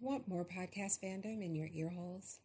Want more podcast fandom in your ear holes?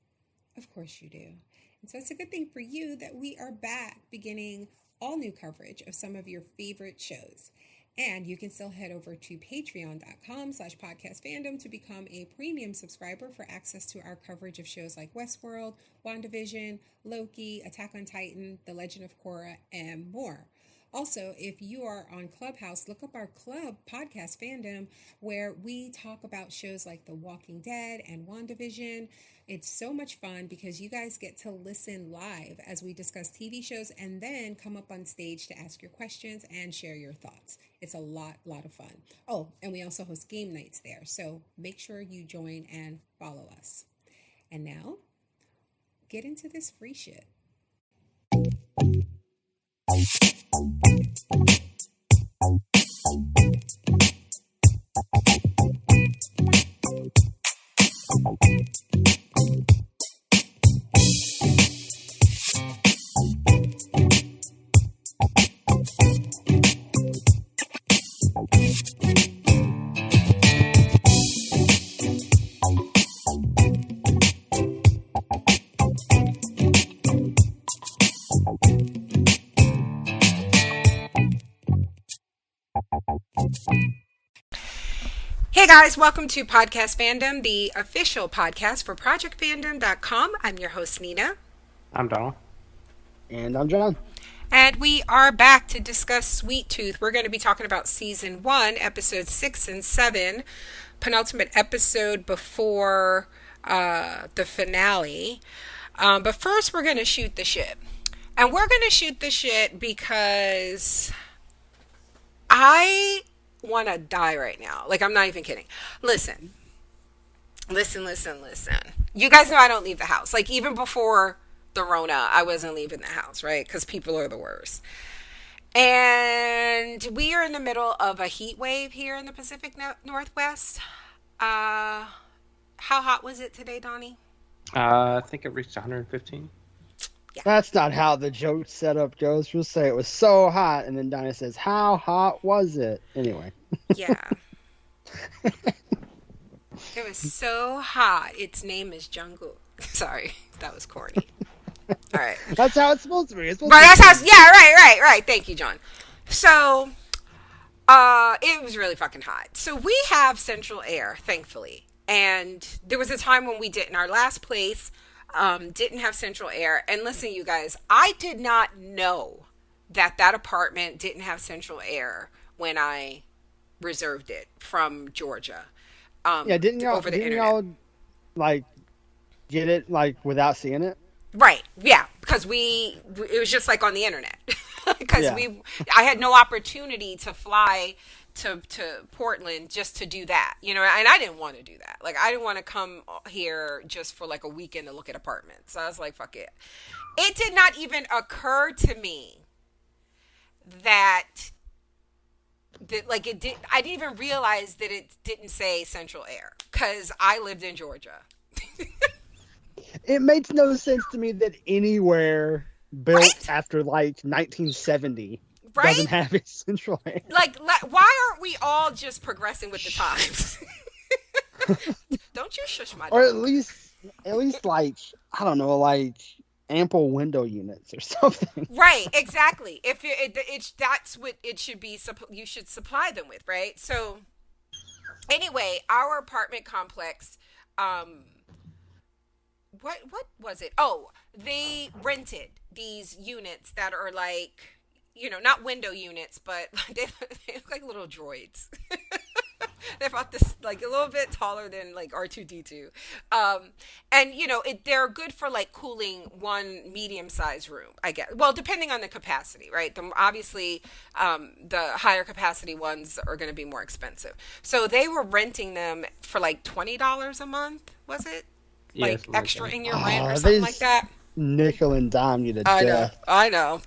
Of course you do. And so it's a good thing for you that we are back beginning all new coverage of some of your favorite shows. And you can still head over to patreon.com/podcastfandom to become a premium subscriber for access to our coverage of shows like Westworld, WandaVision, Loki, Attack on Titan, The Legend of Korra, and more. Also, if you are on Clubhouse, look up our club, Podcast Fandom, where we talk about shows like The Walking Dead and WandaVision. It's so much fun because you guys get to listen live as we discuss TV shows and then come up on stage to ask your questions and share your thoughts. It's a lot of fun. Oh, and we also host game nights there. So make sure you join and follow us. And now, get into this free shit. Hey guys, welcome to Podcast Fandom, the official podcast for ProjectFandom.com. I'm your host, Nina. I'm Donald. And I'm John. And we are back to discuss Sweet Tooth. We're going to be talking about Season 1, Episodes 6 and 7, penultimate episode before the finale. But first, we're going to shoot the shit. And we're going to shoot the shit because I want to die right now. Like, I'm not even kidding. Listen. You guys know I don't leave the house. Like, even before the Rona, I wasn't leaving the house, right? Because people are the worst. And we are in the middle of a heat wave here in the Pacific Northwest. How hot was it today, Donnie? I think it reached 115. Yeah. That's not how the joke setup goes. We'll say it was so hot, and then Dinah says, "How hot was it?" Anyway. Yeah. It was so hot. Its name is Jungle. Sorry, that was corny. All right. That's how it's supposed to be. Right. That's how. Yeah. Right. Thank you, John. So, it was really fucking hot. So we have central air, thankfully, and there was a time when we didn't. Our last place didn't have central air. And listen, you guys, I did not know that apartment didn't have central air when I reserved it from Georgia. Didn't y'all like get it like without seeing it? Right. Yeah, because it was just like on the internet. Because I had no opportunity to fly to Portland just to do that, you know, and I didn't want to do that. Like, I didn't want to come here just for like a weekend to look at apartments. So I was like, fuck it. It did not even occur to me that like I didn't even realize that it didn't say central air because I lived in Georgia. It makes no sense to me that anywhere built after like 1970 doesn't have a central air. Like, why aren't we all just progressing with the times? Don't you shush my dog. Or at least like, I don't know, like ample window units or something. Right, exactly. If that's what it should be, you should supply them with, right? So anyway, our apartment complex, what was it? Oh, they rented these units that are like, you know, not window units, but they look like little droids. They're about this, like, a little bit taller than like R2D2. And you know, they're good for like cooling one medium-sized room, I guess. Well, depending on the capacity, right? Obviously, the higher capacity ones are going to be more expensive. So they were renting them for like $20 a month, was it? Like extra in your rent or something like that. Nickel and dime you to death. I know.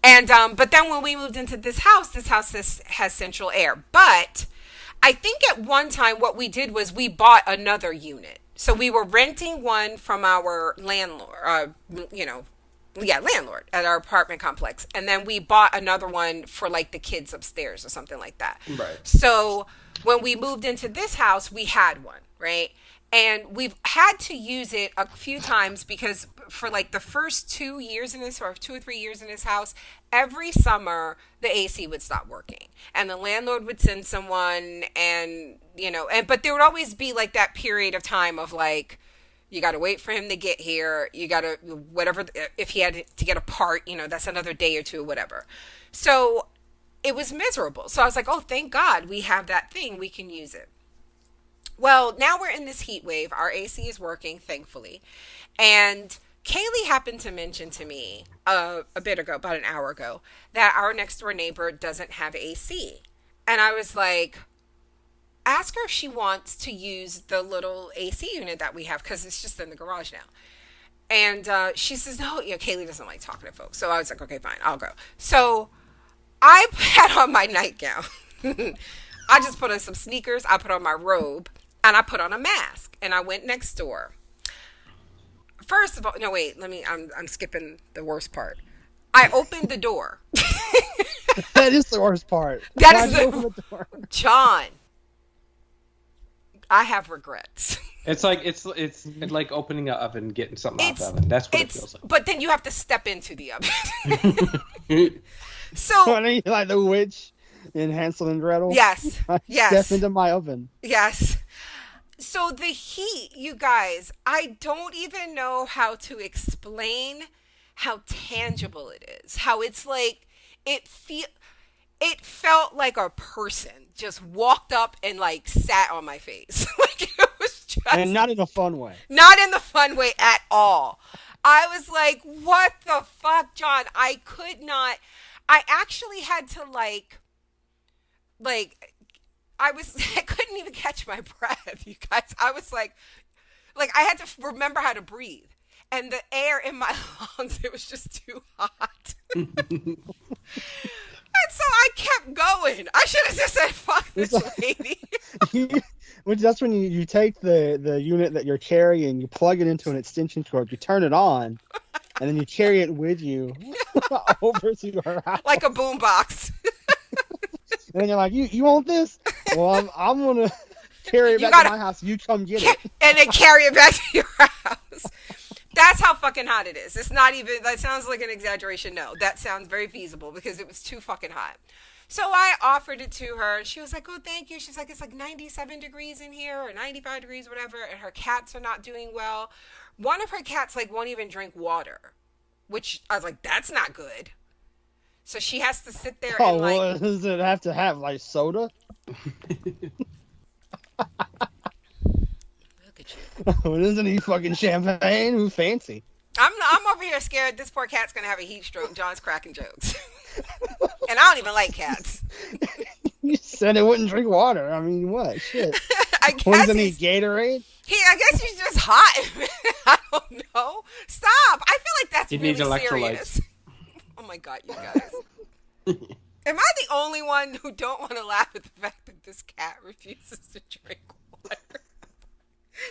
And but then when we moved into this house has central air. But I think at one time what we did was we bought another unit. So we were renting one from our landlord, landlord at our apartment complex. And then we bought another one for like the kids upstairs or something like that. Right. So when we moved into this house, we had one, right? And we've had to use it a few times because for like the first 2 years in this, or 2 or 3 years in this house, every summer the AC would stop working, and the landlord would send someone, and but there would always be like that period of time of like, you got to wait for him to get here. You got to, whatever, if he had to get a part, that's another day or two, whatever. So it was miserable. So I was like, oh, thank God we have that thing. We can use it. Well, now we're in this heat wave. Our AC is working, thankfully. And Kaylee happened to mention to me a bit ago, about an hour ago, that our next door neighbor doesn't have AC. And I was like, ask her if she wants to use the little AC unit that we have, because it's just in the garage now. And she says, no, Kaylee doesn't like talking to folks. So I was like, okay, fine, I'll go. So I had on my nightgown. I just put on some sneakers. I put on my robe. And I put on a mask. And I went next door. First of all, no, wait. I'm skipping the worst part. I opened the door. That is the worst part. That is the door. John, I have regrets. It's like opening an oven and getting something out of the oven. That's what it feels like. But then you have to step into the oven. So, like the witch in Hansel and Gretel. Yes. Yes. Step into my oven. Yes. So the heat, you guys, I don't even know how to explain how tangible it is. How it's like, it felt like a person just walked up and like sat on my face. Like it was just, and not in a fun way. Not in the fun way at all. I was like, what the fuck, John? I could not. I actually had to I couldn't even catch my breath, you guys. I was like I had to remember how to breathe. And the air in my lungs, it was just too hot. And so I kept going. I should have just said, fuck this lady. Which that's when you take the unit that you're carrying, you plug it into an extension cord, you turn it on, and then you carry it with you over to her house. Like a boombox. And then you're like, you want this? Well, I'm going to carry it back to my house. You come get it. And then carry it back to your house. That's how fucking hot it is. It's not even, that sounds like an exaggeration. No, that sounds very feasible because it was too fucking hot. So I offered it to her. She was like, oh, thank you. She's like, it's like 97 degrees in here or 95 degrees, whatever. And her cats are not doing well. One of her cats won't even drink water, which I was like, that's not good. So she has to sit there and what does it have to have? Like soda? Look at you. Isn't he fucking champagne? Who fancy? I'm over here scared this poor cat's gonna have a heat stroke. John's cracking jokes. And I don't even like cats. You said it wouldn't drink water. I mean, what? Shit. I guess Wasn't he Gatorade? I guess he's just hot. I don't know. Stop. I feel like that's really serious. Oh my God, you guys. Am I the only one who don't want to laugh at the fact that this cat refuses to drink water?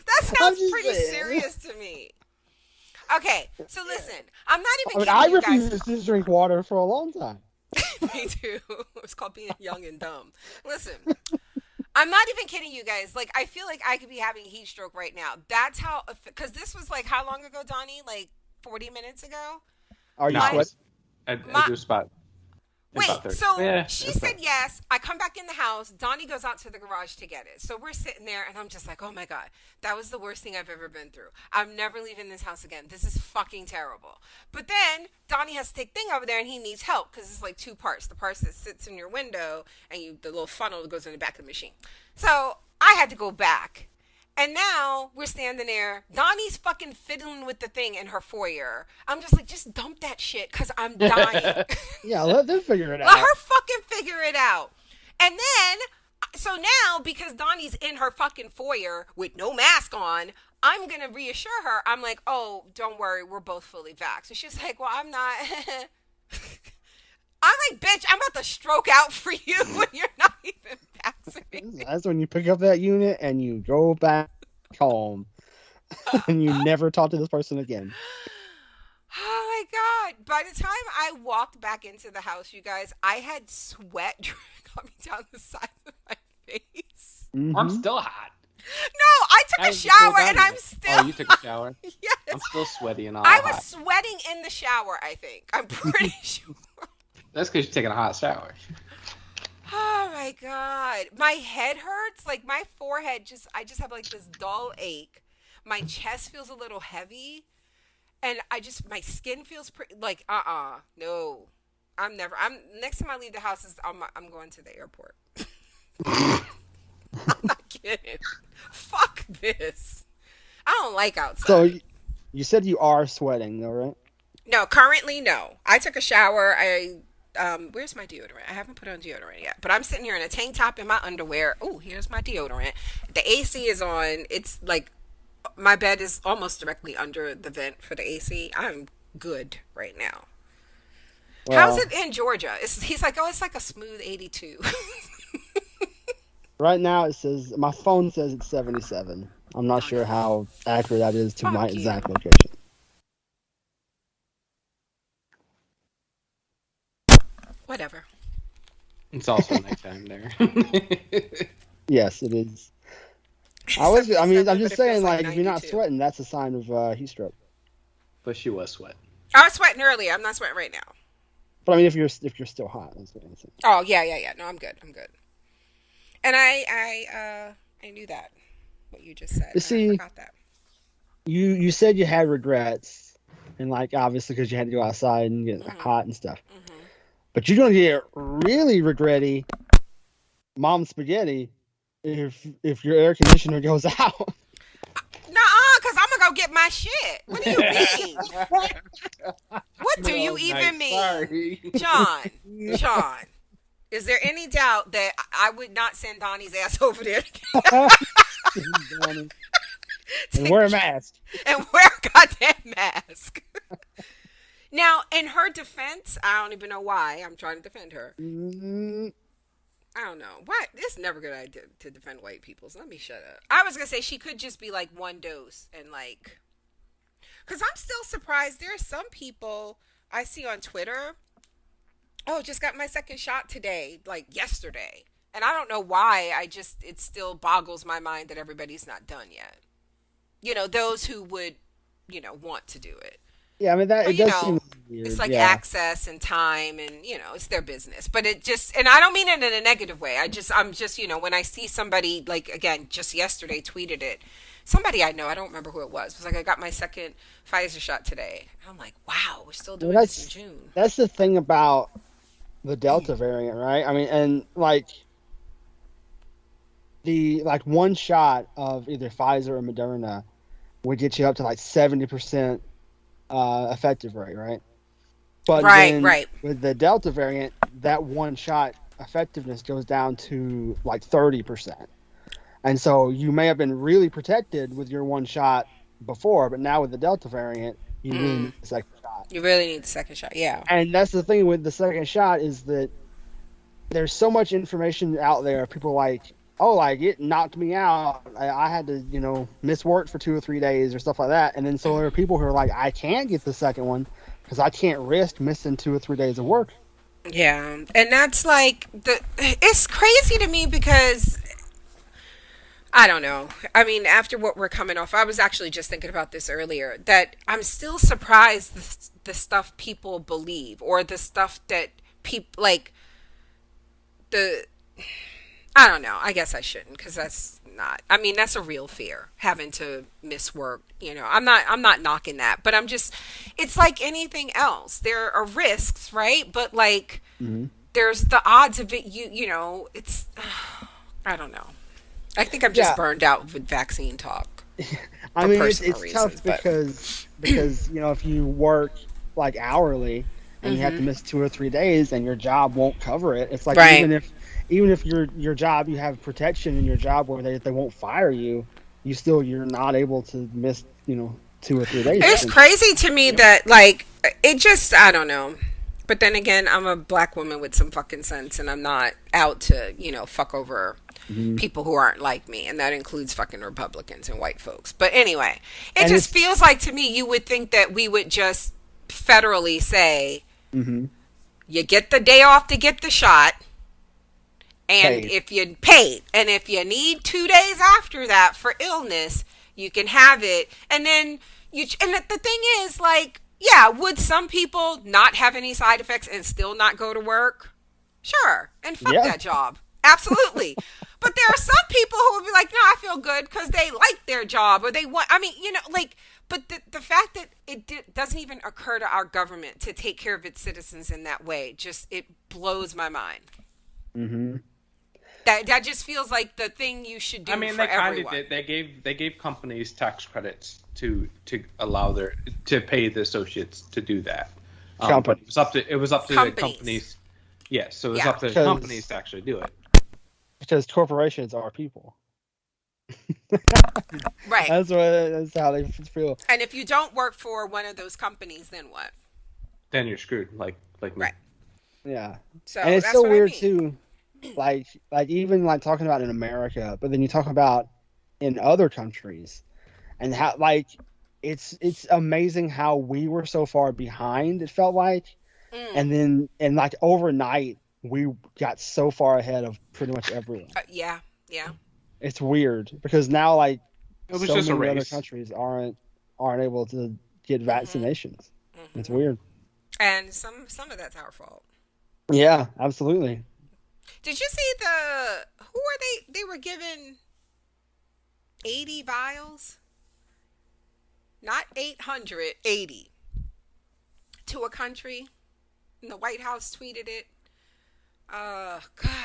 That sounds pretty serious to me. Okay, so listen. I'm not even kidding I you guys. refused to drink water for a long time. Me too. It's called being young and dumb. Listen. I'm not even kidding you guys. Like, I feel like I could be having a heat stroke right now. That's how, because this was like, how long ago, Donnie? Like 40 minutes ago? Are you sweating? I do spot. Wait, so yeah, she said yes. I come back in the house. Donnie goes out to the garage to get it. So we're sitting there, and I'm just like, oh, my God. That was the worst thing I've ever been through. I'm never leaving this house again. This is fucking terrible. But then Donnie has to take thing over there, and he needs help because it's like two parts. The part that sits in your window and the little funnel that goes in the back of the machine. So I had to go back. And now we're standing there. Donnie's fucking fiddling with the thing in her foyer. I'm just like, just dump that shit because I'm dying. Yeah, let them figure it out. Let her fucking figure it out. And then, so now, because Donnie's in her fucking foyer with no mask on, I'm going to reassure her. I'm like, oh, don't worry. We're both fully vaxxed. So she's like, well, I'm not. I'm like, bitch, I'm about to stroke out for you when you're not even vaccinated. That's when you pick up that unit and you go back home. And you never talk to this person again. Oh my God. By the time I walked back into the house, you guys, I had sweat coming down the side of my face. I'm still hot. No, I took a shower and I'm still. Oh, you took a shower? Yes. I'm still sweaty and all I hot. was sweating in the shower, I think. I'm pretty sure. That's because you're taking a hot shower. Oh my God. My head hurts. Like my forehead I just have like this dull ache. My chest feels a little heavy. And my skin feels pretty, like, no. Next time I leave the house, I'm going to the airport. I'm not kidding. Fuck this. I don't like outside. So you said you are sweating, though, right? No, currently, no. I took a shower. Where's my deodorant? I haven't put on deodorant yet. But I'm sitting here in a tank top and my underwear. Oh, here's my deodorant. The AC is on. It's like, my bed is almost directly under the vent for the AC. I'm good right now. Well, how's it in Georgia? He's like, oh, it's like a smooth 82. Right now, my phone says it's 77. I'm not sure how accurate that is to my exact location. Whatever. It's also nighttime there. Yes, it is. I'm just saying, like, if you're not sweating, that's a sign of heat stroke. But she was sweating. I was sweating earlier. I'm not sweating right now. But I mean, if you're still hot, that's what I'm saying. Oh yeah. No, I'm good. And I knew that what you just said. See, I forgot that. You said you had regrets, and like obviously because you had to go outside and get hot and stuff. Mm-hmm. But you're gonna get really regretty, mom spaghetti, if your air conditioner goes out. Nuh-uh, because I'm gonna go get my shit. What do you mean? What do you even mean? Sorry. John, is there any doubt that I would not send Donnie's ass over there? And wear a mask. And wear a goddamn mask. Now, in her defense, I don't even know why I'm trying to defend her. Mm-hmm. I don't know. Why? It's never a good idea to defend white people, so let me shut up. I was going to say she could just be like one dose and like... Because I'm still surprised. There are some people I see on Twitter, oh, just got my second shot today, like yesterday. And I don't know why. It still boggles my mind that everybody's not done yet. You know, those who would, want to do it. Yeah, I mean, it does seem weird. It's like access and time and, it's their business. But it just, and I don't mean it in a negative way. I'm just, when I see somebody, like, again, just yesterday tweeted it, somebody I know, I don't remember who it was like, I got my second Pfizer shot today. And I'm like, wow, we're still doing this in June. That's the thing about the Delta variant, right? I mean, and like one shot of either Pfizer or Moderna would get you up to like 70% effective rate, right? But right. With the Delta variant, that one shot effectiveness goes down to like 30%. And so you may have been really protected with your one shot before, but now with the Delta variant, you really need the second shot. You really need the second shot, yeah. And that's the thing with the second shot is that there's so much information out there of people like, oh, like it knocked me out. I had to, miss work for 2 or 3 days or stuff like that. And then so there are people who are like, I can't get the second one because I can't risk missing 2 or 3 days of work. Yeah. And that's like, it's crazy to me because, I don't know. I mean, after what we're coming off, I was actually just thinking about this earlier, that I'm still surprised the stuff people believe or the stuff that people, like, I don't know. I guess I shouldn't because that's a real fear, having to miss work. I'm not knocking that, but it's like anything else. There are risks, right? But like, there's the odds of it, it's, I don't know. I think I'm just burned out with vaccine talk. I mean, it's tough because if you work like hourly and you have to miss 2 or 3 days and your job won't cover it, it's like even if your job, you have protection in your job where they won't fire you, you're not able to miss 2 or 3 days. It's crazy to me that like it just, I don't know. But then again, I'm a black woman with some fucking sense, and I'm not out to fuck over people who aren't like me, and that includes fucking Republicans and white folks. But anyway, it just feels like to me you would think that we would just federally say, you get the day off to get the shot. And if you paid, and if you need 2 days after that for illness, you can have it. And then and the thing is, like, yeah, would some people not have any side effects and still not go to work? Sure. And fuck that job. Absolutely. But there are some people who would be like, no, I feel good because they like their job or they want, I mean, you know, like, but the fact that it doesn't even occur to our government to take care of its citizens in that way, just, it blows my mind. Mm-hmm. That just feels like the thing you should do. I mean, they kind of did. They gave companies tax credits to allow to pay the associates to do that. But it was up to the companies. Yes, so it was up to the companies to actually do it. Because corporations are people. Right. That's how they feel. And if you don't work for one of those companies, then what? Then you're screwed. Like me. Right. Yeah. So and it's so weird too. Like even like talking about in America, but then you talk about in other countries, and how like it's amazing how we were so far behind. It felt like, and like overnight we got so far ahead of pretty much everyone. Yeah. It's weird because now like it was so just many other countries aren't able to get vaccinations. Mm-hmm. It's weird. And some of that's our fault. Yeah, absolutely. Did you see who are they? They were given 80 vials, not 800, 80 to a country. And the White House tweeted it. God,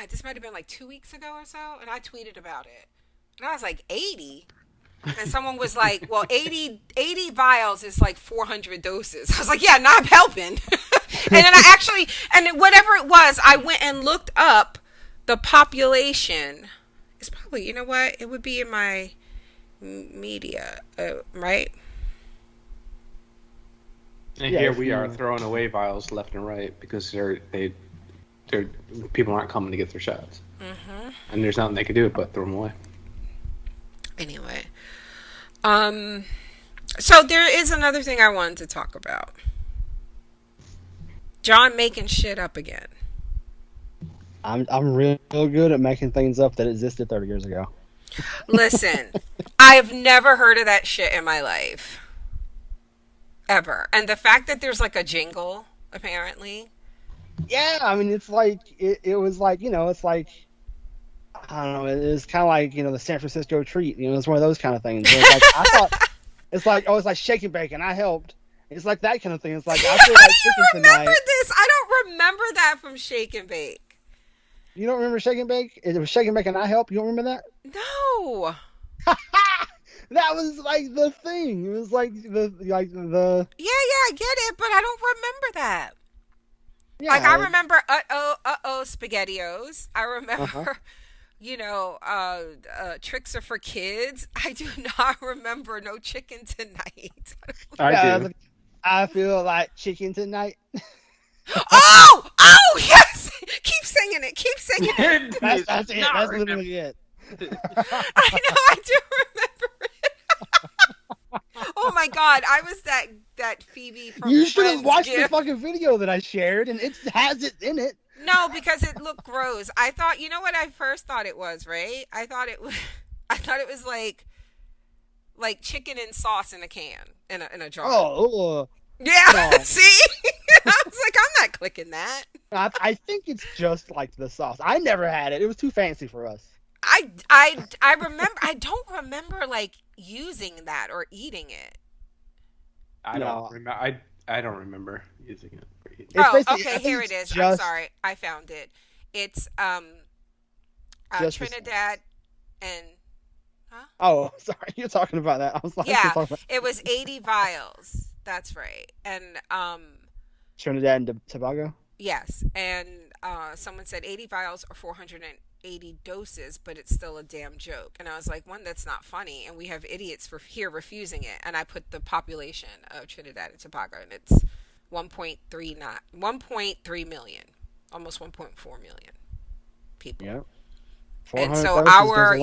this might have been like 2 weeks ago or so, and I tweeted about it. And I was like, 80? And someone was like, well, 80 vials is like 400 doses. I was like, yeah, not helping. And then and whatever it was, I went and looked up the population. It's probably, you know what? It would be in my media, right? And here we are throwing away vials left and right because people aren't coming to get their shots. Mm-hmm. And there's nothing they can do but throw them away. Anyway. So there is another thing I wanted to talk about. John making shit up again. I'm real good at making things up that existed 30 years ago. Listen, I've never heard of that shit in my life. Ever. And the fact that there's like a jingle, apparently. Yeah, I mean, it's like, it was like, you know, it's like, I don't know, it's kind of like, you know, the San Francisco treat, you know, it's one of those kind of things. It's like, I thought, it's like, oh, it's like Shake and Bake, and I helped. It's like that kind of thing. It's like, I feel like chicken tonight. I remember this. I don't remember that from Shake and Bake. You don't remember Shake and Bake? It was Shake and Bake and I helped. You don't remember that? No. That was like the thing. It was like the Yeah, I get it, but I don't remember that. Yeah. Like, I remember SpaghettiOs. I remember, you know, Tricks Are for Kids. I do not remember No Chicken Tonight. I do. I feel like chicken tonight. Oh, yes! Keep singing it. That's it. That's literally it. I know, I do remember it. Oh my God, I was that Phoebe from You should have watched the fucking video that I shared, and it has it in it. No, because it looked gross. I thought, you know what I first thought it was, right? I thought it was like chicken and sauce in a can, in a jar. Oh. Yeah, no. See? I was like, I'm not clicking that. I think it's just like the sauce. I never had it. It was too fancy for us. I remember. I don't remember like using that or eating it. I don't remember using it. Oh, okay. Here it is. I'm sorry. I found it. It's Trinidad and. Huh? Oh, sorry. You're talking about that. I was like, yeah. It was 80 vials. That's right. And Trinidad and Tobago? Yes. And someone said 80 vials or 480 doses, but it's still a damn joke. And I was like, one, that's not funny. And we have idiots here refusing it. And I put the population of Trinidad and Tobago, and it's 1.3 million, almost 1.4 million people. Yep. And so our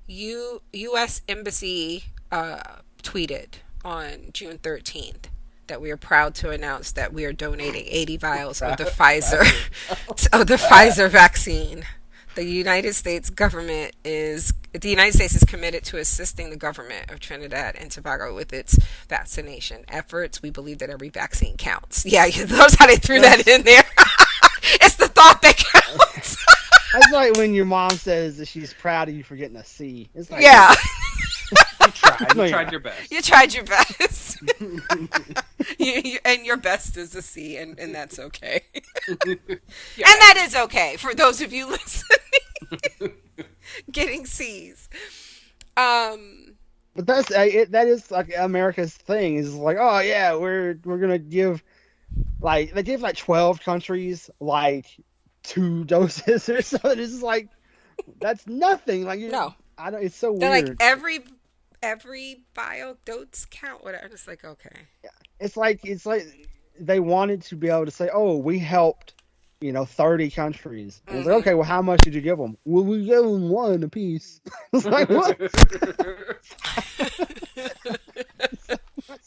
U.S. Embassy tweeted on June 13th that we are proud to announce that we are donating 80 vials of the Pfizer vaccine The United States is committed to assisting the government of Trinidad and Tobago with its vaccination efforts. We believe that every vaccine counts. Yeah, notice how they threw that in there. It's the thought that counts. That's like when your mom says that she's proud of you for getting a C. It's like, yeah. You tried your best. You tried your best. And your best is a C, and that's okay. Yeah. And that is okay for those of you listening. Getting C's. But that is like America's thing. Is like, oh yeah, we're gonna give, like, they give like 12 countries like 2 doses or something. It's just like, that's nothing. Like, no, I don't. It's so they're weird. Like every bio dose count. Whatever. It's like, okay. Yeah. It's like they wanted to be able to say, oh, we helped, 30 countries. And it's like, okay, well, how much did you give them? Well, we gave them 1 apiece. It's like, what?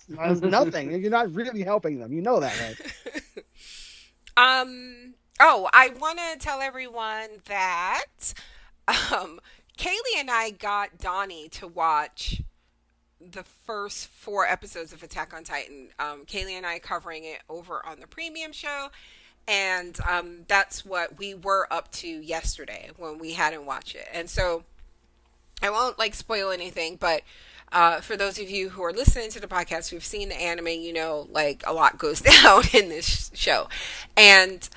That's nothing. You're not really helping them. You know that, right? Oh, I want to tell everyone that Kaylee and I got Donnie to watch the first 4 episodes of Attack on Titan. Kaylee and I covering it over on the premium show. And that's what we were up to yesterday when we hadn't watched it. And so I won't spoil anything, but for those of you who are listening to the podcast who've seen the anime, a lot goes down in this show. And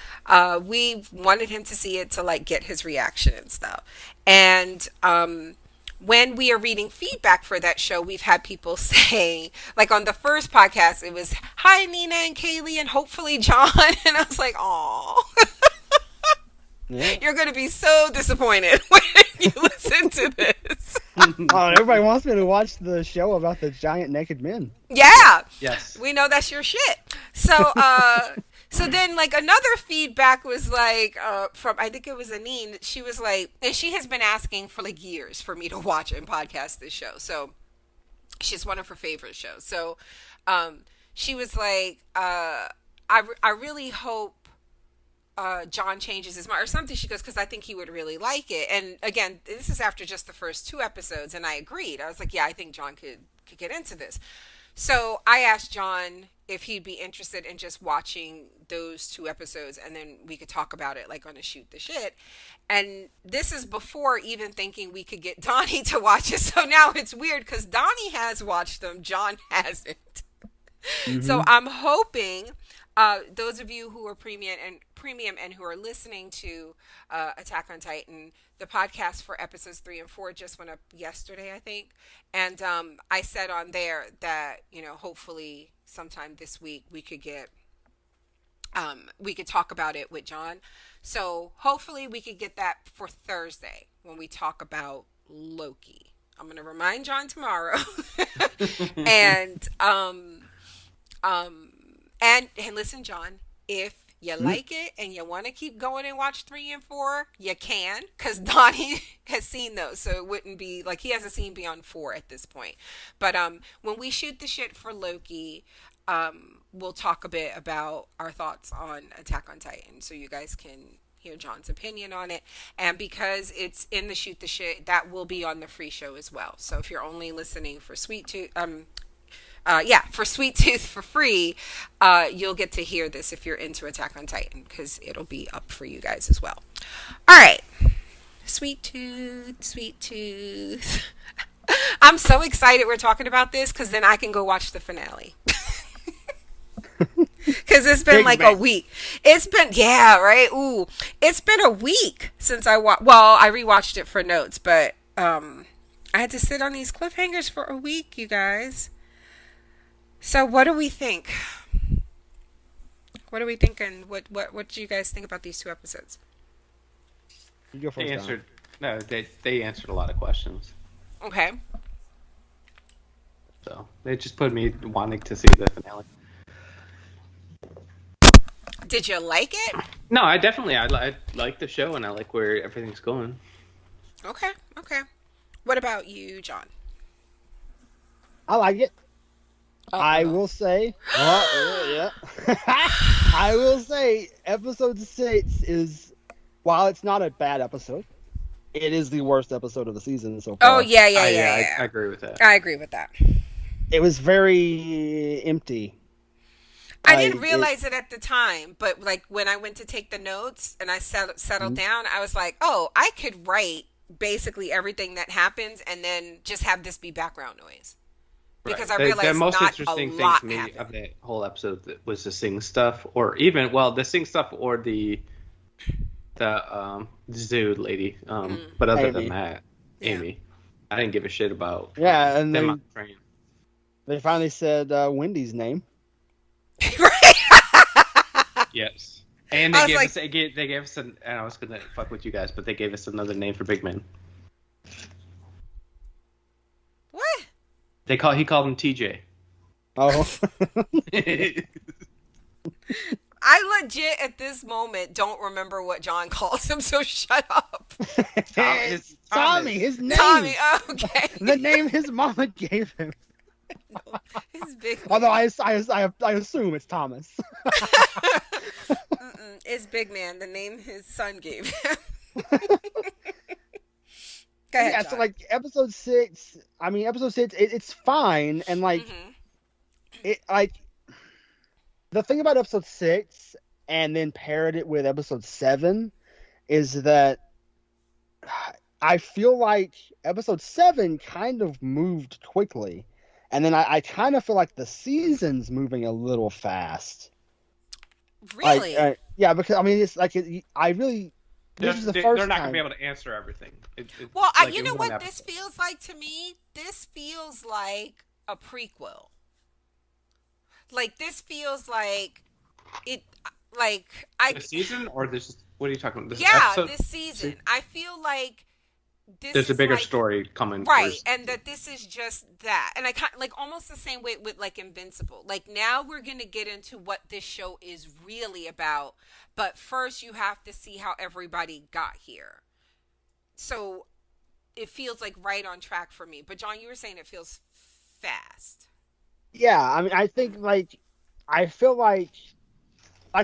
we wanted him to see it to get his reaction and stuff. And when we are reading feedback for that show, we've had people say, on the first podcast, it was, hi, Nina and Kaylee, and hopefully John. And I was like, aw. Yeah. You're going to be so disappointed when you listen to this. Everybody wants me to watch the show about the giant naked men. Yeah. Yes. We know that's your shit. So, so then, another feedback was, from, I think it was Anine. She was like, and she has been asking for, years for me to watch and podcast this show. So, she's one of her favorite shows. So, she was like, I really hope John changes his mind or something. She goes, because I think he would really like it. And, again, this is after just the first 2 episodes, and I agreed. I was like, yeah, I think John could get into this. So, I asked John if he'd be interested in just watching those 2 episodes, and then we could talk about it on a shoot the shit. And this is before even thinking we could get Donnie to watch it. So now it's weird because Donnie has watched them, John hasn't. Mm-hmm. So I'm hoping those of you who are premium and who are listening to Attack on Titan, the podcast for episodes 3 and 4 just went up yesterday, I think. And I said on there that, hopefully sometime this week we could talk about it with John. So hopefully we could get that for Thursday when we talk about Loki. I'm going to remind John tomorrow. And listen, John, if you like it and you want to keep going and watch 3 and 4, you can, because Donnie has seen those, so it wouldn't be he hasn't seen beyond 4 at this point. But when we shoot the shit for Loki, we'll talk a bit about our thoughts on Attack on Titan, so you guys can hear John's opinion on it. And because it's in the shoot the shit, that will be on the free show as well. So if you're only listening for Sweet Tooth, for Sweet Tooth for free, you'll get to hear this if you're into Attack on Titan, because it'll be up for you guys as well. All right. Sweet Tooth. I'm so excited we're talking about this, because then I can go watch the finale. Because it's been a week. It's been, right? Ooh. It's been a week since I rewatched it for notes, but I had to sit on these cliffhangers for a week, you guys. So what do we think? What are we thinking? What do you guys think about these 2 episodes? You go first. They answered a lot of questions. Okay. So they just put me wanting to see the finale. Did you like it? No, I like the show, and I like where everything's going. Okay. What about you, John? I like it. I will say, I will say, episode 6 is, while it's not a bad episode, it is the worst episode of the season so Oh far. yeah. I agree with that. I agree with that. It was very empty. I didn't realize it at the time, but like when I went to take the notes and I settled down, I was like, oh, I could write basically everything that happens and then just have this be background noise. Because I realized the most not interesting a thing lot to me happened. of the whole episode was the sing stuff, or even the sing stuff or the zoo lady. But other than that, Amy, I didn't give a shit about and them on the train. They finally said Wendy's name. Right. Yes. And they gave us and I was gonna fuck with you guys, but they gave us another name for Big Man. What? He called him TJ. Oh. I legit at this moment don't remember what John calls him, so shut up. Tommy, his name. Tommy, okay. The name his mama gave him. No, it's Big Man. Although I assume it's Thomas. It's Big Man, the name his son gave him. Go ahead, John. So like episode 6, it's fine, and like it like the thing about episode 6 and then paired it with episode 7 is that I feel like episode 7 kind of moved quickly, and then I kind of feel like the season's moving a little fast. Really? Yeah, because I mean it's like I really. This is the first they're not time. going to be able to answer everything. You know what this feels like to me? This feels like a prequel. Like, this feels like it, like, The season, or this, what are you talking about? This season. I feel like there's a bigger story coming. Right, and that this is just that. And I kind of, like, almost the same way with, like, Invincible. Like, now we're going to get into what this show is really about. But first, you have to see how everybody got here. So, it feels, like, right on track for me. But, John, you were saying it feels fast. Yeah, I mean, I think, like, I feel like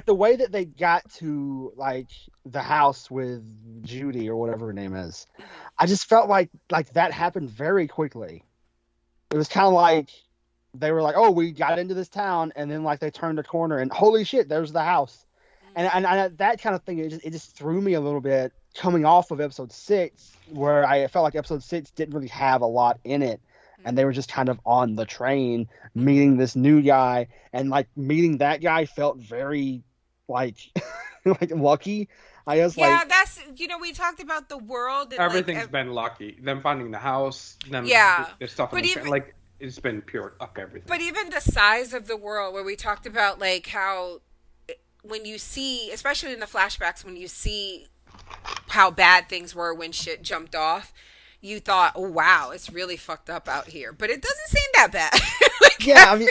the way that they got to, like, the house with Judy or whatever her name is, I just felt like that happened very quickly. It was kind of like they were like, oh, we got into this town, and then, like, they turned a corner, and holy shit, there's the house. And that kind of thing, it just threw me a little bit coming off of episode 6, where I felt like episode 6 didn't really have a lot in it. And they were just kind of on the train meeting this new guy, and like meeting that guy felt very like like lucky. I guess. Yeah, that's we talked about the world. And, everything's been lucky. Them finding the house. Them the stuff on the train. Like it's been pure luck. Everything. But even the size of the world, where we talked about like how when you see, especially in the flashbacks, when you see how bad things were when shit jumped off. You thought, oh wow, it's really fucked up out here, but it doesn't seem that bad. I mean,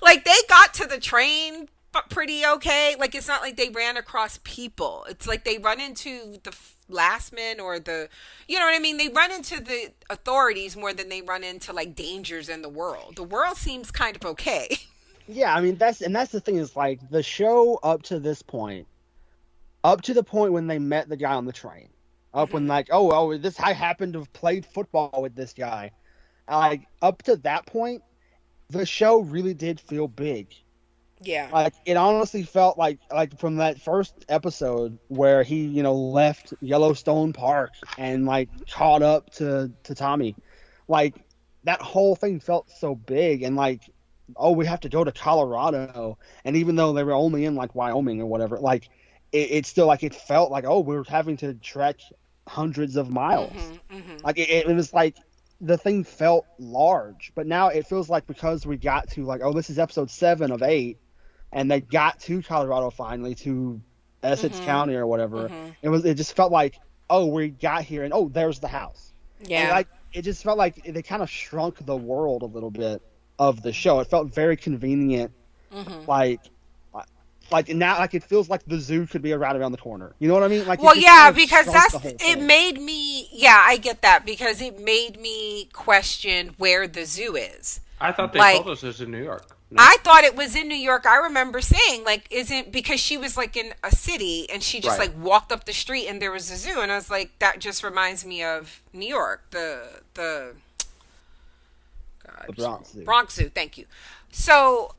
like they got to the train, but pretty okay. Like it's not like they ran across people. It's like they run into the last men or you know what I mean. They run into the authorities more than they run into like dangers in the world. The world seems kind of okay. Yeah, I mean that's the thing is like the show up to this point, up to the point when they met the guy on the train. Up when like, I happened to have played football with this guy. Like up to that point, the show really did feel big. Yeah. Like it honestly felt like from that first episode where he, left Yellowstone Park and like caught up to Tommy. Like that whole thing felt so big, and like, oh, we have to go to Colorado, and even though they were only in like Wyoming or whatever, like it still like it felt like, oh, we're having to trek hundreds of miles. Like it was like the thing felt large, but now it feels like because we got to like, oh, this is episode 7 of 8, and they got to Colorado finally, to Essex County or whatever. It just felt like, oh, we got here, and oh, there's the house. Yeah. And like it just felt like they kind of shrunk the world a little bit of the show. It felt very convenient. Like now, like it feels like the zoo could be right around the corner. You know what I mean? Like, well, yeah, because it made me. Yeah, I get that, because it made me question where the zoo is. I thought they told us it was in New York. I thought it was in New York. I remember saying, like, isn't, because she was like in a city and she just like walked up the street and there was a zoo, and I was like, that just reminds me of New York, the Bronx Zoo. Bronx Zoo. Thank you. So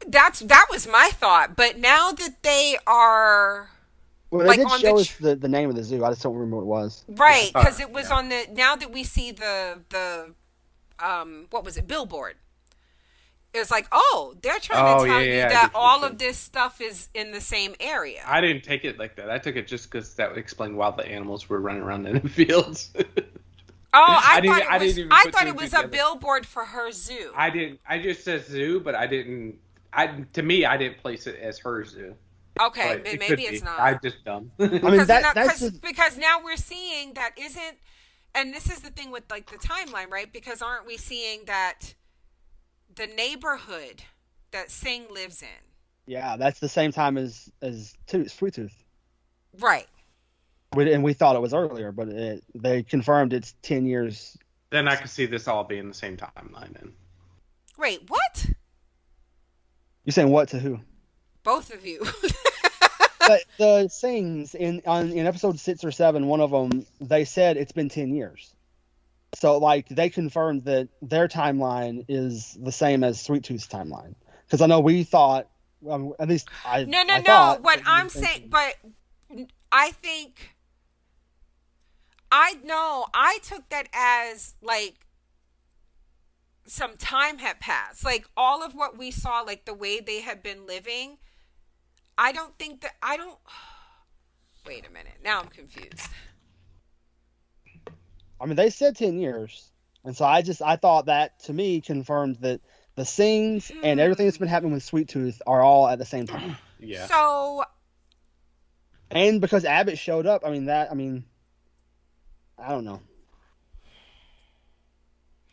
that was my thought, but now that they are. Well, they did show us the name of the zoo. I just don't remember what it was. Right, because it was on the. Now that we see the what was it, billboard? It was like, oh, they're trying to tell you that all of this stuff is in the same area. I didn't take it like that. I took it just because that would explain why the animals were running around in the fields. I thought it was a billboard for her zoo. I didn't. I just said zoo, but I didn't. To me, I didn't place it as her zoo. Okay, maybe it's not. I'm just dumb. I mean, because now we're seeing that isn't, and this is the thing with like the timeline, right? Because aren't we seeing that the neighborhood that Sing lives in? Yeah, that's the same time as Sweet Tooth. Right. And we thought it was earlier, but they confirmed it's 10 years. Then I could see this all being the same timeline. Then. Wait, what? You're saying what to who? Both of you. But the Sings in episode 6 or 7, one of them, they said it's been 10 years. So like they confirmed that their timeline is the same as Sweet Tooth's timeline. Because I know we thought, at least I. No. What I'm saying, but I think I took that as like some time had passed. Like all of what we saw, like the way they had been living. Wait a minute. Now I'm confused. I mean, they said 10 years. And so I thought that, to me, confirmed that the Sings and everything that's been happening with Sweet Tooth are all at the same time. Yeah. So. And because Abbott showed up, I don't know.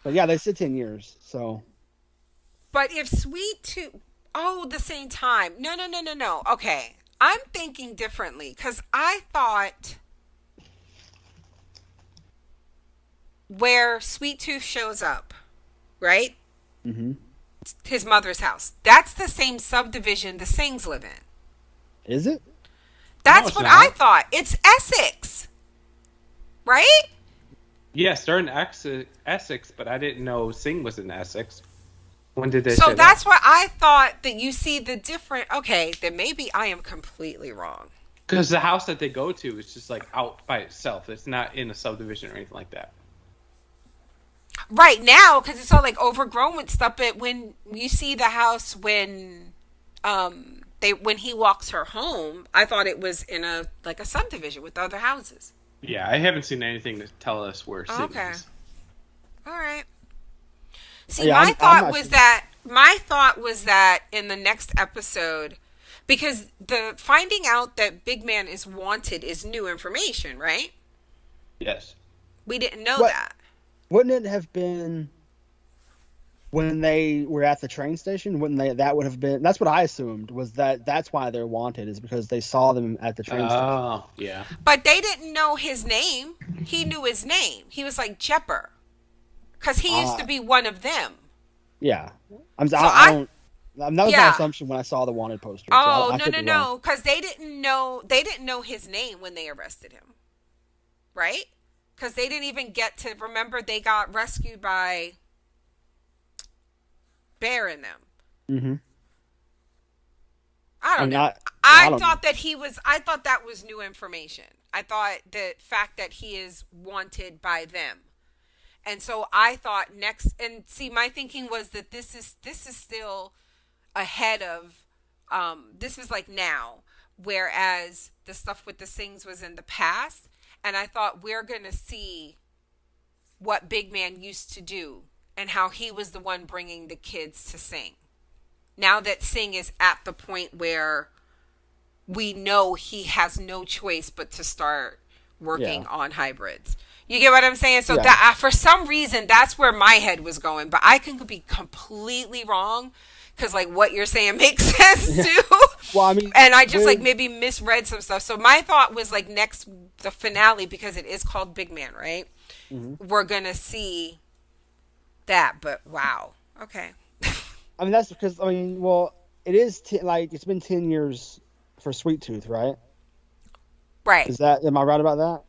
But yeah, they said 10 years, so. But if Sweet Tooth. Oh, the same time. No. Okay. I'm thinking differently because I thought where Sweet Tooth shows up, right? Mm-hmm. His mother's house. That's the same subdivision the Sings live in. Is it? That's what I thought. It's Essex, right? Yes, they're in Essex, but I didn't know Sing was in Essex. When did they? So that's why I thought that you see the different. Okay, then maybe I am completely wrong. Because the house that they go to is just like out by itself. It's not in a subdivision or anything like that. Right now, because it's all like overgrown with stuff. But when you see the house when he walks her home, I thought it was in a subdivision with other houses. Yeah, I haven't seen anything to tell us where Sing is. All right. See, my thought was that in the next episode, because the finding out that Big Man is wanted is new information, right? Yes. We didn't know that. Wouldn't it have been when they were at the train station? That would have been. That's what I assumed was that's why they're wanted, is because they saw them at the train station. Oh, yeah. But they didn't know his name. He knew his name. He was like Jepper. Because he used to be one of them. Yeah. That was my assumption when I saw the wanted poster. Oh, no. Because they didn't know his name when they arrested him. Right? Because they didn't even get to, remember, they got rescued by Bear and them. Mm-hmm. I don't know. I thought that was new information. I thought the fact that he is wanted by them. And so I thought next, and see, my thinking was that this is still ahead of, this is like now, whereas the stuff with the Sings was in the past. And I thought we're going to see what Big Man used to do and how he was the one bringing the kids to Sing. Now that Sing is at the point where we know he has no choice but to start working on hybrids. You get what I'm saying? So that for some reason, that's where my head was going. But I can be completely wrong because like what you're saying makes sense too. Well, I mean, and I just like maybe misread some stuff. So my thought was like the finale, because it is called Big Man, right? Mm-hmm. We're going to see that. But wow. Okay. I mean, that's because well, it is like it's been 10 years for Sweet Tooth, right? Right. Am I right about that?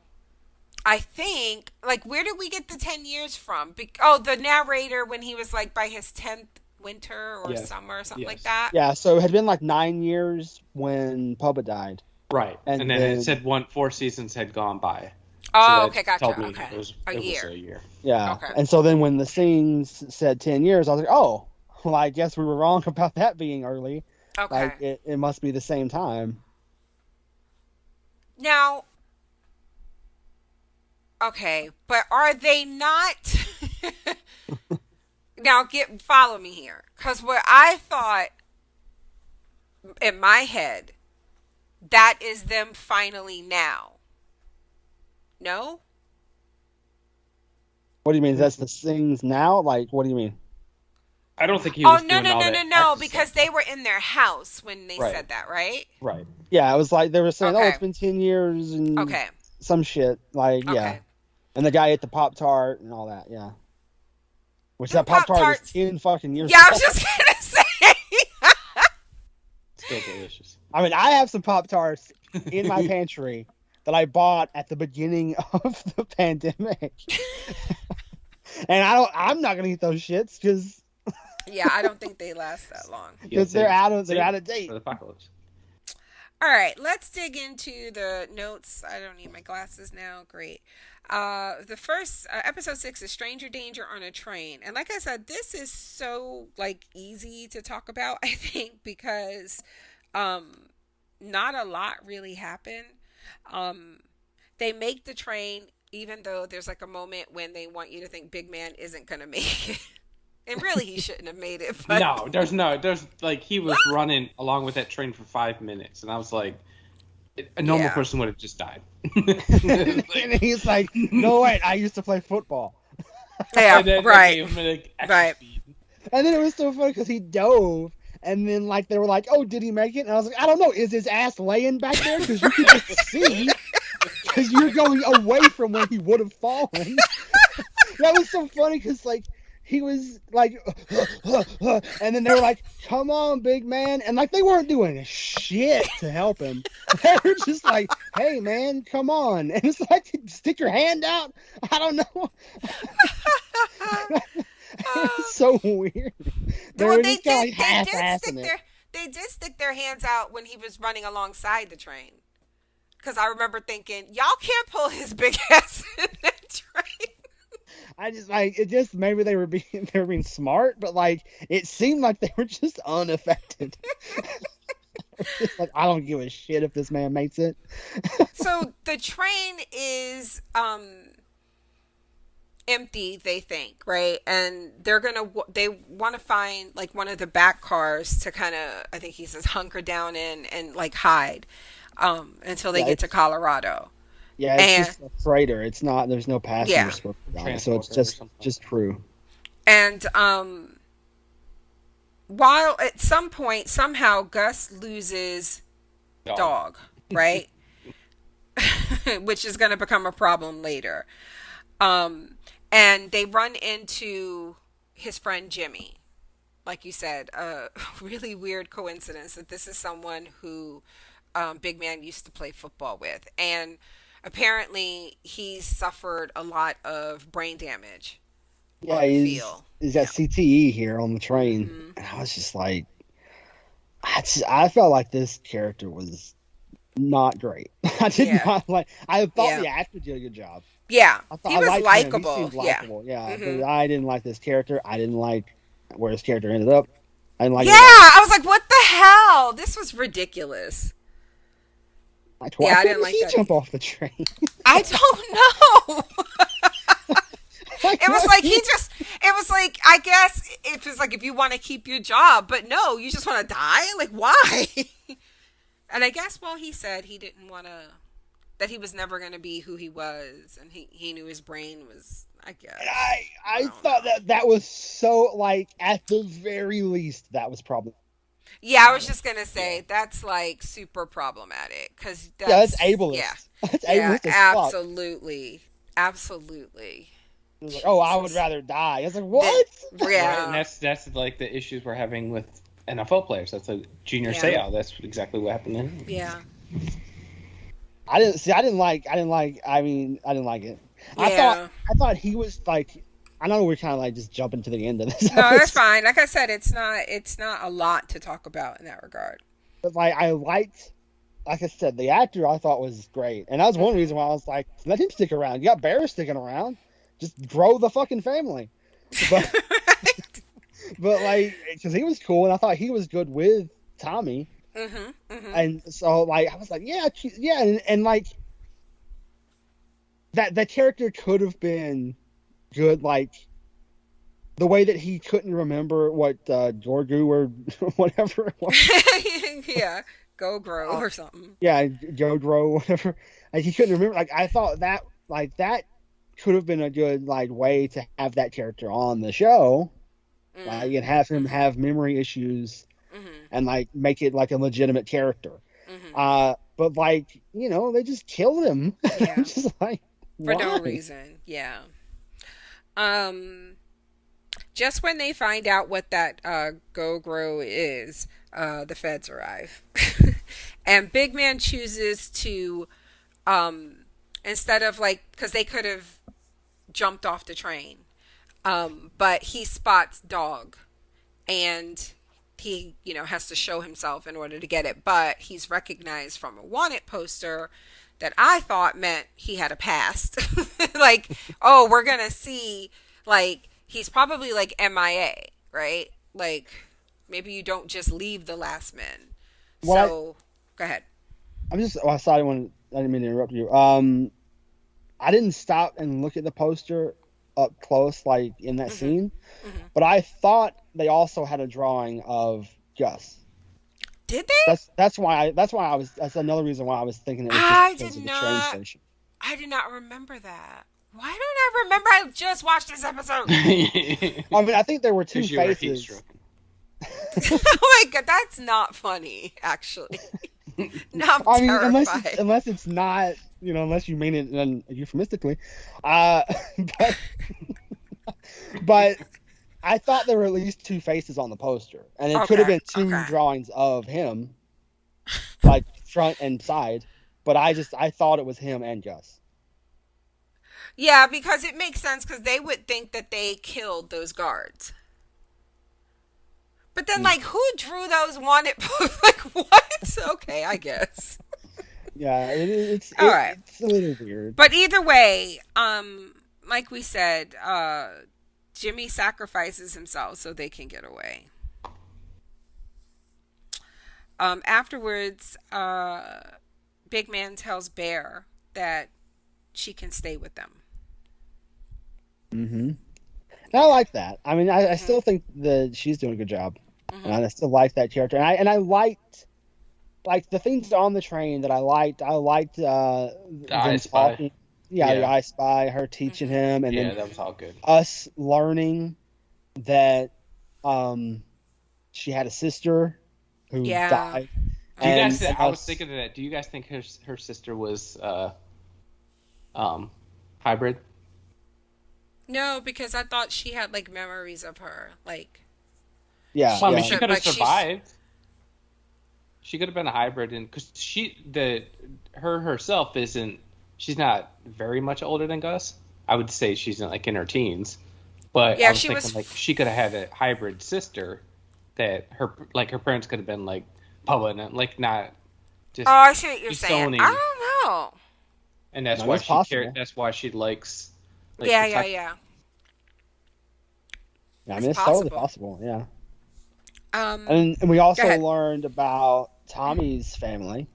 I think, like, where did we get the 10 years from? The narrator when he was like by his 10th winter or summer or something like that. Yeah, so it had been like 9 years when Pubba died. Right. And then it said 4 seasons had gone by. Oh, so okay, gotcha. Told me okay. It was a year. Yeah. Okay. And so then when the scenes said 10 years, I was like, oh, well, I guess we were wrong about that being early. Okay. Like, it must be the same time. Now, okay, but are they not... Now, follow me here. Because what I thought in my head, that is them finally now. No? What do you mean? That's the things now? Like, what do you mean? I don't think he was no, because they were in their house when they said that, right? Right. Yeah, it was like they were saying, it's been 10 years and some shit. Like, yeah. And the guy ate the Pop-Tart and all that, yeah. Which that Pop-Tart was 10 fucking years old. Yeah, I was just going to say. Still delicious. I mean, I have some Pop-Tarts in my pantry that I bought at the beginning of the pandemic. And I'm not going to eat those shits because... Yeah, I don't think they last that long. Because they're out of date. For the apocalypse. All right, let's dig into the notes. I don't need my glasses now. Great. The first episode 6 is Stranger Danger on a Train. And like I said, this is so like easy to talk about, I think, because not a lot really happened. They make the train, even though there's like a moment when they want you to think Big Man isn't going to make it. And really, he shouldn't have made it. But... No, there's like he was running along with that train for 5 minutes, and I was like, a normal person would have just died. And he's like, no, wait, I used to play football. Yeah, right. Speed. And then it was so funny because he dove, and then like they were like, oh, did he make it? And I was like, I don't know, is his ass laying back there? Because you can just see, because you're going away from where he would have fallen. That was so funny because like. He was like, and then they were like, come on, big man. And like, they weren't doing shit to help him. They were just like, hey, man, come on. And it's like, stick your hand out. I don't know. It's so weird. They did stick their hands out when he was running alongside the train. Because I remember thinking, y'all can't pull his big ass in that train. I just like it. Just maybe they were being smart, but like it seemed like they were just unaffected. Just like I don't give a shit if this man makes it. So the train is empty, they think, right? And they want to find like one of the back cars to kind of, I think he says, hunker down in and like hide until they get to Colorado. Yeah, it's just a freighter. It's not. There's no passengers on it, so it's just crew. And while at some point somehow Gus loses dog, right? Which is going to become a problem later. And they run into his friend Jimmy. Like you said, a really weird coincidence that this is someone who Big Man used to play football with, and apparently he suffered a lot of brain damage. Yeah, he's got CTE here on the train. Mm-hmm. And I was just like, I felt like this character was not great. I did not like. I thought the actor did a good job. Yeah, he was likable. He seemed likable. Yeah, but I didn't like this character. I didn't like where his character ended up. I didn't like. Yeah, I was like, what the hell? This was ridiculous. Like, why didn't he jump off the train? I don't know. It was like it was like, I guess it was like if you want to keep your job, but no, you just want to die? Like, why? And I guess, well, he said he didn't want to, that he was never going to be who he was, and he knew his brain was, I guess. I thought that was so, like, at the very least, that was probably. Yeah, I was just going to say, that's, like, super problematic. Cause that's ableist. Yeah, that's ableist absolutely. Absolutely. He was like, "Oh, I would rather die." I was like, "What?" Yeah, right, and that's like the issues we're having with NFL players. That's a Junior Seau. That's exactly what happened to him. Yeah. I didn't like it. Yeah. I thought he was like, I know we're kind of like just jumping to the end of this. No, that's fine. Like I said, it's not a lot to talk about in that regard. But like I liked, like I said, the actor I thought was great, and that was one reason why I was like, let him stick around. You got Bear sticking around, just grow the fucking family. But Right? but like, because he was cool, and I thought he was good with Tommy. And so like I was like, yeah, and like that character could have been good, like the way that he couldn't remember what Jorgu or whatever it was. Yeah, go grow or something. Yeah, Jodro, whatever. Like he couldn't remember. Like I thought that could have been a good like way to have that character on the show, like and have him have memory issues, and like make it like a legitimate character. But like they just killed him. Yeah. Just like For why? no reason. Yeah. Just when they find out what that go grow is, the feds arrive. And Big Man chooses to instead of like, because they could have jumped off the train, but he spots Dog, and he has to show himself in order to get it, but he's recognized from a wanted poster that I thought meant he had a past. Like, oh, we're gonna see, like, he's probably like MIA, right? Like, maybe you don't just leave the last men. Go ahead. Sorry, I didn't mean to interrupt you. I didn't stop and look at the poster up close, like in that scene, but I thought they also had a drawing of Gus. Did they? That's another reason why I was thinking it was just because of the train station. I did not remember that. Why don't I remember? I just watched this episode. I mean, I think there were two faces. Oh my god, that's not funny, actually. Not I mean, terrified. unless it's not, unless you mean it euphemistically. But I thought there were at least two faces on the poster, and it could have been two drawings of him, like front and side. But I thought it was him and Gus. Yeah, because it makes sense, because they would think that they killed those guards. But then, like, who drew those wanted? Like, what? Okay, I guess. Yeah, it's a little weird. But either way, like we said, Jimmy sacrifices himself so they can get away. Afterwards, Big Man tells Bear that she can stay with them. And I like that. I mean, I still think that she's doing a good job, and I still like that character. And I liked, like, the things on the train that I liked. I liked the I Spy. The I Spy, her teaching him, and then that was all good. Us learning that she had a sister who died. Do you guys? I was thinking of that. Do you guys think her sister was hybrid? No, because I thought she had like memories of her, like. Yeah, well, I mean, she could have survived. She could have been a hybrid, and because herself isn't. She's not very much older than Gus. I would say she's in her teens, but I was thinking like she could have had a hybrid sister that her parents could have been like Bubba and like not just. Oh, I see what you're saying. I don't know. And that's why she cared. That's why she likes. Yeah. Yeah, I mean, it's totally possible. Yeah. And we also learned about Tommy's family.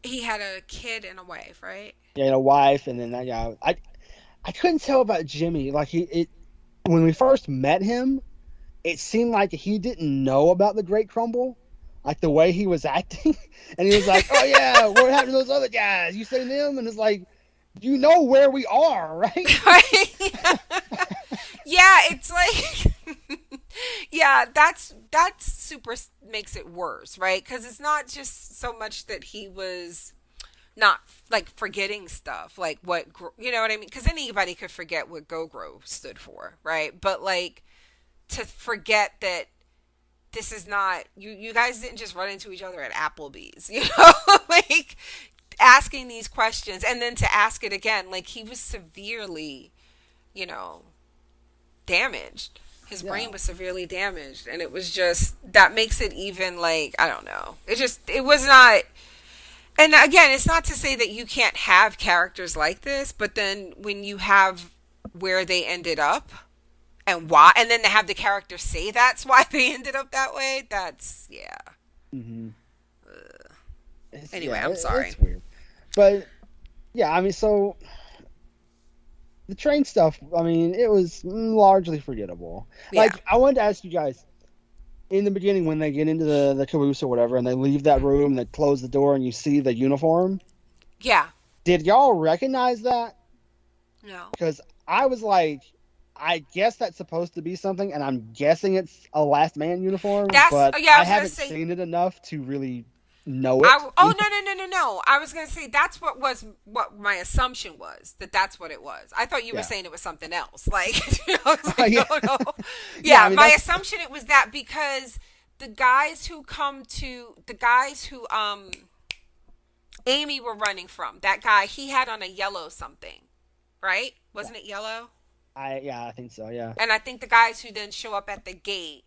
He had a kid and a wife, right? Yeah, and a wife, and then I couldn't tell about Jimmy. Like when we first met him, it seemed like he didn't know about the Great Crumble, like the way he was acting, and he was like, "Oh yeah, what happened to those other guys? You seen them?" And it's like, you know where we are, right? Right. Yeah, it's like, yeah, that's super makes it worse, right? Because it's not just so much that he was not like forgetting stuff, like what, you know what I mean? Because anybody could forget what Go-Gro stood for, right? But like to forget that this is not, you guys didn't just run into each other at Applebee's, you know, like asking these questions and then to ask it again, like he was severely, you know, damaged. His brain was severely damaged, and it was just, that makes it even like, I don't know. It was not, and again, it's not to say that you can't have characters like this, but then when you have where they ended up and why, and then to have the character say that's why they ended up that way, that's, yeah. Mm-hmm. Anyway, I'm sorry. It's weird. But, yeah, I mean, so the train stuff, I mean, it was largely forgettable. Yeah. Like, I wanted to ask you guys, in the beginning when they get into the caboose or whatever, and they leave that room, and they close the door, and you see the uniform. Yeah. Did y'all recognize that? No. Because I was like, I guess that's supposed to be something, and I'm guessing it's a Last Man uniform, but I haven't seen it enough to really know it. No. I was going to say that's what my assumption was, that's what it was. I thought you were saying it was something else. Like, you know, I was like, no. Yeah, I mean, my assumption it was that, because the guys who Amy were running from, that guy, he had on a yellow something, right? Wasn't it yellow? I think so, yeah. And I think the guys who then show up at the gate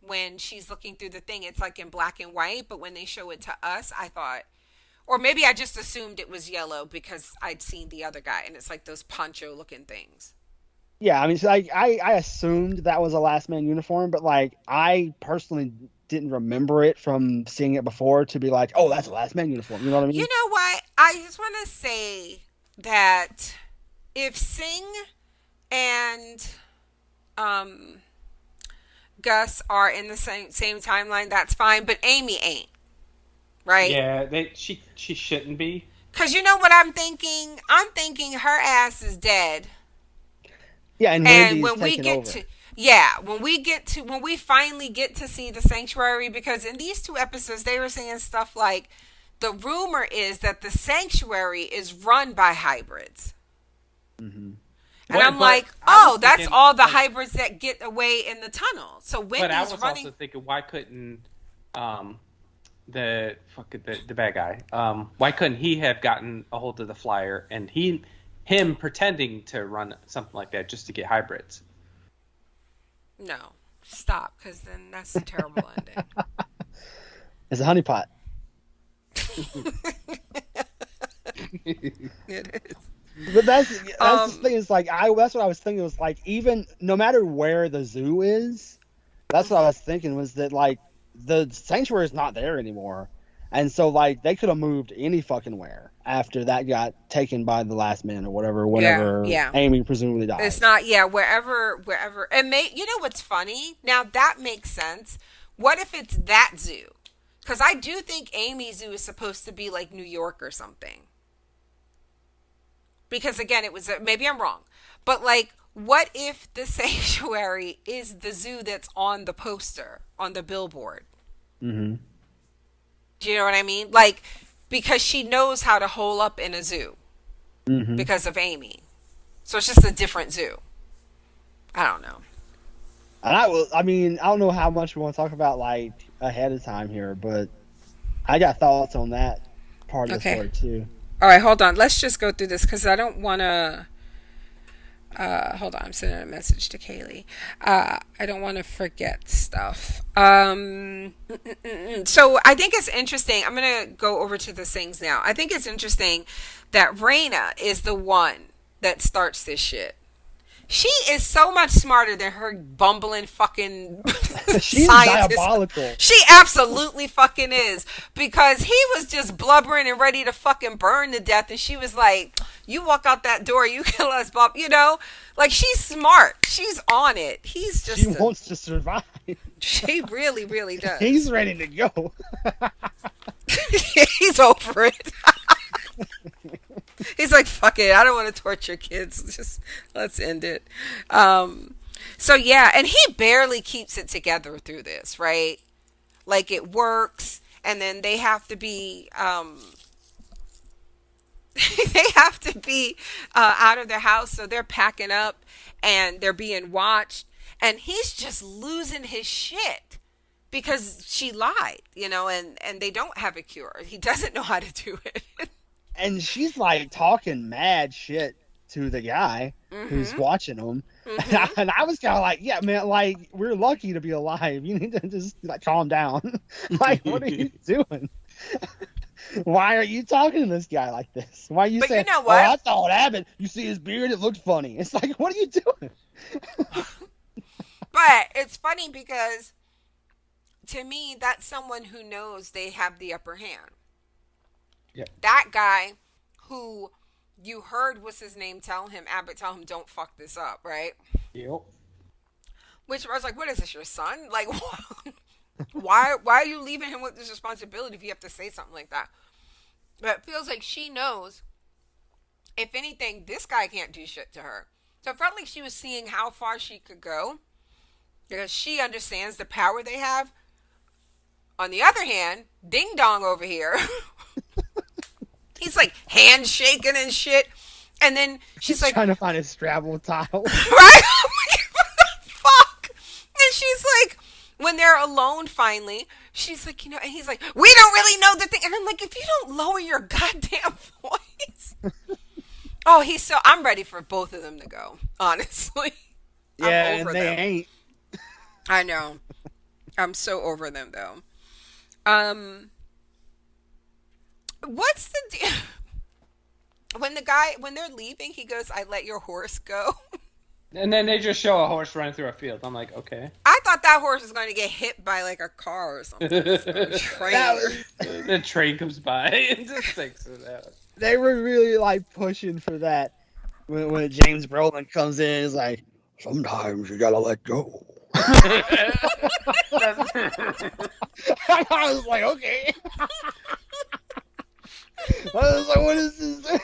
when she's looking through the thing, it's like in black and white, but when they show it to us, I thought, or maybe I just assumed it was yellow because I'd seen the other guy, and it's like those poncho looking things. Yeah, I mean, so I assumed that was a Last Man uniform, but like I personally didn't remember it from seeing it before to be like, oh, that's a Last Man uniform. You know what I mean? You know what? I just want to say that if Singh and Gus are in the same timeline, that's fine, but Amy ain't, right? Yeah, she shouldn't be. Because you know what I'm thinking? I'm thinking her ass is dead. Yeah, and when we get over. when we finally get to see the sanctuary, because in these 2 episodes they were saying stuff like, the rumor is that the sanctuary is run by hybrids. Mm-hmm. And I'm like, that's thinking, all the hybrids that get away in the tunnel. So Wendy's but I was running. Also thinking, why couldn't the bad guy? Why couldn't he have gotten a hold of the flyer and him pretending to run something like that just to get hybrids? No, stop, because then that's a terrible ending. It's a honeypot. It is. But that's the thing. Is like that's what I was thinking. Was like, even no matter where the zoo is, that's what I was thinking. Was that like the sanctuary is not there anymore, and so like they could have moved any fucking where after that got taken by the Last Man or whatever. Whenever Amy presumably died. It's not wherever. And you know what's funny? Now that makes sense. What if it's that zoo? Because I do think Amy's zoo is supposed to be like New York or something. Because again, it was maybe I'm wrong, but like, what if the sanctuary is the zoo that's on the poster, on the billboard? Mm-hmm. Do you know what I mean? Like, because she knows how to hole up in a zoo because of Amy, so it's just a different zoo. I don't know. And I don't know how much we want to talk about like ahead of time here, but I got thoughts on that part of the story too. All right, hold on. Let's just go through this because I don't want to... hold on, I'm sending a message to Kaylee. I don't want to forget stuff. So I think it's interesting. I'm going to go over to the things now. I think it's interesting that Raina is the one that starts this shit. She is so much smarter than her bumbling fucking She's scientist. Diabolical. She absolutely fucking is. Because he was just blubbering and ready to fucking burn to death. And she was like, you walk out that door, you kill us, Bob. You know? Like, she's smart. She's on it. He's just... She wants to survive. She really, really does. He's ready to go. He's over it. He's like, fuck it, I don't want to torture kids. Just let's end it. So yeah, and he barely keeps it together through this, right? Like, it works, and then they have to be they have to be out of their house, so they're packing up and they're being watched, and he's just losing his shit because she lied, and they don't have a cure. He doesn't know how to do it. And she's like talking mad shit to the guy who's watching them. And I was kind of like, yeah, man, like, we're lucky to be alive. You need to just like calm down. Like, what are you doing? Why are you talking to this guy like this? Why are you saying, you know what? Oh, I saw it happen. You see his beard, it looked funny. It's like, what are you doing? But it's funny because to me, that's someone who knows they have the upper hand. Yeah. That guy who you heard, what's his name, Abbott tell him, don't fuck this up, right? Yep. Which I was like, what is this, your son? Like, why are you leaving him with this responsibility if you have to say something like that? But it feels like she knows, if anything, this guy can't do shit to her. So it felt like she was seeing how far she could go because she understands the power they have. On the other hand, Ding Dong over here, he's like handshaking and shit. And then she's like trying to find a Scrabble tile. Right? What the fuck? And she's like, when they're alone finally, she's like, and he's like, we don't really know the thing. And I'm like, if you don't lower your goddamn voice. Oh, I'm ready for both of them to go, honestly. Yeah, I'm over them. Ain't. I know. I'm so over them, though. What's the deal? When they're leaving, he goes, I let your horse go. And then they just show a horse running through a field. I'm like, okay. I thought that horse was going to get hit by like a car or something. A train. The train comes by and just takes it out. They were really like pushing for that when James Brolin comes in. It's like, sometimes you gotta let go. I was like, okay. I was like, what is this?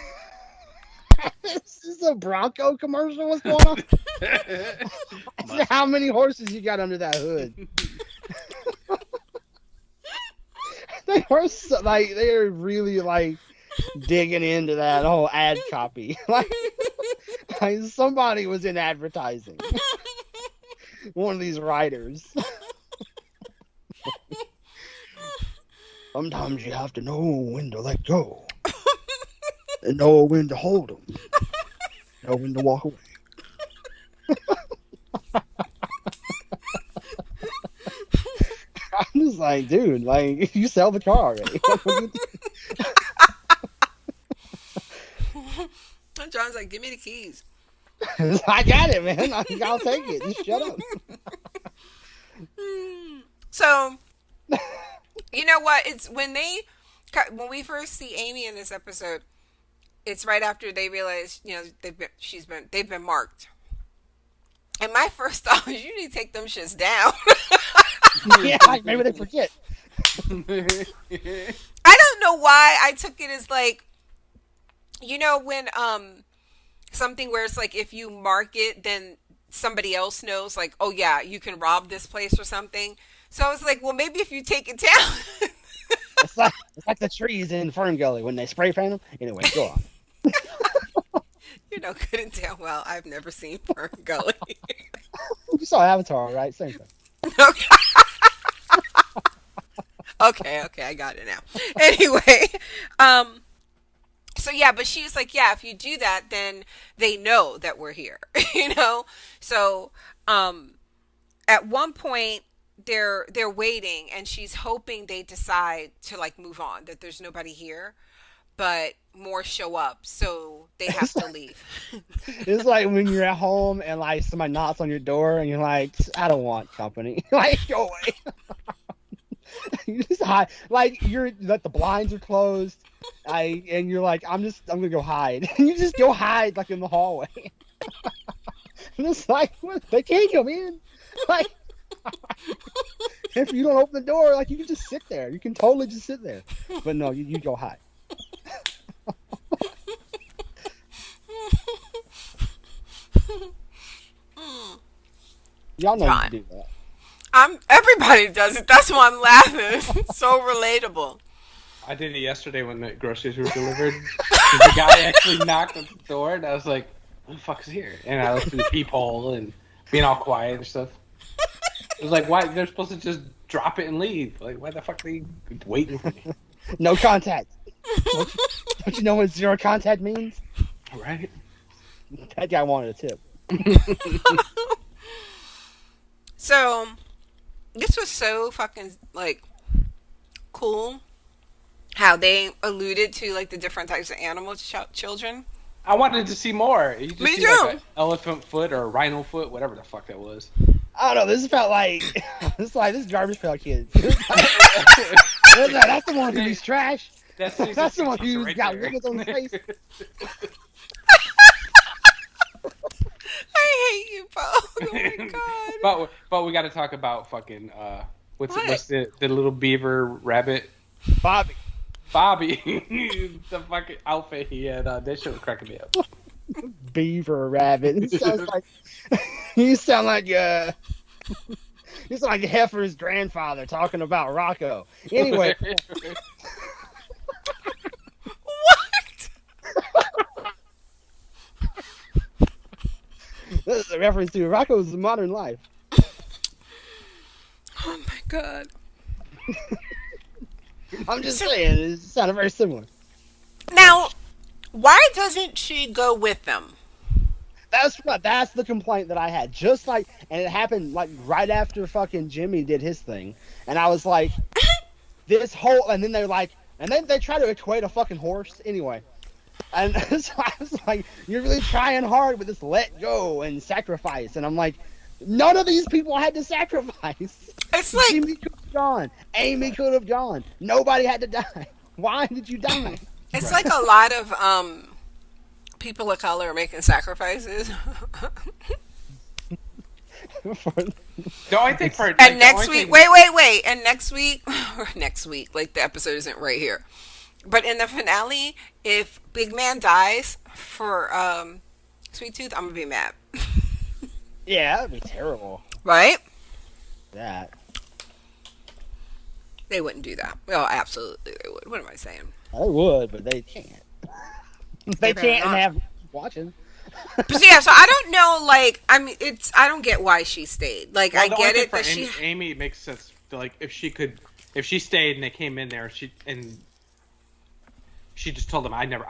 Is this a Bronco commercial? What's going on? How many horses you got under that hood? They're really like digging into that whole ad copy. like somebody was in advertising. One of these writers. Sometimes you have to know when to let go. And know when to hold them. Know when to walk away. I'm just like, dude, like, you sell the car already. John's like, give me the keys. I got it, man. I'll take it. Just shut up. So, you know what? It's when we first see Amy in this episode, it's right after they realize, they've been marked. And my first thought was, you need to take them shits down. Yeah, maybe they forget. I don't know why I took it as like, when something where it's like if you mark it, then somebody else knows, like, oh yeah, you can rob this place or something. So I was like, well, maybe if you take it down. It's like the trees in Fern Gully when they spray paint them. Anyway, go on. Good and damn well, I've never seen Fern Gully. You saw Avatar, right? Same thing. Okay, I got it now. Anyway, so yeah, but she was like, yeah, if you do that, then they know that we're here, So, at one point they're waiting, and she's hoping they decide to like move on, that there's nobody here, but more show up, so they have to leave. It's like when you're at home and like somebody knocks on your door, and you're like, I don't want company. Like, go away. You just hide, like that the blinds are closed, and you're like, I'm gonna go hide, and you just go hide like in the hallway. And it's like, what? They can't come in. Like, if you don't open the door, like, you can just sit there. You can totally just sit there, but no, you go hide. Y'all know you do that. Everybody does it. That's why I'm laughing. It's so relatable. I did it yesterday when the groceries were delivered. The guy actually knocked at the door, and I was like, "Who the fuck's here?" And I looked through the peephole and being all quiet and stuff. I was like, "Why? They're supposed to just drop it and leave. Like, why the fuck are they waiting for me?" No contact. Don't you know what zero contact means? Right. That guy wanted a tip. So, this was so fucking, like, cool how they alluded to, like, the different types of animal children. I wanted to see more. You just Me see too. like an elephant foot or a rhino foot, whatever the fuck that was. I don't know. This felt like this Garbage Pail Kids. That's the one who's trash. That's the one who's right got wiggles on the face. I hate you both. Oh my god. But we got to talk about fucking what's the little beaver rabbit? Bobby. The fucking outfit he had. That shit was cracking me up. Beaver rabbit. You sound like Heifer's grandfather talking about Rocco. Anyway. What? This is a reference to Rocco's Modern Life. Oh my god. I'm just saying, it sounded very similar. Now, why doesn't she go with them? That's the complaint that I had. Just like, and it happened like right after fucking Jimmy did his thing, and I was like, and then they're like, and then they try to equate a fucking horse anyway, and so I was like, you're really trying hard with this let go and sacrifice, and I'm like, none of these people had to sacrifice. It's like Jimmy could have gone, Amy could have gone, nobody had to die. Why did you die? It's like a lot of people of color making sacrifices. The only thing for and next week, wait, and next week, like the episode isn't right here, but in the finale, if Big Man dies for Sweet Tooth, I'm gonna be mad. Yeah, that'd be terrible. Right? That. They wouldn't do that. Well, absolutely they would. What am I saying? They would, but they can't. They can't and have watching. But yeah, so I don't know. Like, I mean, I don't get why she stayed. Like, I get it that Amy makes sense. Like, if she stayed and they came in there, she just told them, I've never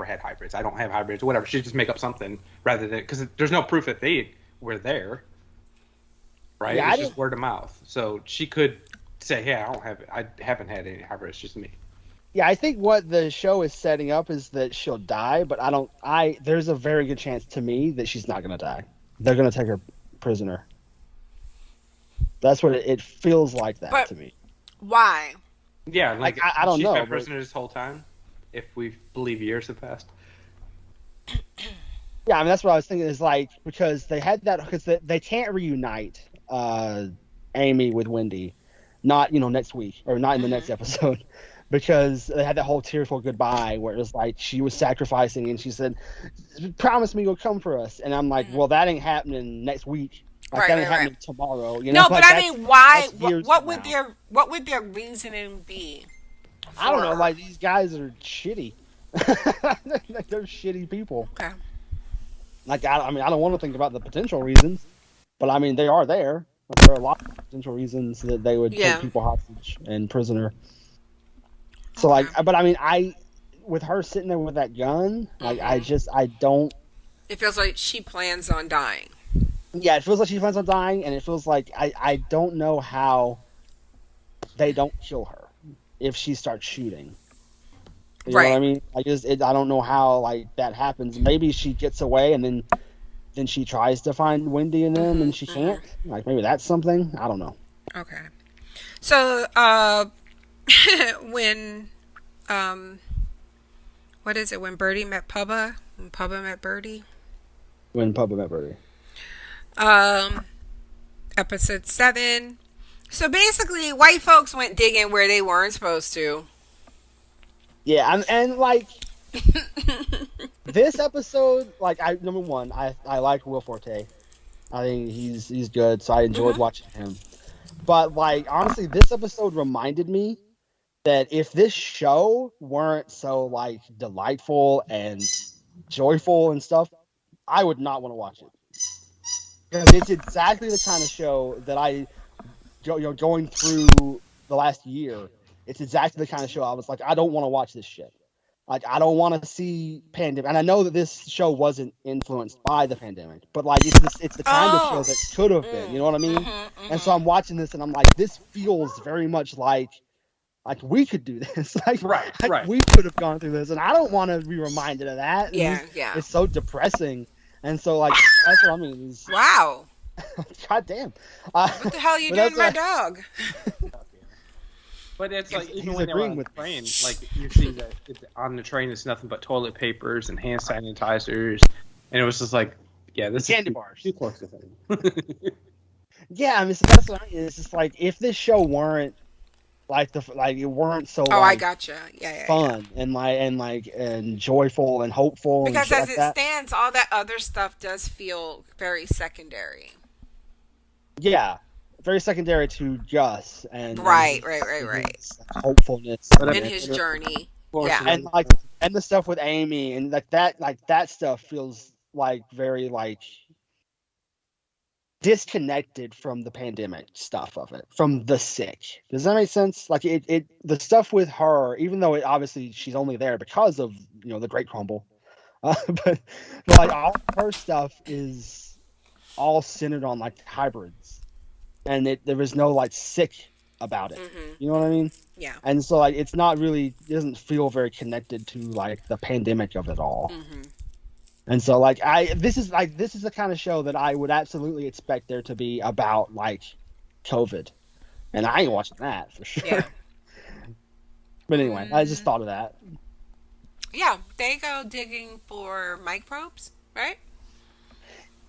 had hybrids. I don't have hybrids. Whatever. She just make up something rather than because there's no proof that they were there. Right? Yeah, it's just word of mouth. So she could say, "Hey, I haven't had any hybrids. Just me." Yeah, I think what the show is setting up is that she'll die, but there's a very good chance to me that she's not going to die. They're going to take her prisoner. That's what it feels like to me. Why? Yeah, like I don't know. She's been prisoner this whole time, if we believe years have passed. Yeah, I mean, that's what I was thinking is like, because they had that, because they can't reunite Amy with Wendy, not, next week, or not in the next episode. Because they had that whole tearful goodbye where it was like she was sacrificing and she said, "Promise me you'll come for us." And I'm like, "Well, that ain't happening next week. Like, that ain't happening tomorrow." No, but I mean, why? What would their reasoning be? I don't know. Like, these guys are shitty. They're shitty people. Okay. Like, I mean, I don't want to think about the potential reasons, but I mean, they are there. Like, there are a lot of potential reasons that they would take people hostage and prisoner. So, like, but I mean, with her sitting there with that gun, like, I don't. It feels like she plans on dying. Yeah, it feels like she plans on dying, and it feels like I don't know how they don't kill her if she starts shooting. You know what I mean? I don't know how, like, that happens. Maybe she gets away, and then she tries to find Wendy and them, and she can't. Like, maybe that's something. I don't know. Okay. So, when what is it, when Birdie met Pubba? When Pubba met Birdie? When Pubba met Birdie. Episode 7. So basically, white folks went digging where they weren't supposed to. Yeah, and like, this episode, like, number one, I like Will Forte. I think he's good, so I enjoyed watching him. But, like, honestly, this episode reminded me that if this show weren't so like delightful and joyful and stuff, I would not want to watch it. Because it's exactly the kind of show that going through the last year, it's exactly the kind of show I was like, I don't want to watch this shit. Like, I don't want to see pandemic. And I know that this show wasn't influenced by the pandemic, but like, it's the kind of show that could have been. You know what I mean? And so I'm watching this, and I'm like, this feels very much like we could do this. Right. We could have gone through this, and I don't want to be reminded of that. Yeah. It's so depressing, and so like that's what I mean. Wow. God damn. What the hell are you doing to my dog? But it's like, even when they're on the train, like, you see that on the train it's nothing but toilet papers and hand sanitizers, and it was just like, yeah, this candy is bars. Too close to home. Yeah, I mean, so that's what I mean. It's just like, if this show weren't it weren't so I gotcha. Yeah. Fun and joyful and hopeful. Because and as it stands, all that other stuff does feel very secondary. Yeah. Very secondary to Gus and right. Hopefulness in his journey. Yeah. And the stuff with Amy and that stuff feels like very like disconnected from the pandemic stuff of it, from the sick. Does that make sense? Like the stuff with her, even though obviously she's only there because of the Great Crumble, but like all her stuff is all centered on like hybrids. And there was no like sick about it. Mm-hmm. You know what I mean? Yeah. And so like it doesn't feel very connected to like the pandemic of it all. Mm-hmm. And so like this is the kind of show that I would absolutely expect there to be about like COVID. And I ain't watching that for sure. Yeah. But anyway, I just thought of that. Yeah, they go digging for microbes, right?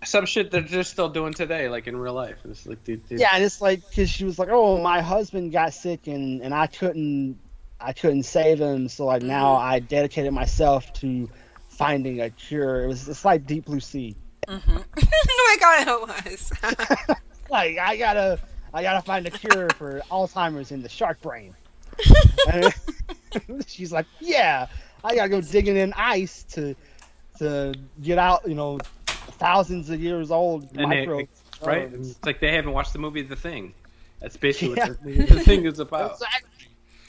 Some shit they're just still doing today, like in real life. It's like, yeah, and it's like, because she was like, "Oh, my husband got sick, and I couldn't save him, so like now I dedicated myself to finding a cure." It's like Deep Blue Sea. Mm-hmm. Oh my god, it was. Like I gotta find a cure for Alzheimer's in the shark brain. And she's like, "Yeah, I gotta go digging in ice to get out, thousands of years old microbes." Right? And it's like they haven't watched the movie The Thing. That's basically what the Thing is about. Exactly.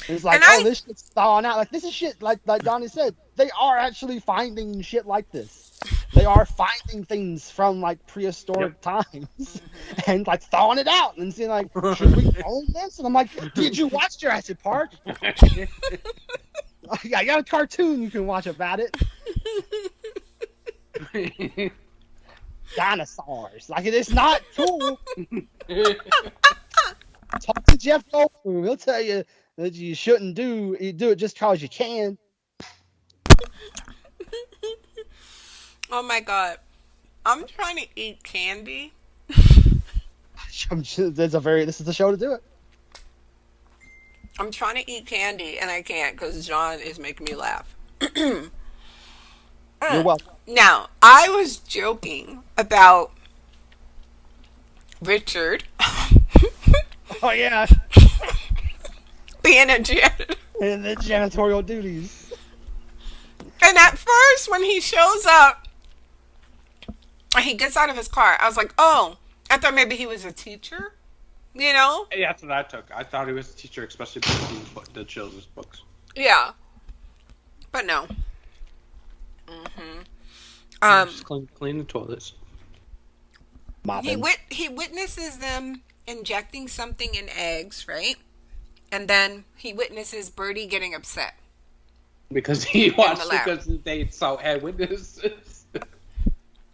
It's like, this shit's thawing out. Like, this is shit, like Donnie said, they are actually finding shit like this. They are finding things from, like, prehistoric times and, like, thawing it out and saying, like, should we own this? And I'm like, did you watch Jurassic Park? I got a cartoon you can watch about it. Dinosaurs. Like, it's not cool. Talk to Jeff Goldblum. He'll tell you that you shouldn't do it just because you can. Oh my god. I'm trying to eat candy. This is the show to do it. I'm trying to eat candy and I can't because John is making me laugh. You're welcome. Now, I was joking about Richard. Oh, yeah. Being a janitor. And the janitorial duties. And at first, when he shows up, and he gets out of his car, I was like, oh, I thought maybe he was a teacher, Yeah, that's what I took. I thought he was a teacher, especially the children's books. Yeah. But no. Just clean the toilets. He witnesses them injecting something in eggs, right? And then he witnesses Birdie getting upset. Because he watched it because they had witnesses.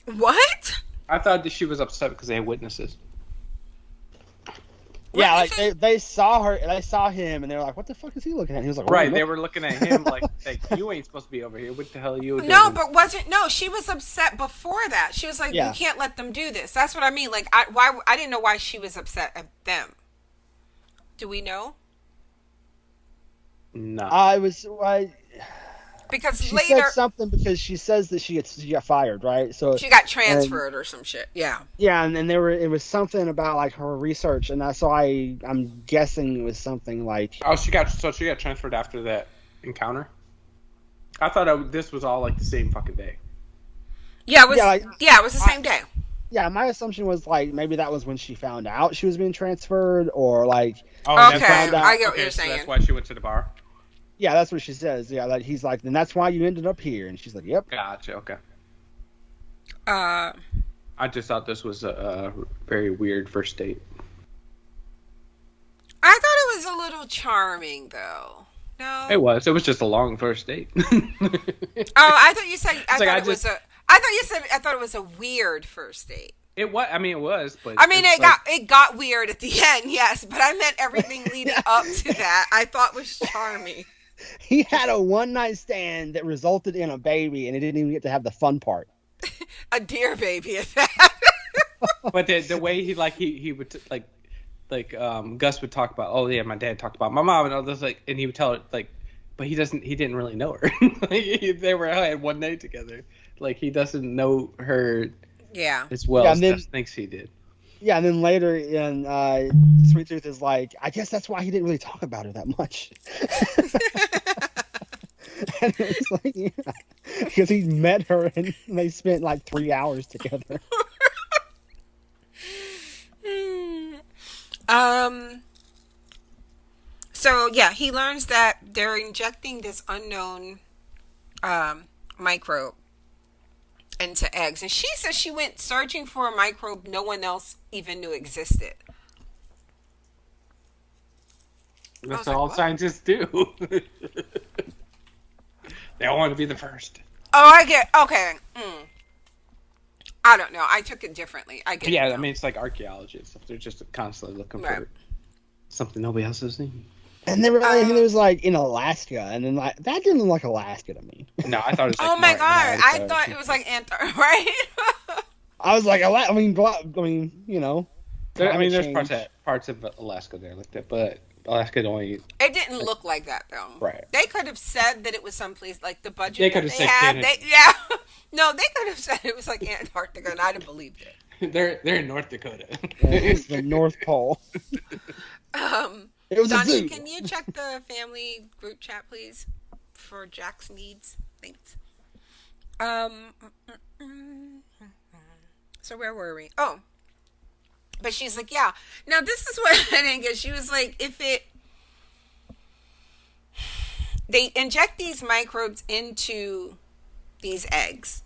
What? I thought that she was upset because they had witnesses. Yeah, like they saw him, and they were like, "What the fuck is he looking at?" And he was like, "Right." They were looking at him like, "You ain't supposed to be over here. What the hell are you doing?" No, but she was upset before that. She was like, "You can't let them do this." That's what I mean. Like, I didn't know why she was upset at them. Do we know? No. Because she later said something because she says that she got fired, right? So she got transferred or some shit. Yeah. Yeah, and then it was something about like her research, and that's why I'm guessing it was something like. Oh, she got transferred after that encounter. I thought this was all like the same fucking day. Yeah, it was. Yeah, it was the same day. Yeah, my assumption was like maybe that was when she found out she was being transferred, or like. Oh, okay, I get what you're saying. So that's why she went to the bar. Yeah, that's what she says. Yeah, like he's like, then that's why you ended up here, and she's like, yep. Gotcha. Okay. I just thought this was a very weird first date. I thought it was a little charming, though. No, it was. It was just a long first date. I thought you said. I thought it was a weird first date. It was. I mean, it was. But I mean, it got weird at the end. Yes, but I meant everything leading up to that. I thought was charming. He had a one-night stand that resulted in a baby, and he didn't even get to have the fun part. A deer baby at that. But the way he would Gus would talk about, oh yeah, my dad talked about my mom and all this, like, and he would tell her like, but he didn't really know her. They were had one night together. Like he doesn't know her. Yeah. As well as Gus thinks he did. Yeah, and then later in Sweet Tooth is like, I guess that's why he didn't really talk about her that much. And it's like, yeah, because he met her and they spent like 3 hours together. So yeah, he learns that they're injecting this unknown microbe into eggs, and she says she went searching for a microbe no one else even knew existed. That's all scientists do. They all want to be the first. Oh, I get. Okay. I don't know. I took it differently. I get. Yeah, it I mean, it's like archaeologists. They're just constantly looking for something nobody else has seen. And they were like, it was like in Alaska, and then like that didn't look like Alaska to me. No, I thought it was. Like oh my god! I thought it was like Antarctica, right? I was like, I mean, you know. There's parts of Alaska there like that, but Alaska only. It didn't look like that though. Right. They could have said that it was someplace like the budget they could have said had. No, they could have said it was like Antarctica, and I'd have believed it. They're in North Dakota. It's the North Pole. It was Donnie, a zoo. can you check the family group chat, please, for Jack's needs? Thanks. So where were we? Oh, but she's like, yeah. Now this is what I didn't get. She was like, they inject these microbes into these eggs,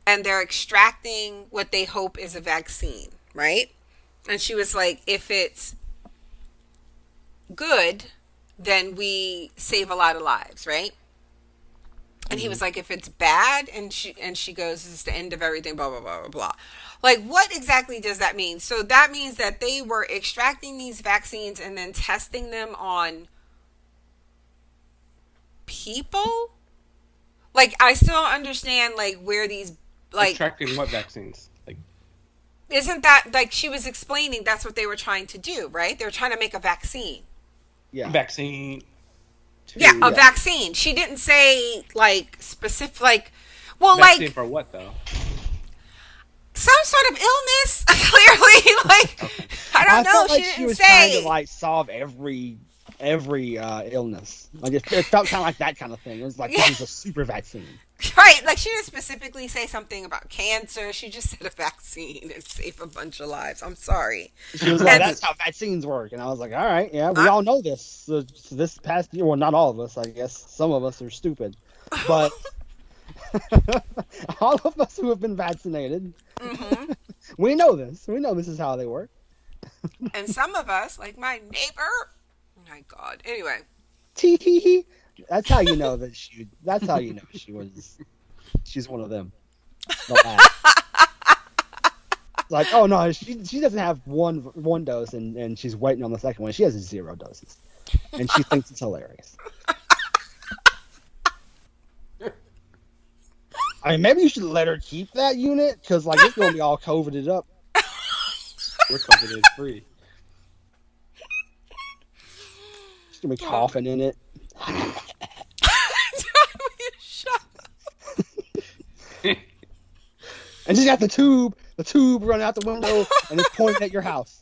and they're extracting what they hope is a vaccine, right? And she was like, if it's good, then we save a lot of lives, right? And he was like, if it's bad, and she goes, this is the end of everything, blah blah blah blah blah. Like, what exactly does that mean? So that means that they were extracting these vaccines and then testing them on people. Like, I still don't understand like where these like extracting what vaccines. Like, isn't that like she was explaining? That's what they were trying to do, right? They were trying to make a vaccine. Yeah, vaccine. A vaccine. She didn't say like specific, like, well, vaccine like for what though? Some sort of illness. Clearly, like I don't know. Felt like she she was say. trying to like solve every illness. Like it felt kind of like that kind of thing. It was like this is a super vaccine. Right, like she didn't specifically say something about cancer. She just said a vaccine and save a bunch of lives. I'm sorry. She was like, that's how vaccines work. And I was like, all right, yeah, we all know this. So this past year, well, not all of us, I guess. Some of us are stupid. But all of us who have been vaccinated, we know this. We know this is how they work. And some of us, like my neighbor, oh my God. Anyway. That's how you know that that's how you know she's one of them. Like, oh no, she doesn't have one dose and she's waiting on the second one. She has 0 doses. And she thinks it's hilarious. I mean, maybe you should let her keep that unit, because like it's gonna be all COVIDed up. We're COVIDed free. She's gonna be coughing in it. And she's got the tube running out the window, and it's pointing at your house.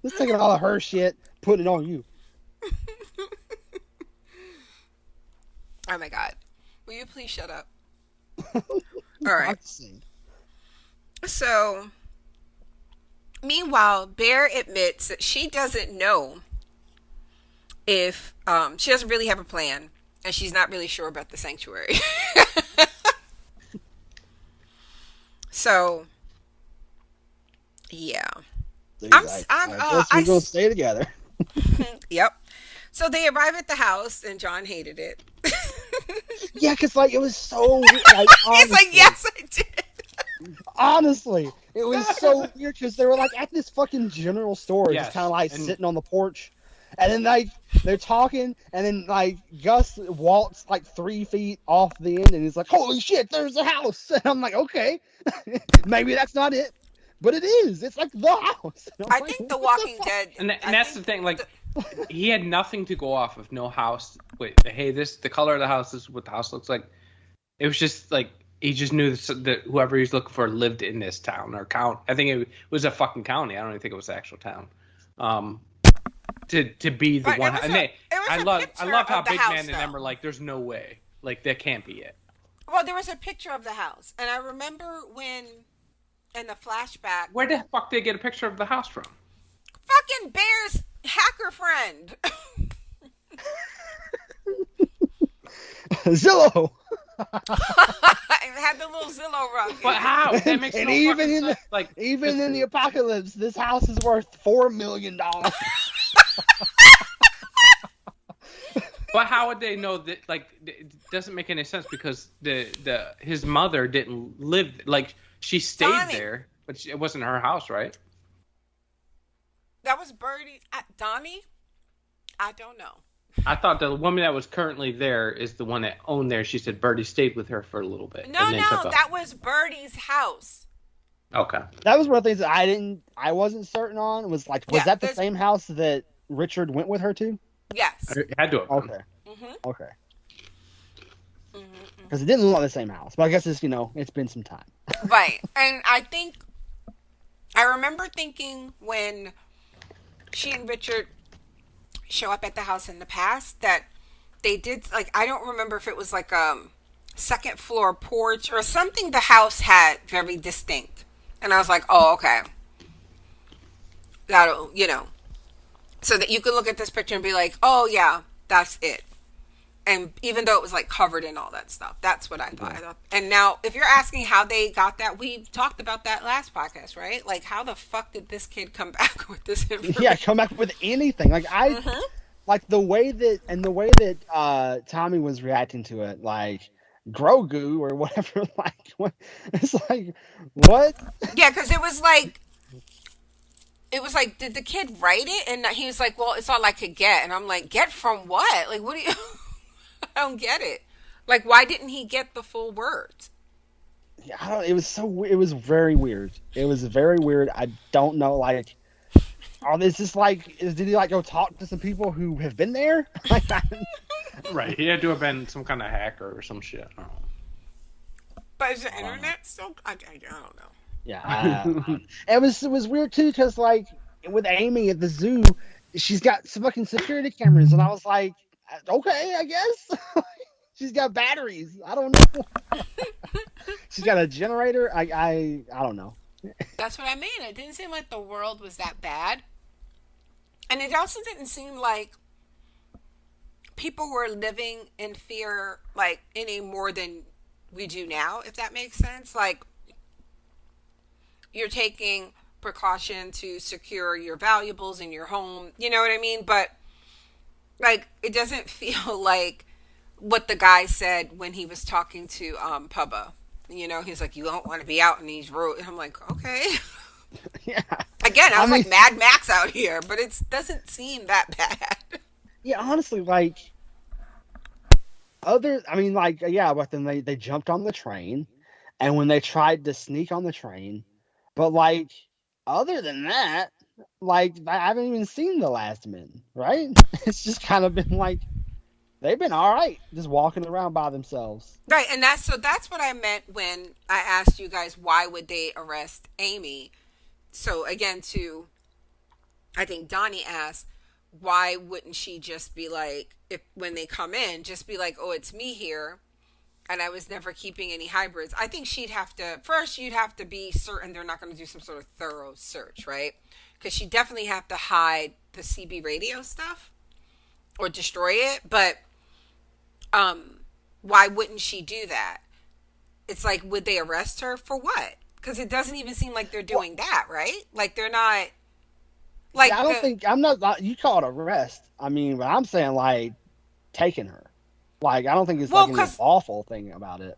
Just taking all of her shit, putting it on you. Oh my God. Will you please shut up? All right. So, meanwhile, Bear admits that she doesn't know if she doesn't really have a plan, and she's not really sure about the sanctuary. So, yeah. I guess we're gonna stay together. Yep. So they arrive at the house, and John hated it. Yeah, because like it was so weird. Like, he's like, yes, I did. Honestly, it was so weird because they were like at this fucking general store, just kind of like sitting on the porch, and then like they're talking, and then like Gus walks like 3 feet off the end, and he's like, "Holy shit, there's a house!" And I'm like, "Okay, maybe that's not it." But it is. It's like the house. I think The Walking Dead... And that's the thing, like, he had nothing to go off of, no house. Wait, hey, the color of the house is what the house looks like. It was just, like, he just knew that whoever he was looking for lived in this town, or count. I think it was a fucking county. I don't even think it was the actual town. To be the one... I love how Big Man and them are like, there's no way. Like, that can't be it. Well, there was a picture of the house. And I remember when... in the flashback. Where the fuck did they get a picture of the house from? Fucking Bear's hacker friend. Zillow. It had the little Zillow rug. But how? That makes and no even in sense. even in the apocalypse, this house is worth $4 million. But how would they know that? Like, it doesn't make any sense because his mother didn't live like. She stayed there, but it wasn't her house, right? That was Birdie. Donnie? I don't know. I thought the woman that was currently there is the one that owned there. She said Birdie stayed with her for a little bit. No, that was Birdie's house. Okay. That was one of the things that I wasn't certain on. Was that the same house that Richard went with her to? Yes. It had to have been. Okay. Mm-hmm. Okay. Because it didn't look like the same house. But I guess it's been some time. Right. And I remember thinking when she and Richard show up at the house in the past that they did, like, I don't remember if it was like a second floor porch or something the house had very distinct. And I was like, oh, okay. That'll, so that you could look at this picture and be like, oh, yeah, that's it. And even though it was like covered in all that stuff, that's what I thought. Yeah. And now, if you're asking how they got that, we talked about that last podcast, right? Like, how the fuck did this kid come back with this information? Yeah, come back with anything. Like like the way that Tommy was reacting to it, like Grogu or whatever. Like, it's like what? Yeah, because it was like, did the kid write it? And he was like, well, it's all I could get. And I'm like, get from what? Like, what do you? I don't get it. Like, why didn't he get the full words? Yeah, it was very weird. It was very weird. I don't know, like, is this like, did he like go talk to some people who have been there? Right, he had to have been some kind of hacker or some shit. I don't know. But is the internet still? I don't know. Yeah, it was weird too because like with Amy at the zoo, she's got some fucking security cameras, and I was like, okay, I guess. She's got batteries. I don't know. She's got a generator. I don't know. That's what I mean. It didn't seem like the world was that bad. And it also didn't seem like people were living in fear like any more than we do now, if that makes sense. Like, you're taking precaution to secure your valuables in your home. You know what I mean? But like, it doesn't feel like what the guy said when he was talking to Pubba. He's like, you don't want to be out in these roads. And I'm like, okay. Yeah. Again, I was like Mad Max out here, but it doesn't seem that bad. Yeah, honestly, like, but then they jumped on the train, and when they tried to sneak on the train, but like, other than that, like, I haven't even seen the last men, right? It's just kind of been like, they've been all right, just walking around by themselves. Right, and that's what I meant when I asked you guys why would they arrest Amy. So again, I think Donnie asked, why wouldn't she just be like, if when they come in, just be like, oh, it's me here, and I was never keeping any hybrids. I think you'd have to be certain they're not going to do some sort of thorough search, right? Because she'd definitely have to hide the CB radio stuff or destroy it. But why wouldn't she do that? It's like, would they arrest her for what? Because it doesn't even seem like they're doing that, right? Like, they're not. Like, I don't think I'm not. You call it arrest. I mean, but I'm saying like taking her. Like, I don't think it's like an awful thing about it.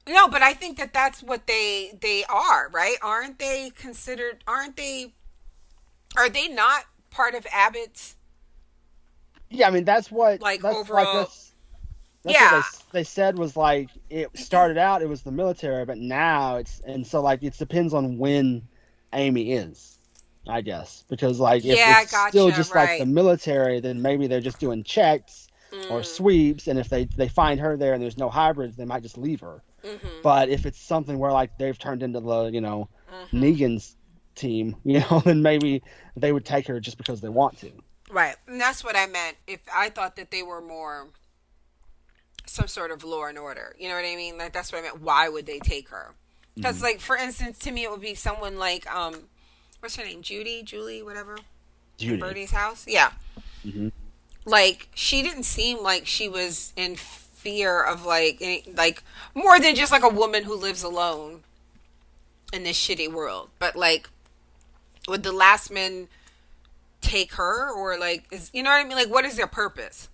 No, but I think that's what they are, right? Aren't they considered? Are they not part of Abbott's? Yeah, I mean that's what like that's overall. Like that's what they said was like it started out. It was the military, but now it depends on when Amy is. I guess because like if it's still just like the military, then maybe they're just doing checks or sweeps, and if they find her there and there's no hybrids, they might just leave her. Mm-hmm. But if it's something where like they've turned into the Negan's team, then maybe they would take her just because they want to. Right, and that's what I meant. If I thought that they were more some sort of law and order, you know what I mean? Like that's what I meant. Why would they take her? Because like for instance, to me it would be someone like what's her name? Julie, whatever. Judy. In Birdie's house? Yeah. Mm-hmm. Like, she didn't seem like she was in fear of, like, more than just, like, a woman who lives alone in this shitty world. But, like, would the last men take her? Or, like, you know what I mean? Like, what is their purpose?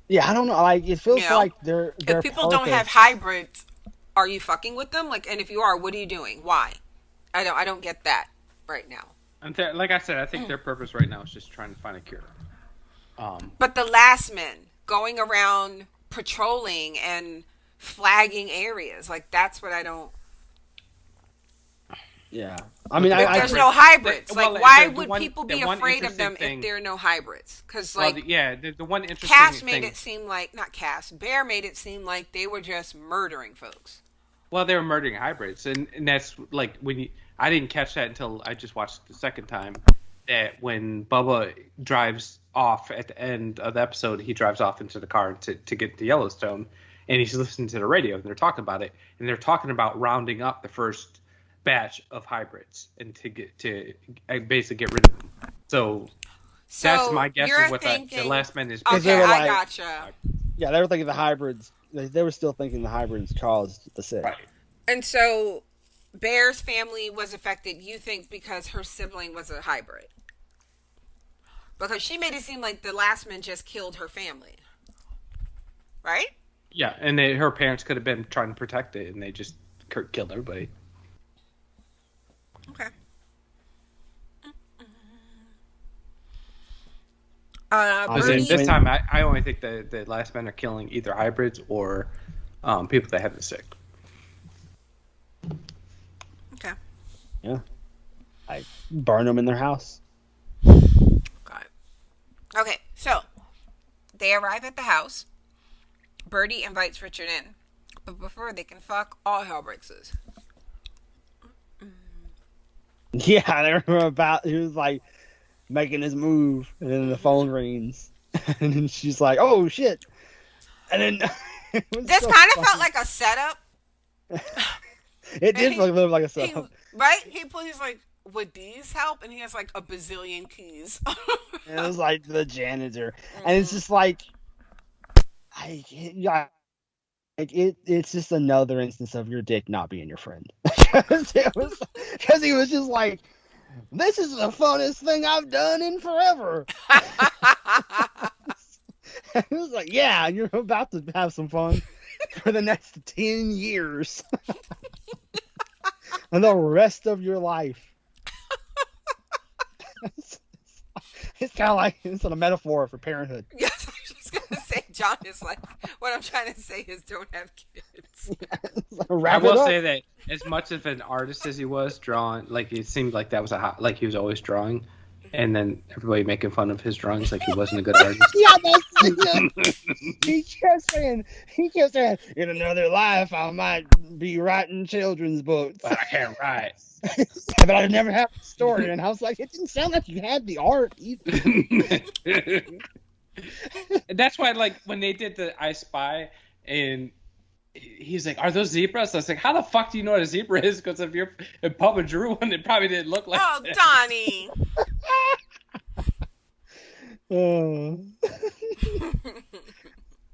Yeah, I don't know. Like, it feels like they're if people don't have hybrids, are you fucking with them? Like, and if you are, what are you doing? Why? I don't get that right now. And like I said, I think their purpose right now is just trying to find a cure. But the last men going around patrolling and flagging areas, like that's what I don't. Yeah, I mean, there's no hybrids. Like, why would people be afraid of them if there are no hybrids? Because, like, the one interesting Cass thing. made it seem like not Cass. Bear made it seem like they were just murdering folks. Well, they were murdering hybrids, and that's like I didn't catch that until I just watched it the second time. That when Bubba drives off at the end of the episode, he drives off into the car to get to Yellowstone, and he's listening to the radio, and they're talking about it, and they're talking about rounding up the first batch of hybrids and to basically get rid of them. So that's my guess of what the last man is. Okay, I gotcha. Yeah, they were thinking the hybrids. They were still thinking the hybrids caused the sick. Right. And so Bear's family was affected, you think, because her sibling was a hybrid? Because she made it seem like the last man just killed her family. Right? Yeah, and her parents could have been trying to protect it, and they just killed everybody. Okay. This time, I only think the last men are killing either hybrids or people that have the sick. Okay. Yeah. I burn them in their house. Got it. Okay, so they arrive at the house. Birdie invites Richard in, but before they can fuck, all hell breaks loose. Yeah, they were he was like making his move, and then the phone rings, and then she's like, "Oh shit!" And then this kind of felt like a setup. It did look like a setup, right? He's like, "Would these help?" And he has like a bazillion keys. And it was like the janitor, and it's just like, it's just another instance of your dick not being your friend. Because he was just like, this is the funnest thing I've done in forever. He was like, yeah, you're about to have some fun for the next 10 years. And the rest of your life. It's kind of like, it's a metaphor for parenthood. Yes, I was just going to say, John is like, what I'm trying to say is don't have kids. I will say that as much of an artist as he was drawing, like it seemed like that was like he was always drawing. And then everybody making fun of his drawings like he wasn't a good artist. Yeah, he kept saying, in another life I might be writing children's books. But I can't write. But I never have a story. And I was like, it didn't sound like you had the art either. That's why, like, when they did the I Spy, and he's like, "Are those zebras?" I was like, "How the fuck do you know what a zebra is?" Because if Papa drew one, it probably didn't look like. Oh, Donnie.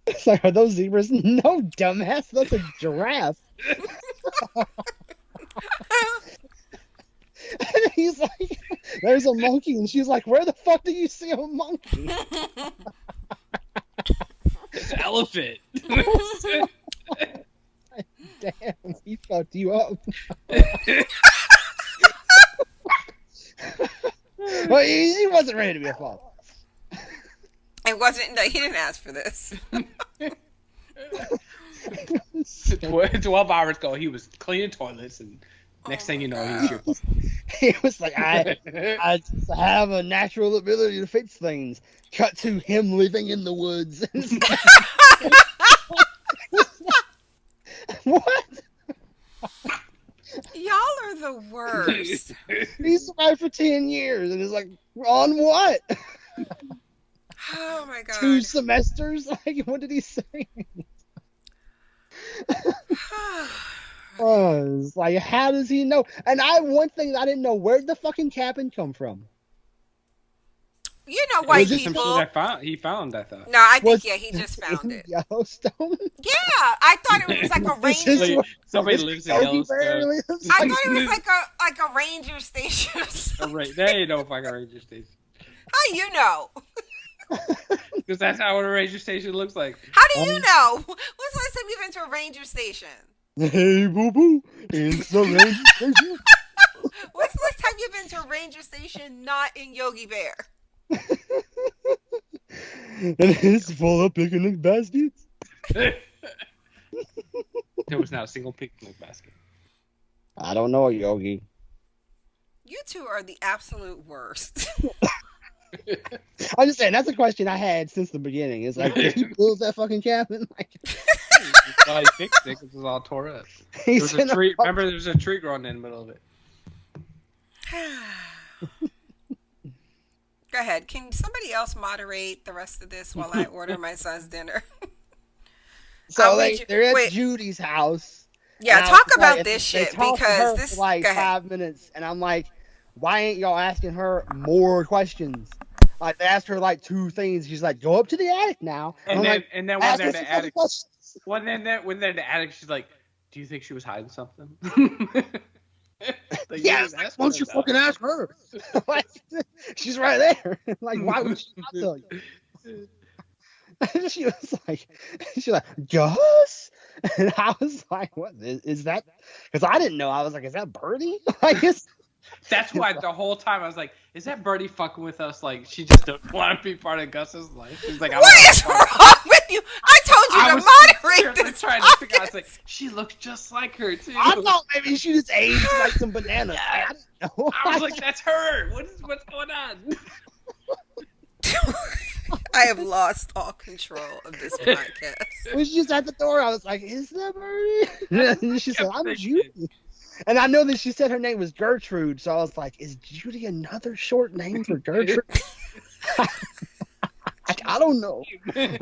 It's like, are those zebras? No, dumbass, that's a giraffe. And he's like, there's a monkey, and she's like, where the fuck do you see a monkey? It's an elephant. Damn, he fucked you up. Well, he wasn't ready to be a father. It wasn't. No, he didn't ask for this. 12 hours ago, he was cleaning toilets, and next thing you know, he's your. He was like, I just have a natural ability to fix things. Cut to him living in the woods. What? Y'all are the worst. He survived for 10 years, and he's like, on what? Oh my god. 2 semesters? Like, what did he say? Oh, it's like, how does he know? And one thing I didn't know, where'd the fucking cabin come from? You know, white people. He found, I thought. No, I think, he just found it. Yellowstone? Yeah, I thought it was like a ranger. Somebody lives in Yellowstone. I thought it was like a ranger station. There ain't no fucking ranger station. How you know? Because that's how a ranger station looks like. How do you know? When's the last time you've been to a ranger station? Hey, boo-boo, it's a ranger station. When's the last time you've been to a ranger station not in Yogi Bear? And it's full of picnic baskets. There was not a single picnic basket. I don't know, Yogi. You two are the absolute worst. I'm just saying, that's a question I had since the beginning. It's like, did you build that fucking cabin? Like, well, he fixed it because it was all tore up. There was a tree. Remember, there's a tree growing in the middle of it. Go ahead. Can somebody else moderate the rest of this while I order my son's dinner? So they're at Judy's house. Yeah, talk about this shit because this for like 5 minutes, and I'm like, why ain't y'all asking her more questions? Like, they asked her like 2 things. She's like, go up to the attic now. And then when they're in the attic, when they're in the attic, she's like, do you think she was hiding something? Like, yeah, why don't you fucking ask her? Like, she's right there. Like, why would she not tell you? She was like, Gus? And I was like, what is that? Because I didn't know. I was like, is that Birdie? Like, that's why the whole time I was like, is that Birdie fucking with us? Like, she just doesn't want to be part of Gus's life. She's like, what is wrong with you? I told you to moderate this. Trying to figure out, I was like, she looks just like her too. I thought maybe she just aged like some bananas. I didn't know. I was like, that's her. What's going on? I have lost all control of this podcast. When she was at the door, I was like, is that Birdie? And she said, I'm Judy. And I know that she said her name was Gertrude, so I was like, is Judy another short name for Gertrude? I don't know. I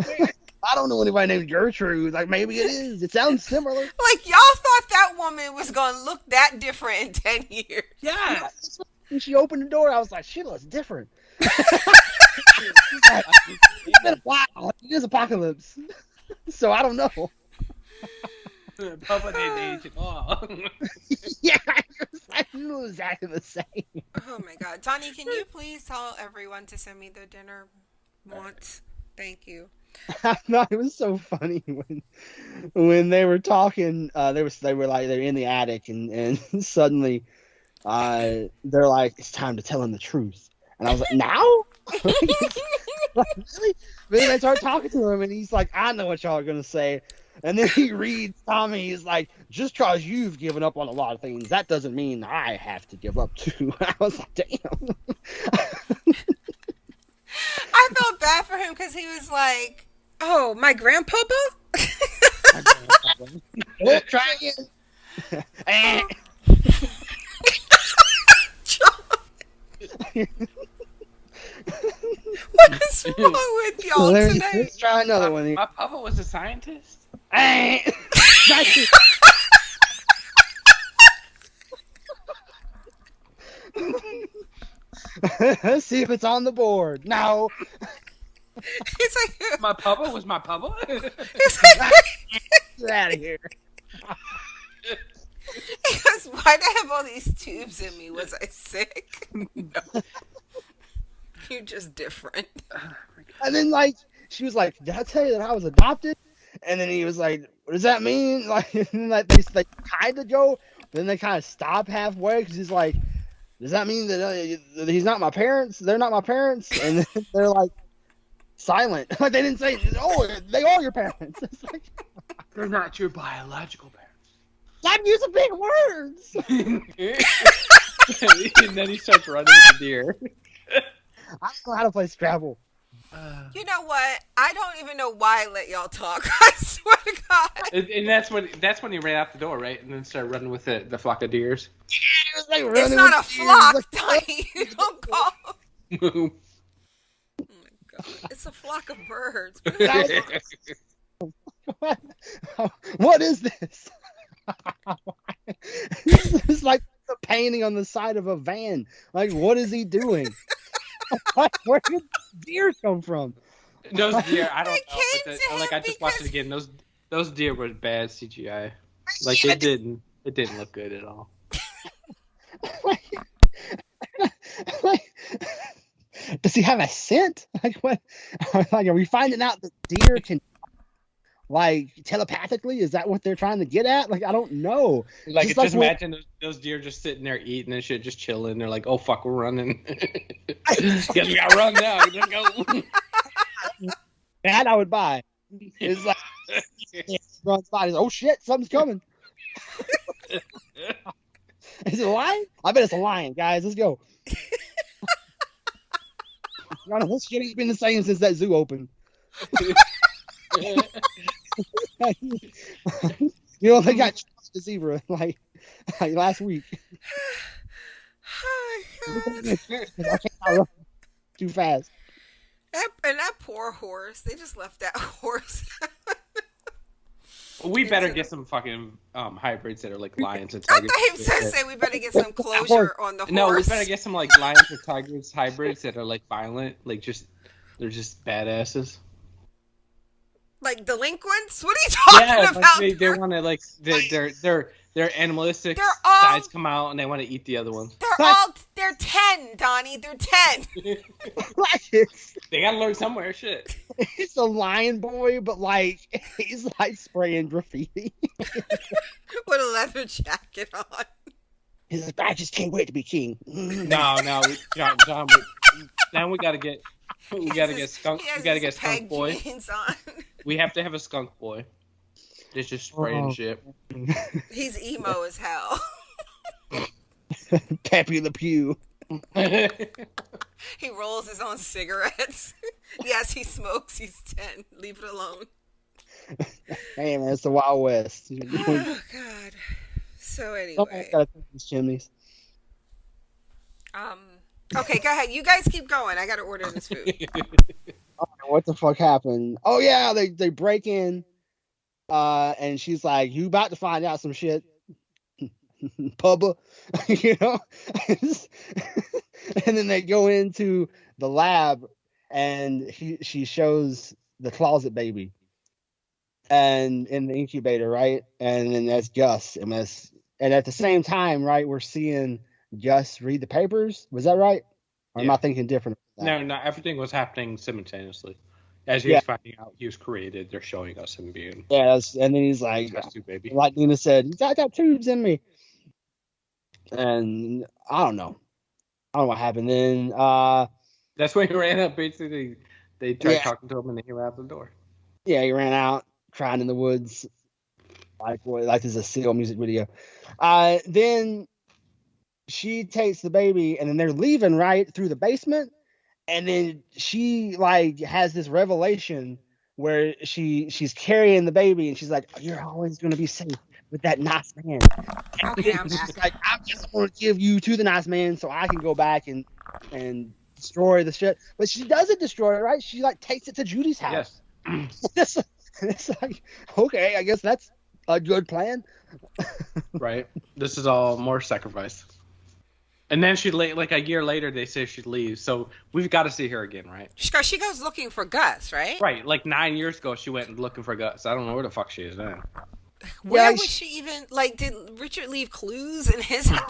don't know anybody named Gertrude. Like, maybe it is. It sounds similar. Like, y'all thought that woman was going to look that different in 10 years. Yeah. When she opened the door, I was like, she looks different. Like, it's been a while. It is Apocalypse. So I don't know. Papa didn't age at all. Yeah, I knew exactly the same. Oh my god. Donnie, can you please tell everyone to send me their dinner once? Thank you. I thought it was so funny when they were talking, they were like, they're in the attic and suddenly they're like, it's time to tell him the truth. And I was like, now? Like, really? But then I start talking to him and he's like, I know what y'all are going to say. And then he reads Tommy. He's like, just because you've given up on a lot of things, that doesn't mean I have to give up too. I was like, damn. I felt bad for him because he was like, "Oh, my grandpapa." Oh, try again. What is wrong with y'all today? Let's try another one. My papa was a scientist. Let's see if it's on the board. No. It's like My papa was my papa. it's like, Get out of here. because why do I have all these tubes in me? Was I sick? No. You're just different. And then, like, she was like, "Did I tell you that I was adopted?" And then he was like, "What does that mean?" Like, and then, like they kind of go, then they kind of stop halfway because he's like, "Does that mean that he's not my parents? They're not my parents?" And then they're like silent. Like they didn't say, "Oh, they are your parents." It's like, They're not your biological parents. stop using big words. And then he starts running with the deer. I don't know how to play Scrabble. You know what? I don't even know why I let y'all talk. I swear to God. And that's when he ran out the door, right? And then started running with the flock of deers. It was like It's running not a with deers. flock, Like, Donnie. You don't call. Oh my God. It's a flock of birds. what is this? This is like a painting on the side of a van. Like, what is he doing? Like, where did deer come from? Those deer, I don't They know. But came to like him I just watched it because- again. Those deer were bad CGI. Like it didn't look good at all. Like, does he have a scent? Like what? Like, are we finding out that deer can, like, telepathically? Is that what they're trying to get at? Like, I don't know. Like Just just like imagine those deer just sitting there eating and shit, just chilling. They're like, "Oh fuck, we're running. Guess we gotta run now. Let's go." That I would buy. It's like runs by. Oh shit, something's coming. Is it a lion? I bet it's a lion, guys. Let's go. This shit ain't been the same since that zoo opened. You know, they got the zebra like last week. Oh my God. I can't run too fast. That poor horse. They just left that horse. We better get some fucking hybrids that are like lions and I tigers. thought he was going to say we better get some closure on the horse. No, we better get some like lions or tigers hybrids that are like violent, like they're just badasses. Like delinquents? What are you talking about? Like they want to like their animalistic They're all- sides come out and they want to eat the other ones. They're 10, Donnie. They're 10. Like, They gotta learn somewhere. Shit. he's a lion boy, but like he's like spraying graffiti. With a leather jacket on. He's like, I just can't wait to be king. No, John. Now we gotta get skunk. We gotta get skunk boy. On. We have to have a skunk boy. It's just spraying shit. He's emo as hell. Peppy the Pew. He rolls his own cigarettes. Yes, he smokes. He's 10. Leave it alone. Hey man, it's the Wild West. Oh God. So anyway, Gotta fix these chimneys. okay, go ahead. You guys keep going. I gotta order this food. What the fuck happened? Oh yeah, they break in, and she's like, "You about to find out some shit, Pubba," you know. And then they go into the lab, and she shows the closet baby, and in the incubator, right? And then that's Gus, and at the same time, right, we're seeing Gus read the papers. Was that right? Or am I thinking different? No, everything was happening simultaneously. As he was finding out he was created, they're showing us him being. Yeah, and then he's like, baby. Like Nina said, I got tubes in me. And I don't know what happened then. That's when he ran up. Basically, they tried talking to him, and then he ran out the door. Yeah, he ran out, crying in the woods. like this is a Seal music video. Then she takes the baby, and then they're leaving right through the basement, and then she like has this revelation where she's carrying the baby, and she's like, "You're always going to be safe with that nice man." Okay, I'm she's back. like, "I'm just going to give you to the nice man so I can go back and destroy the shit." But she doesn't destroy it, right? She like takes it to Judy's house. Yes. It's like, okay, I guess that's a good plan. Right. This is all more sacrifice. And then like a year later, they say she leaves. So we've got to see her again, right? She goes looking for Gus, right? Right. Like 9 years ago, she went looking for Gus. I don't know where the fuck she is now. Where was she even? Like, did Richard leave clues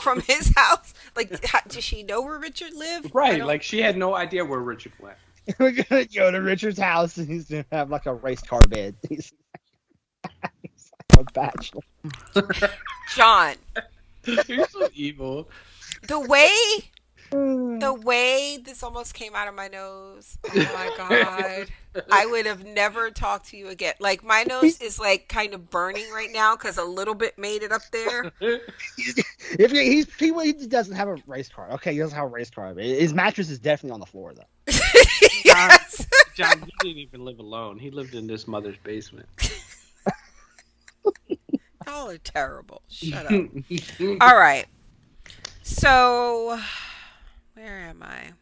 from his house? Like, did she know where Richard lived? Right. Like, she had no idea where Richard went. We're gonna go to Richard's house, and he's gonna have like a race car bed. He's like a bachelor. John, You're so evil. the way this almost came out of my nose. Oh my god. I would have never talked to you again. Like, my nose is like kind of burning right now because a little bit made it up there. He doesn't have a race car. Okay, he doesn't have a race car. His mattress is definitely on the floor though. Yes. John, he didn't even live alone. He lived in his mother's basement. Y'all are terrible. Shut up. All right. So, where am I?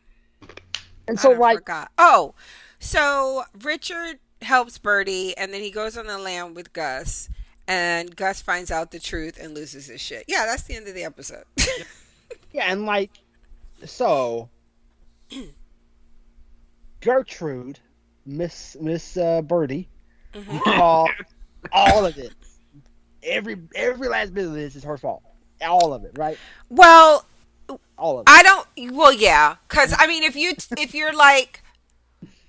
And so, I forgot. Oh, so Richard helps Birdie, and then he goes on the lam with Gus, and Gus finds out the truth and loses his shit. Yeah, that's the end of the episode. Yeah, and like, so Gertrude, Miss Birdie, all of it. Every last bit of this is her fault. All of it, right? Well, all of it. I don't. Well, yeah, because I mean, if you're like,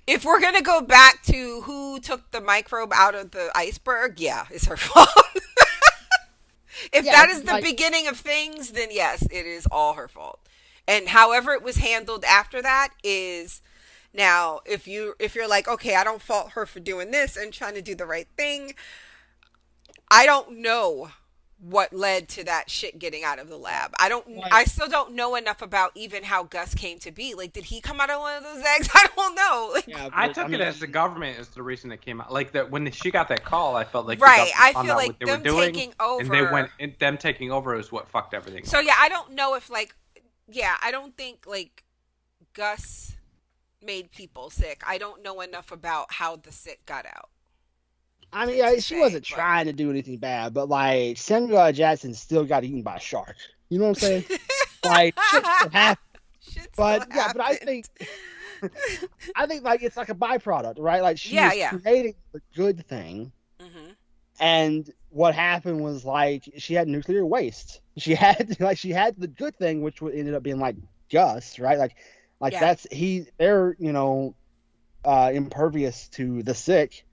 if we're gonna go back to who took the microbe out of the iceberg, yeah, it's her fault. If that is the beginning of things, then yes, it is all her fault. And however it was handled after that is. Now, if you're like, okay, I don't fault her for doing this and trying to do the right thing, I don't know what led to that shit getting out of the lab. I still don't know enough about even how Gus came to be. Like, did he come out of one of those eggs? I don't know. Like, yeah, I took it as the government is the reason it came out. Like that when she got that call, I felt like right. I feel like them taking over, and them taking over is what fucked everything. So yeah, I don't know if I don't think like Gus made people sick. I don't know enough about how the sick got out. I mean, she wasn't trying to do anything bad, but like Samuel L. Jackson still got eaten by a shark. You know what I'm saying? Like shit still happened. But I think like it's like a byproduct, right? Like she was creating the good thing, and what happened was like she had nuclear waste. She had the good thing, which ended up being like Gus, right? They're impervious to the sick,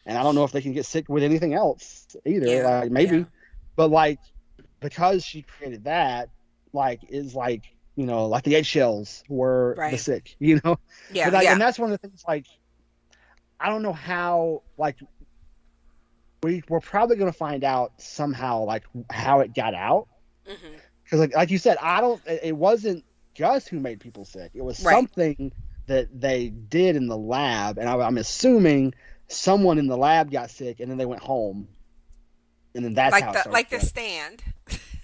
and I don't know if they can get sick with anything else either. Yeah, like maybe, but like because she created that, like is like like the eggshells were the sick, and that's one of the things. Like I don't know how like we're probably going to find out somehow like how it got out because like you said, it wasn't Gus who made people sick. It was something that they did in the lab, and I'm assuming someone in the lab got sick, and then they went home, and then that's how it started. Like the Stand.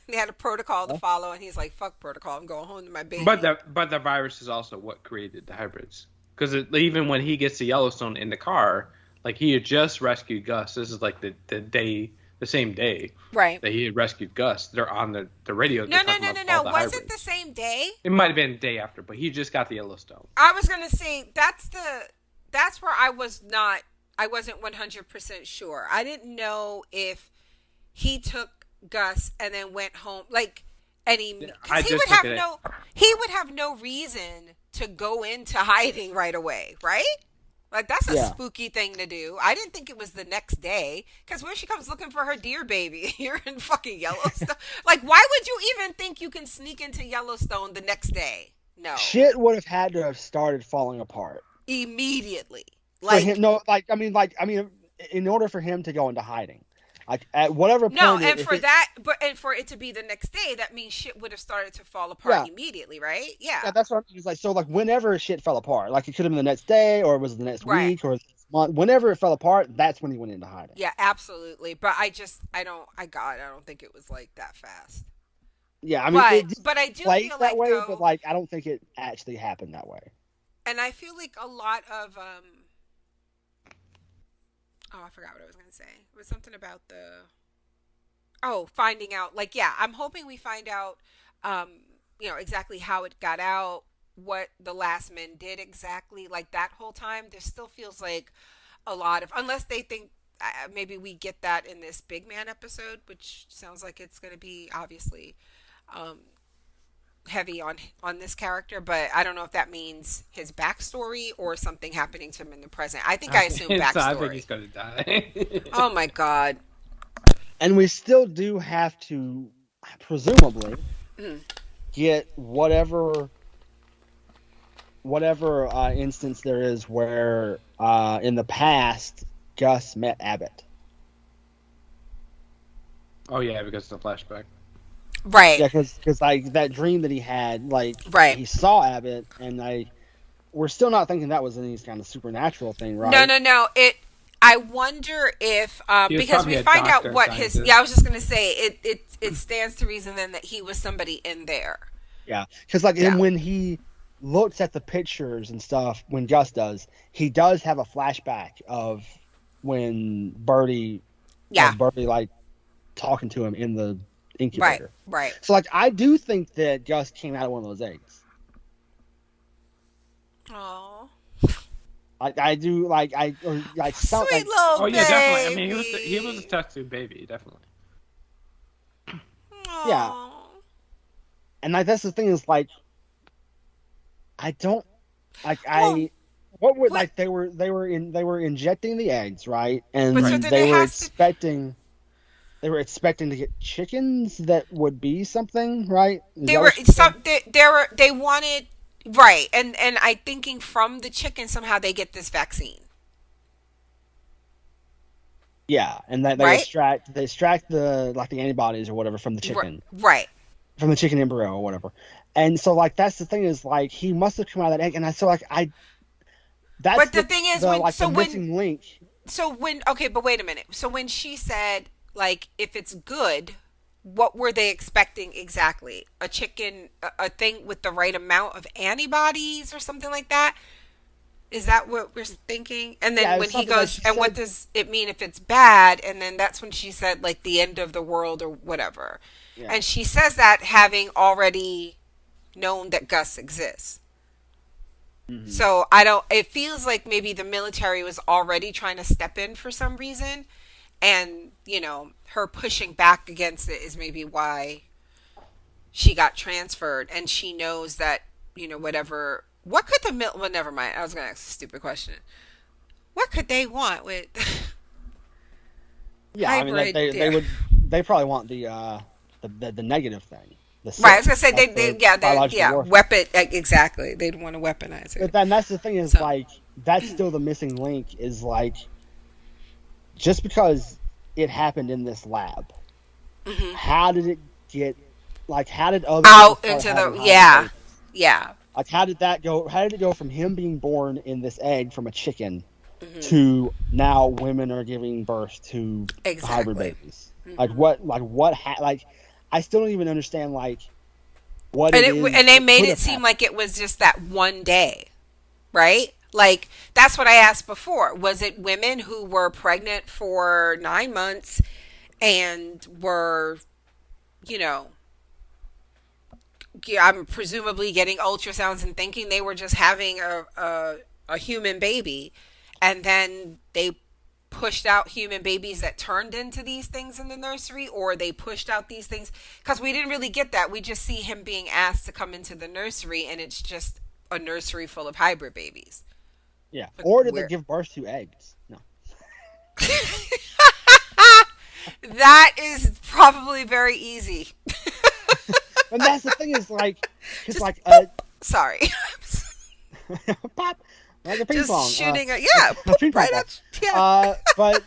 They had a protocol to follow, and he's like, "Fuck protocol, I'm going home to my baby." But the virus is also what created the hybrids, because even when he gets to Yellowstone in the car, like he had just rescued Gus. This is like the same day that he had rescued Gus. They're on the radio. No. Was it the same day? It might have been the day after, but he just got the Yellowstone. I was gonna say that's where I wasn't 100% sure. I didn't know if he took Gus and then went home, like, and he would have no reason to go into hiding right away, right? Like, that's a spooky thing to do. I didn't think it was the next day, because when she comes looking for her deer baby, you're in fucking Yellowstone. Like, why would you even think you can sneak into Yellowstone the next day? No. Shit would have had to have started falling apart immediately. Like, in order for him to go into hiding. Like at whatever point. No, and for it to be the next day, that means shit would have started to fall apart immediately, right? Yeah. Yeah, that's what I'm like. So like whenever shit fell apart, like it could have been the next day, or it was the next week, or the next month. Whenever it fell apart, that's when he went into hiding. Yeah, absolutely. But I don't think it was like that fast. Yeah, I mean, but I do feel that like way. Though, but like I don't think it actually happened that way. And I feel like a lot of oh, I forgot what I was gonna say. It was something about finding out. Like, yeah, I'm hoping we find out, exactly how it got out, what the last men did exactly. Like that whole time, there still feels like a lot of, unless they think maybe we get that in this Big Man episode, which sounds like it's gonna be obviously heavy on this character, but I don't know if that means his backstory or something happening to him in the present. I assume backstory. I think he's gonna die. Oh my god. And we still do have to presumably get whatever instance there is where in the past Gus met Abbott. Oh yeah, because of the flashback. Right. Yeah, because like that dream that he had, like he saw Abbott, and we're still not thinking that was any kind of supernatural thing, right? No. I wonder if because we find out what his. Yeah, I was just gonna say it stands to reason then that he was somebody in there. Yeah, because when he looks at the pictures and stuff, when Gus does, he does have a flashback of when Birdie like talking to him in the incubator. Right. So like I do think that Gus came out of one of those eggs. Oh. I do like sweet little baby. Oh yeah, definitely. I mean, he was a test tube baby, definitely. Aww. Yeah. And like that's the thing is like I don't like like they were injecting the eggs, right? And they were expecting to get chickens that would be something, right? They wanted. Right, and I'm thinking from the chicken somehow they get this vaccine. Yeah, and that they extract the the antibodies or whatever from the chicken. Right. From the chicken embryo or whatever. And so like that's the thing is like he must have come out of that egg, and the thing is the missing link. So but wait a minute. So when she said like if it's good, what were they expecting exactly? A chicken, a thing with the right amount of antibodies or something like that? Is that what we're thinking? And then when he goes, and what does it mean if it's bad? And then that's when she said like the end of the world or whatever. Yeah. And she says that having already known that Gus exists. Mm-hmm. So it feels like maybe the military was already trying to step in for some reason. And, her pushing back against it is maybe why she got transferred. And she knows that, whatever. What could well, never mind. I was going to ask a stupid question. What could they want with. Yeah, I mean, they probably want the negative thing. Right, I was going to say, weapon. Exactly. They'd want to weaponize it. But then that's the thing is, that's still the missing link is, just because it happened in this lab, how did it get, how did other out into the, yeah. How did that go? How did it go from him being born in this egg from a chicken to now women are giving birth to hybrid babies? I still don't even understand, what it is. And they made it seem like it was just that one day, right? Like, that's what I asked before. Was it women who were pregnant for 9 months and were, I'm presumably getting ultrasounds and thinking they were just having a human baby, and then they pushed out human babies that turned into these things in the nursery, or they pushed out these things? Because we didn't really get that. We just see him being asked to come into the nursery, and it's just a nursery full of hybrid babies. Yeah. Or did they give birth to eggs? No. That is probably very easy. And that's the thing is sorry. Pop, like a ping pong. Just shooting a ping pong right at, but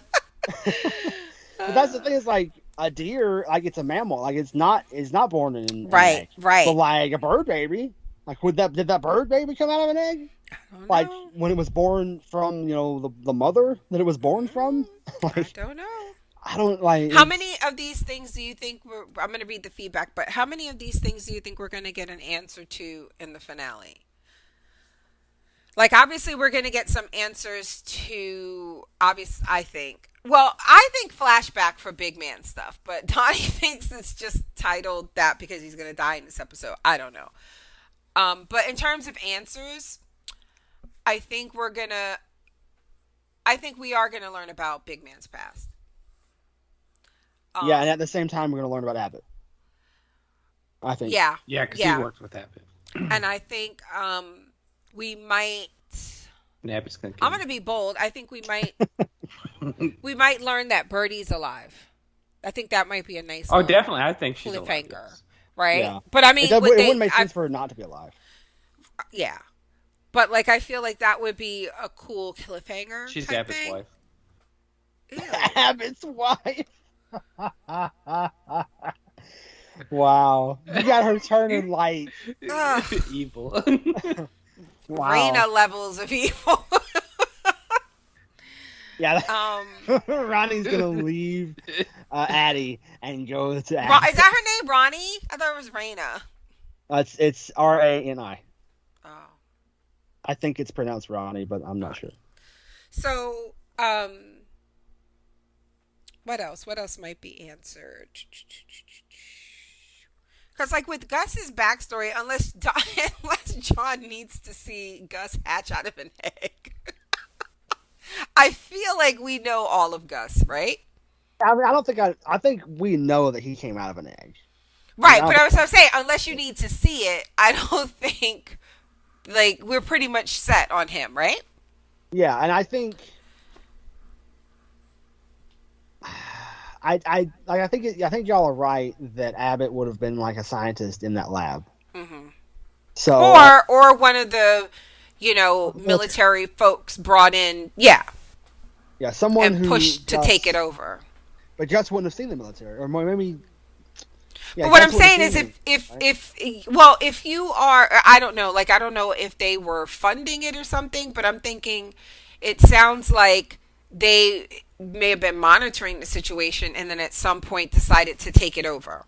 But that's the thing, is like a deer, like it's a mammal, like it's not born in an Right, egg. right. But like a bird baby, like did that bird baby come out of an egg? I don't Like know. when it was born from, the mother that it was born from? I Like don't know. I don't like. How many of these things do you think I'm going to read the feedback, but how many of these things do you think we're going to get an answer to in the finale? Like, obviously, we're going to get some answers to, I think. Well, I think flashback for big man stuff, but Donnie thinks it's just titled that because he's going to die in this episode. I don't know. But in terms of answers, I think we are going to learn about big man's past. Yeah, and at the same time, we're going to learn about Abbott. I think. Yeah, because he worked with Abbott. And I think we might. Abbott's gonna I'm going to be bold. I think we might. We might learn that Birdie's alive. I think that might be a nice. Oh, definitely. I think she's alive. Yes. Right? Yeah. But I mean, it wouldn't make sense for her not to be alive. Yeah. But like, I feel like that would be a cool cliffhanger. She's Abbott's wife. Ew. Abbott's wife. Wow. You got her turning like evil. Wow. Raina levels of evil. Yeah. Ronnie's gonna leave Addie and go to Is that her name, Ronnie? I thought it was Raina. It's Rani. Oh. I think it's pronounced Ronnie, but I'm not sure. So, what else? What else might be answered? Because, like, with Gus's backstory, unless John needs to see Gus hatch out of an egg, I feel like we know all of Gus, right? I mean, I think we know that he came out of an egg. Right, but I'm saying, unless you need to see it, I don't think, like, we're pretty much set on him, right? Yeah, and I think... I think y'all are right that Abbott would have been like a scientist in that lab. Mm-hmm. So or one of the, military folks brought in, yeah, someone and pushed to take it over. But Gus wouldn't have seen the military, or maybe. Yeah, but what I'm saying is, if you are, I don't know if they were funding it or something, but I'm thinking it sounds like they may have been monitoring the situation and then at some point decided to take it over.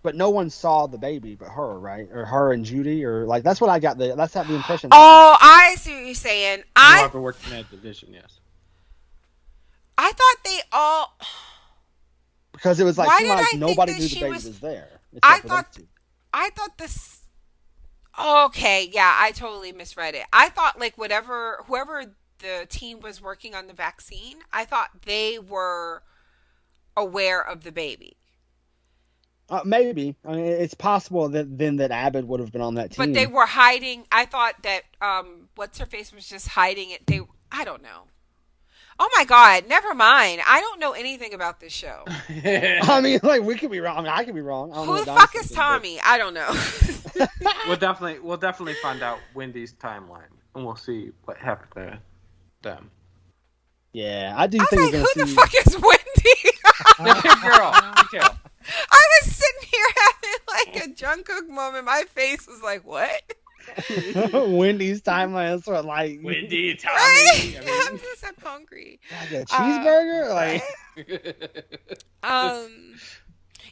But no one saw the baby but her, right? Or her and Judy, or like that's what I got. That's not the impression. Oh, I see what you're saying. I ever worked in that division, yes. I thought they all, because it was like nobody knew the baby was there. I thought this. Okay, yeah, I totally misread it. I thought like whoever the team was working on the vaccine, I thought they were aware of the baby. Maybe. I mean, it's possible that Abbott would have been on that team. But they were hiding. I thought that what's her face was just hiding it. I don't know. Oh my God! Never mind. I don't know anything about this show. I mean, like we could be wrong. I mean, I could be wrong. Who the fuck is Tommy? I don't know. We'll definitely find out Wendy's timeline, and we'll see what happened to them. Yeah, I do think we're gonna see. Who the fuck is Wendy? Girl, detail. I was sitting here having like a Jungkook moment. My face was like, "What?" Wendy's timeline, sort of like Wendy, Tommy. Right? I'm just hungry. Like a cheeseburger, like.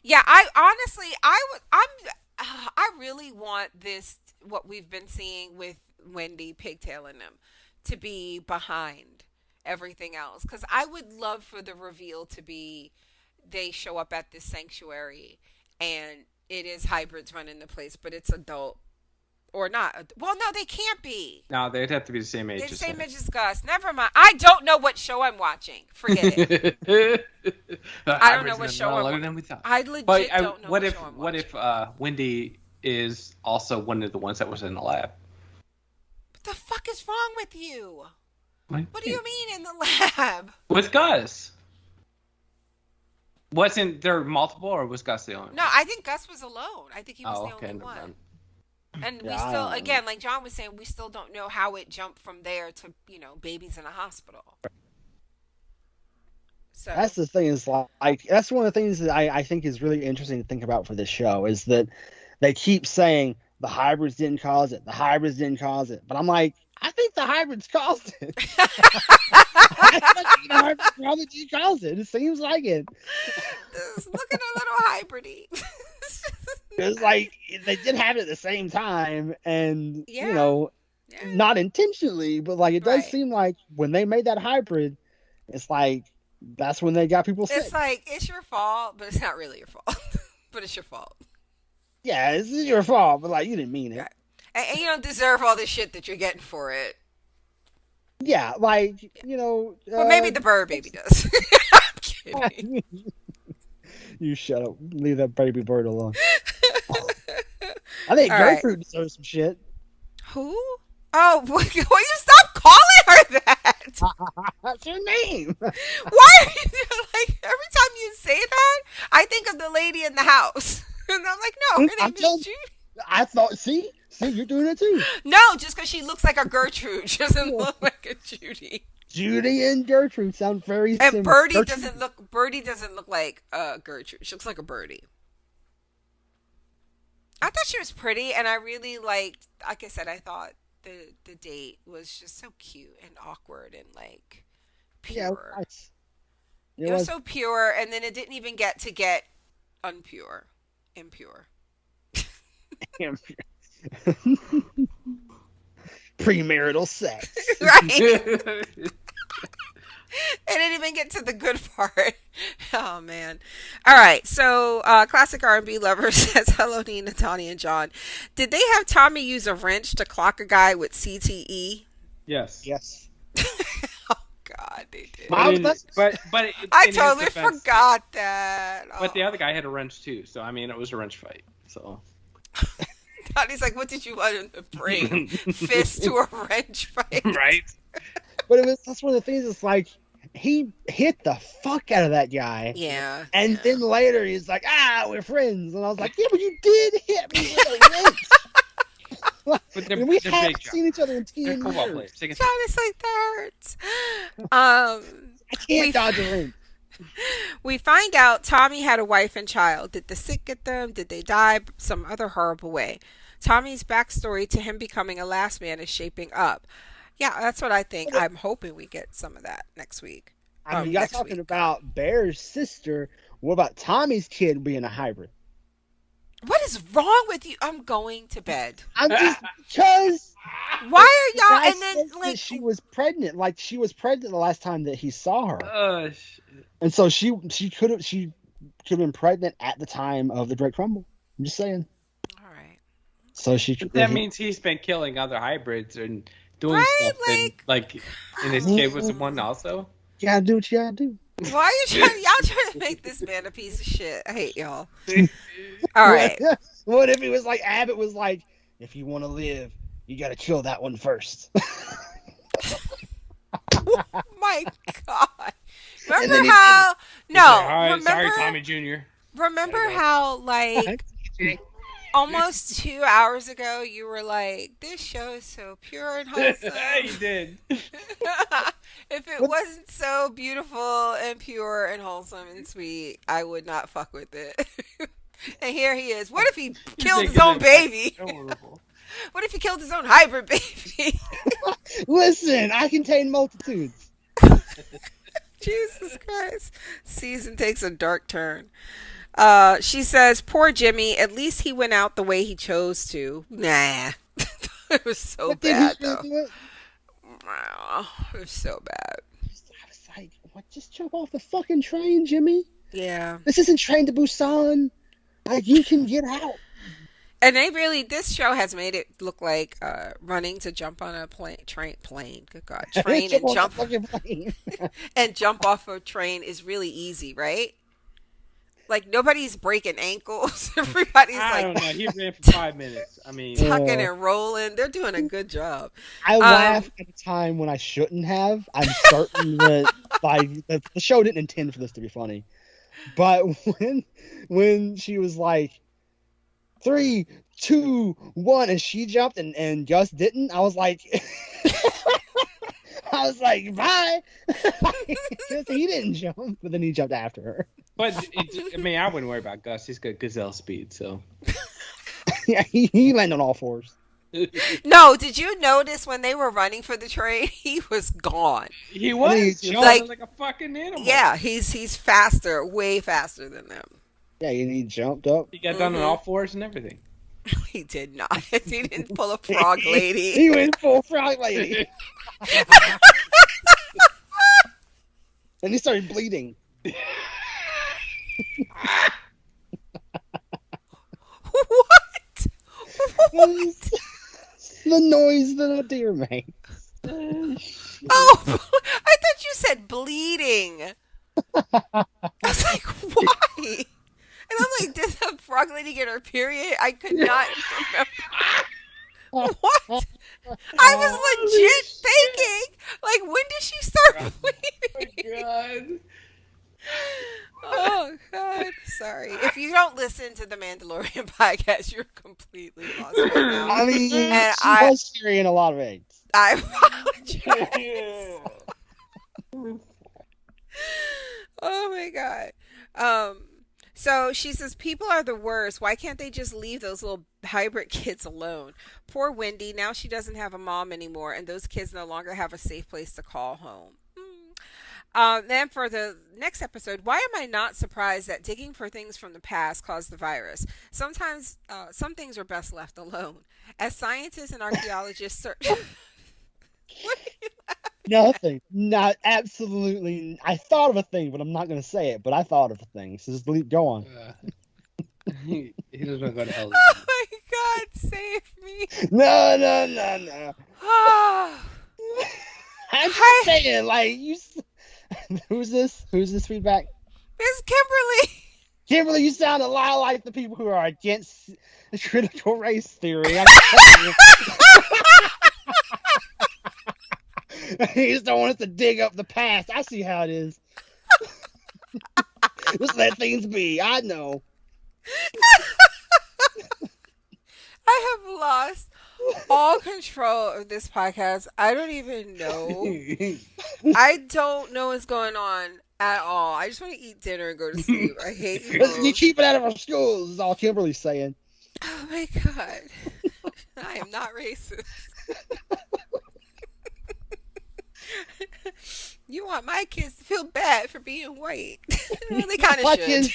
Yeah. I honestly, I really want this. What we've been seeing with Wendy pigtailing them to be behind everything else, because I would love for the reveal to be they show up at this sanctuary and it is hybrids running the place, but it's adult or not. Well, no, they can't be. No, they'd have to be the same age. They're the same age as Gus. Never mind. I don't know what show I'm watching. Forget it. I don't know what show I'm watching. I legit don't know what show I'm watching. What if Wendy is also one of the ones that was in the lab? What the fuck is wrong with you? What do you mean in the lab? With Gus. Wasn't there multiple, or was Gus the only one? No, I think Gus was alone. I think he was the only one. Then. And we still, again, like John was saying, we still don't know how it jumped from there to, babies in a hospital. So that's the thing is like that's one of the things that I think is really interesting to think about for this show is that they keep saying the hybrids didn't cause it, the hybrids didn't cause it, but I'm like, I think the hybrids caused it. I think the hybrids probably did cause it. It seems like it. this looking a little hybridy. Because like they did have it at the same time, and Yeah. not intentionally, but like it does Right. seem like when they made that hybrid, it's like that's when they got people sick. It's like it's your fault, but it's not really your fault. But it's your fault. Yeah, it's your fault, but like you didn't mean it. Right. And you don't deserve all the shit that you're getting for it. Yeah, like Well, maybe the bird baby does. I'm kidding. You shut up. Leave that baby bird alone. I think All Gertrude deserves some shit. Who? Oh, will you stop calling her that? That's her name. Why are you like every time you say that? I think of the lady in the house, and I'm like, no, her name is Judy. I thought, see, you're doing it too. No, just because she looks like a Gertrude, she doesn't look like a Judy. Judy and Gertrude sound very similar. And Birdie doesn't look like Gertrude. She looks like a birdie. I thought she was pretty, and I really liked. Like I said, I thought the date was just so cute and awkward and like pure. Yeah, it was so pure, and then it didn't even get impure. Premarital sex. Right. It didn't even get to the good part. Oh man! All right, so classic R&B lover says, "Hello, Nina, Tony, and John. Did they have Tommy use a wrench to clock a guy with CTE?" Yes. Oh God, they did. But I totally forgot that. But the other guy had a wrench too, so I mean, it was a wrench fight. So. Tony's like, "What did you want him to bring? Fist to a wrench fight?" Right. But that's one of the things. It's like he hit the fuck out of that guy. Yeah. And then later he's like, we're friends. And I was like, yeah, but you did hit me with a wrench. But we haven't seen each other in 10 years. John is like, that hurts. I can't dodge a wrench. We find out Tommy had a wife and child. Did the sick get them? Did they die some other horrible way? Tommy's backstory to him becoming a last man is shaping up. Yeah, that's what I think. I'm hoping we get some of that next week. I mean, you guys talking about Bear's sister. What about Tommy's kid being a hybrid? What is wrong with you? I'm going to bed. I'm just because. Why are y'all? And then like she was pregnant. Like she was pregnant the last time that he saw her. And so she could have been pregnant at the time of the Drake Crumble. I'm just saying. All right. So that means he's been killing other hybrids and doing stuff. And his kid was the one also. You gotta do what you gotta do. Why are y'all trying to make this man a piece of shit? I hate y'all. All right. What if it was like Abbott was like, if you want to live, you gotta kill that one first. Oh my God. Remember how? No. Like, sorry, Tommy Jr. Remember how like almost 2 hours ago you were like, this show is so pure and wholesome. You did. If it wasn't so beautiful and pure and wholesome and sweet, I would not fuck with it. And here he is. What if he killed his own baby? What if he killed his own hybrid baby? Listen, I contain multitudes. Jesus Christ. Season takes a dark turn. She says, poor Jimmy, at least he went out the way he chose to. Nah. It was so bad, though. Wow. It was so bad. I was like, what? Just jump off the fucking train, Jimmy. Yeah. This isn't Train to Busan. Like, you can get out. And this show has made it look like running to jump on a train, good God, train and jump and jump off a train is really easy, right? Like, nobody's breaking ankles. Everybody's I don't know. He ran for 5 minutes. I mean, tucking and rolling. They're doing a good job. I laughed at a time when I shouldn't have. I'm certain that the show didn't intend for this to be funny. But when she was like, 3, 2, 1, and she jumped and Gus didn't, I was like, I was like, bye. He didn't jump, but then he jumped after her. But I wouldn't worry about Gus. He's got gazelle speed, so. Yeah, he landed on all fours. No, did you notice when they were running for the train? He was gone. He was. He was like a fucking animal. Yeah, he's faster, way faster than them. Yeah, he jumped up. He got down on all fours and everything. He did not. He didn't pull a frog lady. He went full frog lady. And he started bleeding. What? The noise that a deer makes. Oh, I thought you said bleeding. I was like, why? And I'm like, did the frog lady get her period? I could not remember. What? I was legit thinking, like, when did she start bleeding? Oh, God. Oh, God. Sorry. If you don't listen to the Mandalorian podcast, you're completely lost right now. I mean, she was carrying a lot of eggs. I apologize. Oh, my God. So she says, people are the worst. Why can't they just leave those little hybrid kids alone? Poor Wendy. Now she doesn't have a mom anymore, and those kids no longer have a safe place to call home. Then for the next episode, why am I not surprised that digging for things from the past caused the virus? Sometimes some things are best left alone. As scientists and archaeologists search... What are you laughing? Nothing. Not absolutely. I thought of a thing, but I'm not going to say it. But I thought of a thing. So just go on. He doesn't want to go to hell. Oh my God, save me. No. I'm just saying, like, you. Who's this? Who's this feedback? It's Kimberly. Kimberly, you sound a lot like the people who are against the critical race theory. You just don't want us to dig up the past. I see how it is. Just let things be. I know. I have lost all control of this podcast. I don't even know. I don't know what's going on at all. I just want to eat dinner and go to sleep. I hate you. You keep it out of our schools, is all Kimberly's saying. Oh my God. I am not racist. You want my kids to feel bad for being white. Well, they kind of should.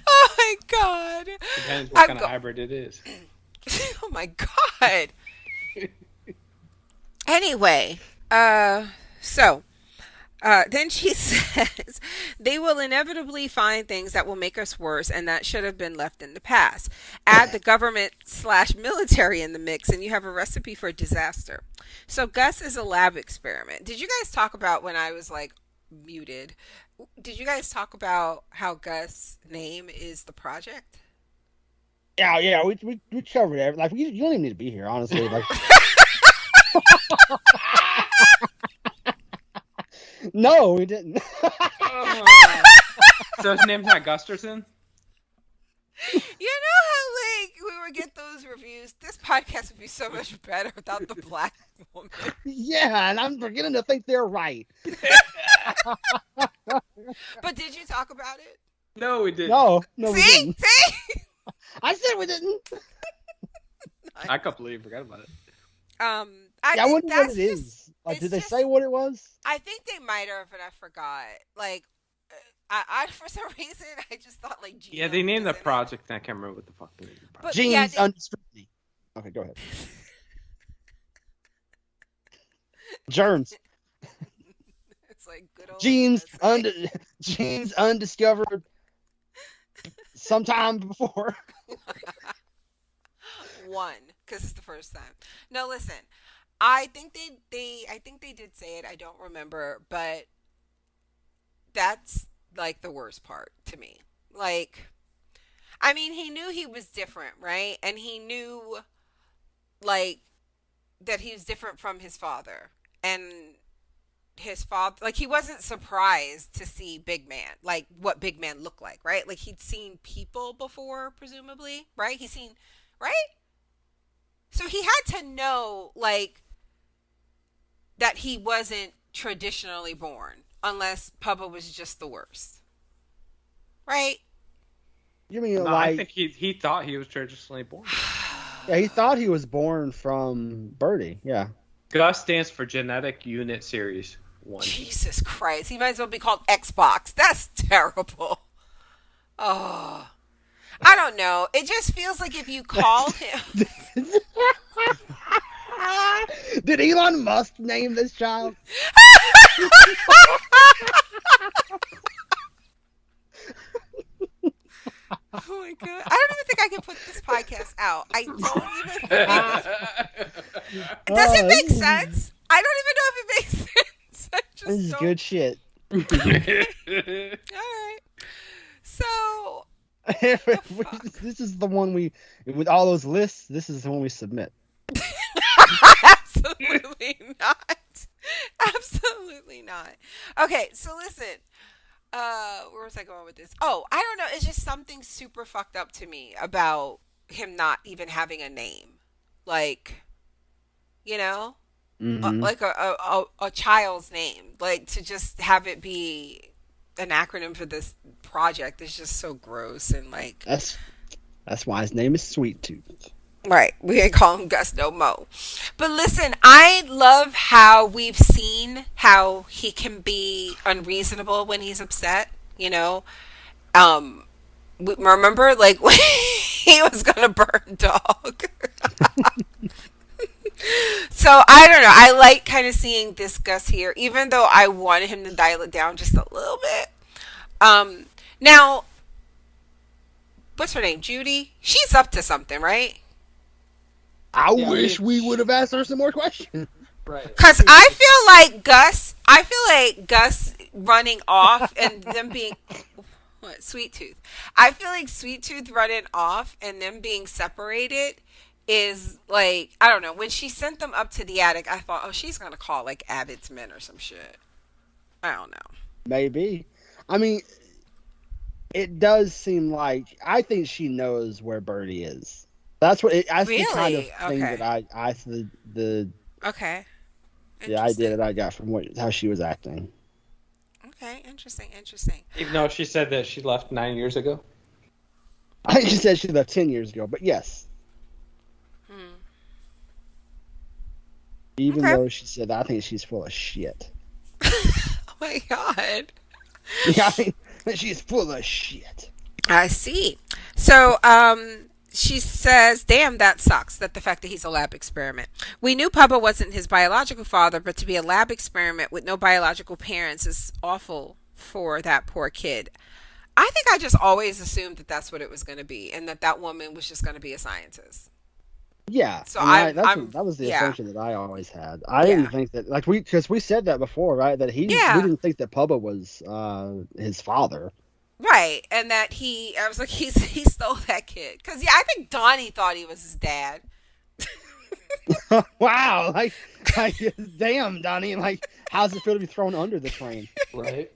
Oh my God. Depends what kind of hybrid it is. Oh my God. Anyway, so then she says, they will inevitably find things that will make us worse, and that should have been left in the past. Add the government/military in the mix, and you have a recipe for disaster. So Gus is a lab experiment. Did you guys talk about, when I was like muted, did you guys talk about how Gus' name is the project? Yeah, we covered it. Like, you don't even need to be here, honestly. Like. No, we didn't. So his name's not Gusterson? You know how, like, we would get those reviews? This podcast would be so much better without the black woman. Yeah, and I'm beginning to think they're right. But did you talk about it? No, we didn't. No, See? we didn't. See? I said we didn't. I completely forgot about it. I wonder what it is. Like, did they say what it was? I think they might have, and I forgot. Like, I for some reason, I just thought, like, Gene. Yeah, they named the project, and I can't remember what the fuck they named the project. Gene's under scrutiny. Okay, go ahead. Germs. It's like good old Gene's undiscovered sometime before. One, because it's the first time. No, listen. I think they did say it. I don't remember, but that's like the worst part to me. Like, I mean, he knew he was different, right? And he knew, like, that he was different from his father. And his father, like, he wasn't surprised to see Big Man, like, what Big Man looked like, right? Like, he'd seen people before, presumably, right? He's seen, right? So he had to know, like, that he wasn't traditionally born, unless Pubba was just the worst. Right? You mean No, like? I think he thought he was traditionally born. Yeah, he thought he was born from Birdie. Yeah. Gus stands for Genetic Unit Series 1. Jesus Christ. He might as well be called Xbox. That's terrible. Oh. I don't know. It just feels like if you call him... Did Elon Musk name this child? Oh my god. I don't even think I can put this podcast out. I don't even think... Does it make sense? I don't even know if it makes sense. This is good shit. Alright. So... This is the one with all those lists, this is the one we submit. Absolutely not. Absolutely not. Okay, so listen. Where was I going with this? Oh, I don't know. It's just something super fucked up to me about him not even having a name. Like, you know? Mm-hmm. Like a child's name. Like, to just have it be an acronym for this project is just so gross and like... That's why his name is Sweet Tooth. Right. We ain't call him Gus no mo. But listen, I love how we've seen how he can be unreasonable when he's upset, you know? Remember, like, when he was going to burn Dog? So, I don't know. I like kind of seeing this Gus here, even though I wanted him to dial it down just a little bit. Now, what's her name? Judy? She's up to something, right? I wish we would have asked her some more questions. Right. Because I feel like Gus running off and them being... What? Sweet Tooth. I feel like Sweet Tooth running off and them being separated is like... I don't know. When she sent them up to the attic, I thought, oh, she's going to call like Abbott's men or some shit. I don't know. Maybe. I mean, it does seem like... I think she knows where Birdie is. That's what that's really? the kind of thing okay. that okay. The idea that I got from how she was acting. Okay, interesting. Even though she said that she left 9 years ago. I think she said she left 10 years ago, but yes. Even though she said that, I think she's full of shit. Oh my god. Yeah, I mean, she's full of shit. I see. So, she says, damn, that sucks, that the fact that he's a lab experiment. We knew Pubba wasn't his biological father, but to be a lab experiment with no biological parents is awful for that poor kid. I think I just always assumed that that's what it was going to be, and that woman was just going to be a scientist. Yeah. So that was the assumption that I always had. I didn't think that, like, because we said that before, right? That we didn't think that Pubba was his father. Right, and that I was like, he stole that kid. Because, I think Donnie thought he was his dad. Wow, like, damn, Donnie, like, how's it feel to be thrown under the train? Right.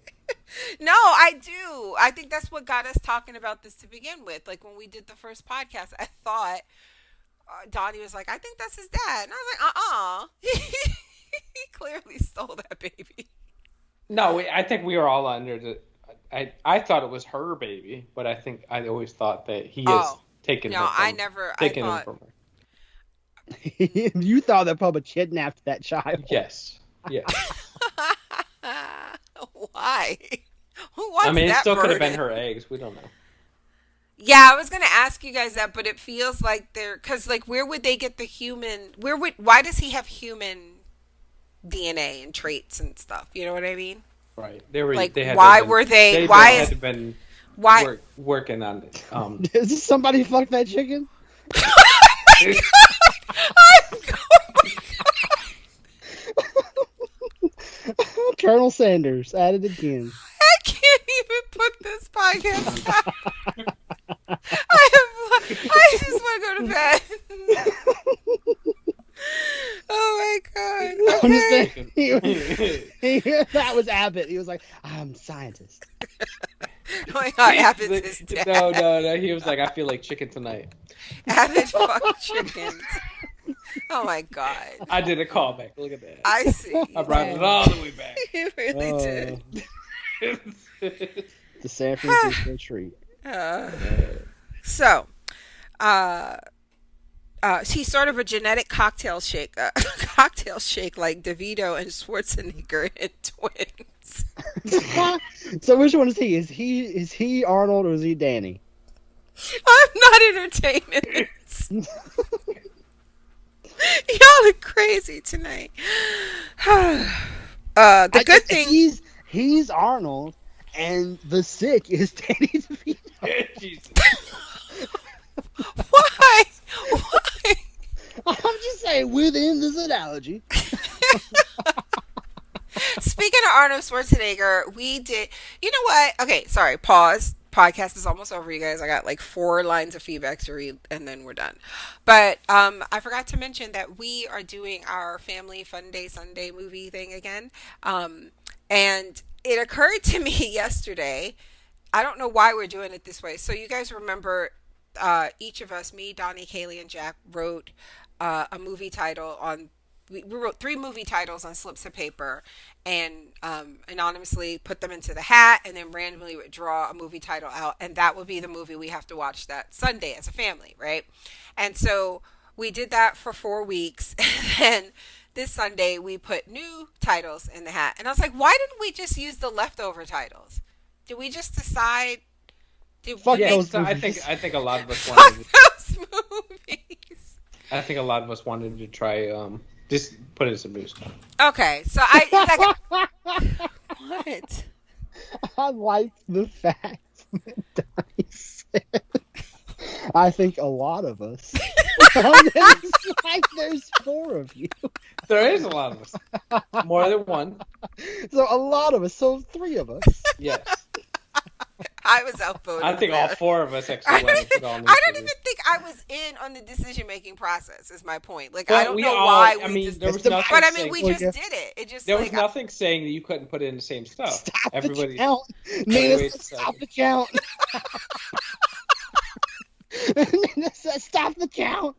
No, I do. I think that's what got us talking about this to begin with. Like, when we did the first podcast, I thought Donnie was like, I think that's his dad. And I was like, he clearly stole that baby. No, I think we were all under the... I thought it was her baby, but I think I always thought that he has taken her him from her. You thought that Pubba kidnapped that child. Yes. Yeah. Why? Who wants that? I mean, it still burden? could have been her eggs. We don't know. Yeah, I was going to ask you guys that, but it feels like because, like, where would they get the human, why does he have human DNA and traits and stuff? You know what I mean? Right. They were like, they had why been, were they, why had been working on it. Is this somebody fuck that chicken? Colonel Sanders at it again. I can't even put this podcast out. I just want to go to bed. Oh my god. Okay. That was Abbott. He was like, I'm a scientist. Oh my god, Abbott's his dad. No. He was like, I feel like chicken tonight. Abbott fucked chickens. Oh my God. I did a callback. Look at that. I see. I brought it all the way back. You really did. The San Francisco treat. So, he's sort of a genetic cocktail shake, like DeVito and Schwarzenegger in Twins. So which one is he? Is he Arnold or is he Danny? I'm not entertaining this. Y'all are crazy tonight. The good thing he's Arnold, and the sick is Danny DeVito. Jesus. Why? I'm just saying within this analogy. Speaking of Arnold Schwarzenegger, we did. You know what? Okay, sorry. Pause. Podcast is almost over, you guys. I got like 4 lines of feedback to read, and then we're done. But I forgot to mention that we are doing our Family Fun Day Sunday movie thing again. And it occurred to me yesterday. I don't know why we're doing it this way. So you guys remember, each of us, me, Donnie, Kaylee, and Jack, wrote a movie title on. We wrote 3 movie titles on slips of paper and anonymously put them into the hat, and then randomly would draw a movie title out, and that would be the movie we have to watch that Sunday as a family, right? And so we did that for 4 weeks, and then this Sunday we put new titles in the hat. And I was like, why didn't we just use the leftover titles? Did we just decide? Fuck those so movies. I think a lot of us wanted. Those movies. I think a lot of us wanted to try. Just put in some new stuff. Okay, so I what? I like the fact that Donnie said, I think a lot of us. It's like there's 4 of you. There is a lot of us. More than one. So a lot of us. So 3 of us. Yes. I was outvoted. I think all 4 of us actually I went don't, and put on I don't even think I was in on the decision making process. Is my point. Like, I don't know why we just. There was but nothing I mean, we saying, just did it. It just there like was nothing saying that you couldn't put in the same stuff. Stop Everybody. the count. Nina said, stop the count. Nina said, stop the count.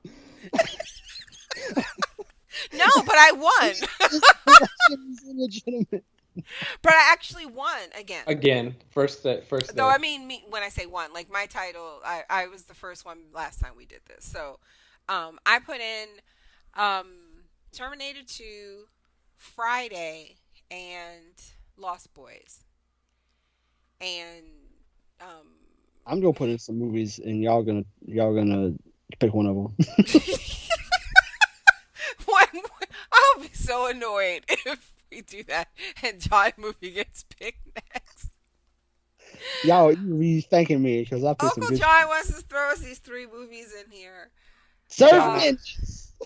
No, but I won. This election is illegitimate. But I actually won again. Again, first. Though I mean, when I say won, like my title, I was the first one last time we did this. So, I put in Terminator 2, Friday, and Lost Boys. And I'm gonna put in some movies, and y'all gonna pick one of them. I'll be so annoyed if we do that and John movie gets picked next. Y'all, you be thanking me because I put Uncle some John wants to throw us these 3 movies in here.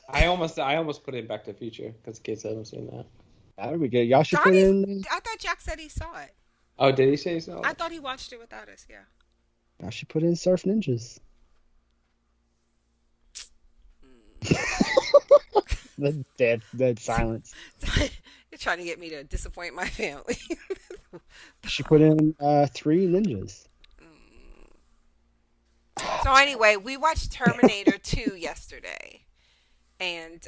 I almost put in Back to the Future because kids haven't seen that. There we go. Y'all should put in. I thought Jack said he saw it. Oh, did he say so? I thought he watched it without us. Yeah. Y'all should put in Surf Ninjas. The dead silence. You're trying to get me to disappoint my family. She put in 3 ninjas. So anyway, we watched Terminator 2 yesterday, and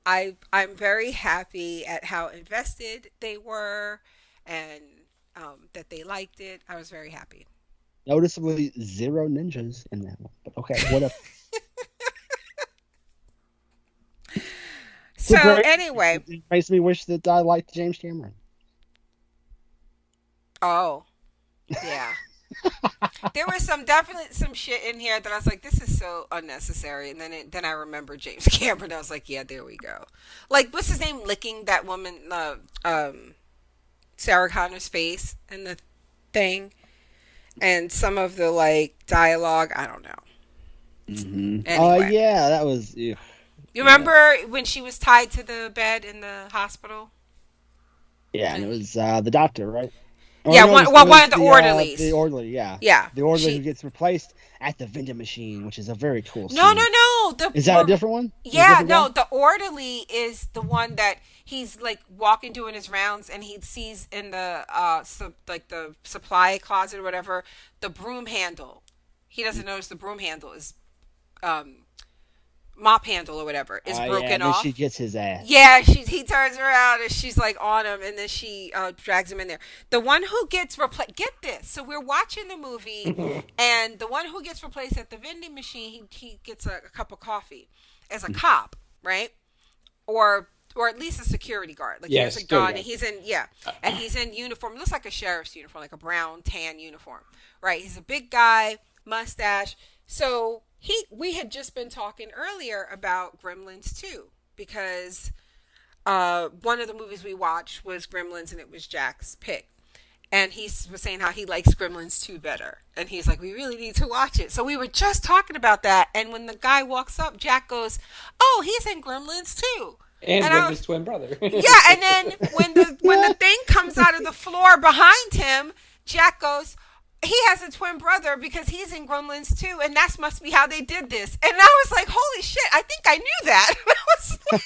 I'm very happy at how invested they were, and that they liked it. I was very happy. Noticeably 0 ninjas in that one. But okay, whatever. So anyway, it makes me wish that I liked James Cameron. Oh, yeah. There was definitely some shit in here that I was like, this is so unnecessary. And then I remember James Cameron. I was like, yeah, there we go. Like, what's his name? Licking that woman, Sarah Connor's face in the thing, and some of the like dialogue. I don't know. Mm-hmm. Anyway. Yeah, that was. You remember when she was tied to the bed in the hospital? Yeah, and it was the doctor, right? Yeah, one of the orderlies. The orderly, yeah. Yeah. The orderly who gets replaced at the vending machine, which is a very cool scene. No. Is that a different one? Yeah, no, the orderly is the one that he's like walking doing his rounds, and he sees in the the supply closet or whatever, the broom handle. He doesn't notice the broom handle is mop handle or whatever is broken off. She gets his ass. Yeah, he turns around and she's like on him, and then she drags him in there. The one who gets replaced. Get this. So we're watching the movie, and the one who gets replaced at the vending machine, he gets a cup of coffee as a cop, right? Or at least a security guard. Like he has a gun, and he's in uniform. It looks like a sheriff's uniform, like a brown tan uniform, right? He's a big guy, mustache. So we had just been talking earlier about Gremlins 2 because one of the movies we watched was Gremlins, and it was Jack's pick. And he was saying how he likes Gremlins 2 better. And he's like, we really need to watch it. So we were just talking about that. And when the guy walks up, Jack goes, oh, he's in Gremlins 2. And with his twin brother. Yeah, and then when the thing comes out of the floor behind him, Jack goes, he has a twin brother because he's in Gremlins 2, and that must be how they did this. And I was like, holy shit, I think I knew that. I was like,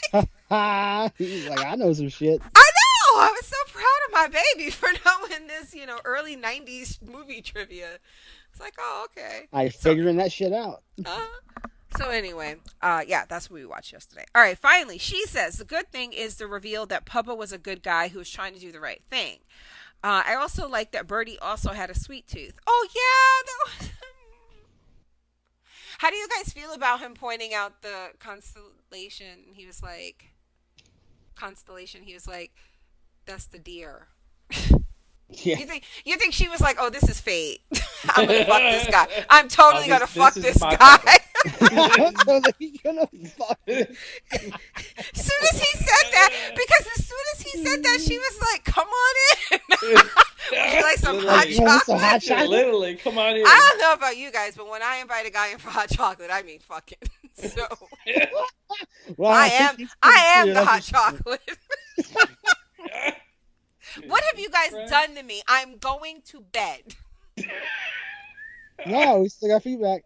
he's like, I know some shit. I know. I was so proud of my baby for knowing this, early 90s movie trivia. It's like, oh, okay. Figuring that shit out. So anyway, that's what we watched yesterday. All right, finally, she says, the good thing is the reveal that Pubba was a good guy who was trying to do the right thing. I also like that Birdie also had a sweet tooth. Oh, yeah. That was... How do you guys feel about him pointing out the constellation? He was like, that's the deer. Yeah. You think she was like, oh, this is fate. I'm going to fuck this guy. I'm totally going to fuck this guy. As soon as he said that, she was like, come on in. Would you like some hot chocolate? Literally, come on in. I don't know about you guys, but when I invite a guy in for hot chocolate, I mean fucking. So well, I am the hot chocolate. What have you guys done to me? I'm going to bed. No, we still got feedback.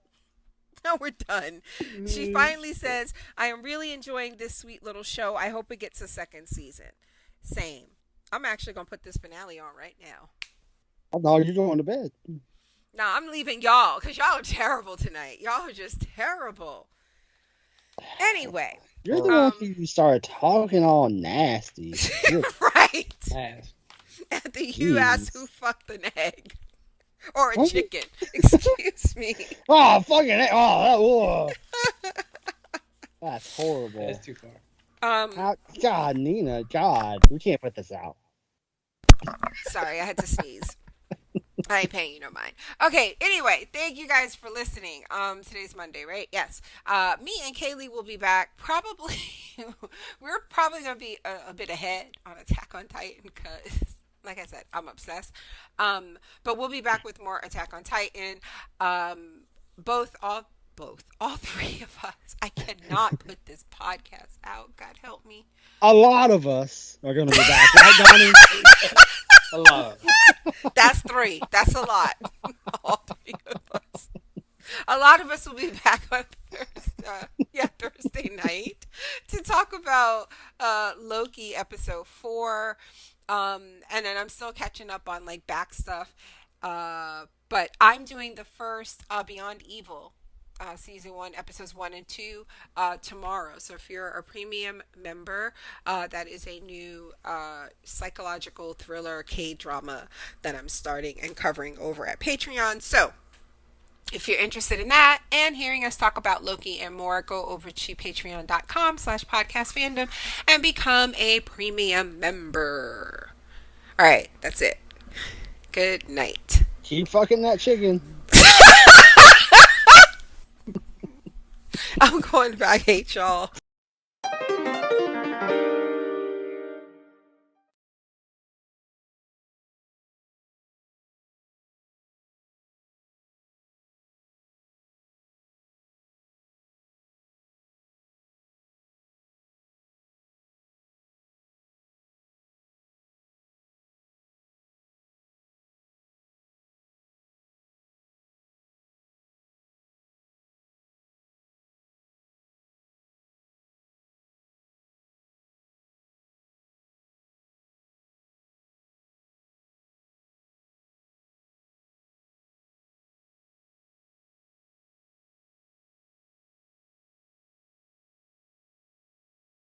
No, we're done. She finally says, I am really enjoying this sweet little show. I hope it gets a second season. Same. I'm actually going to put this finale on right now. Oh, no, you're going to bed. No, I'm leaving y'all because y'all are terrible tonight. Y'all are just terrible. Anyway. You're the one who started talking all nasty. Right. Nasty. After you asked who fucked an egg. Or a chicken. Excuse me. Oh, fucking egg. Oh, that's horrible. That's too far. God, Nina. God. We can't put this out. Sorry, I had to sneeze. I ain't paying you no mind. Okay, anyway, thank you guys for listening. Today's Monday, right? Yes. Me and Kaylee will be back. Probably, we're probably going to be a bit ahead on Attack on Titan because, like I said, I'm obsessed. But we'll be back with more Attack on Titan. All three of us. I cannot put this podcast out. God help me. A lot of us are going to be back. Right, Donnie? A lot. That's three. That's a lot. All three of us. A lot of us will be back on Thursday night to talk about Loki episode 4. And then I'm still catching up on like back stuff. But I'm doing the first Beyond Evil season 1 episodes 1 and 2 tomorrow. So if you're a premium member, that is a new psychological thriller K-drama that I'm starting and covering over at Patreon. So if you're interested in that and hearing us talk about Loki and more, go over to patreon.com/podcastfandom and become a premium member. All right, that's it. Good night. Keep fucking that chicken. I'm going back, hate y'all.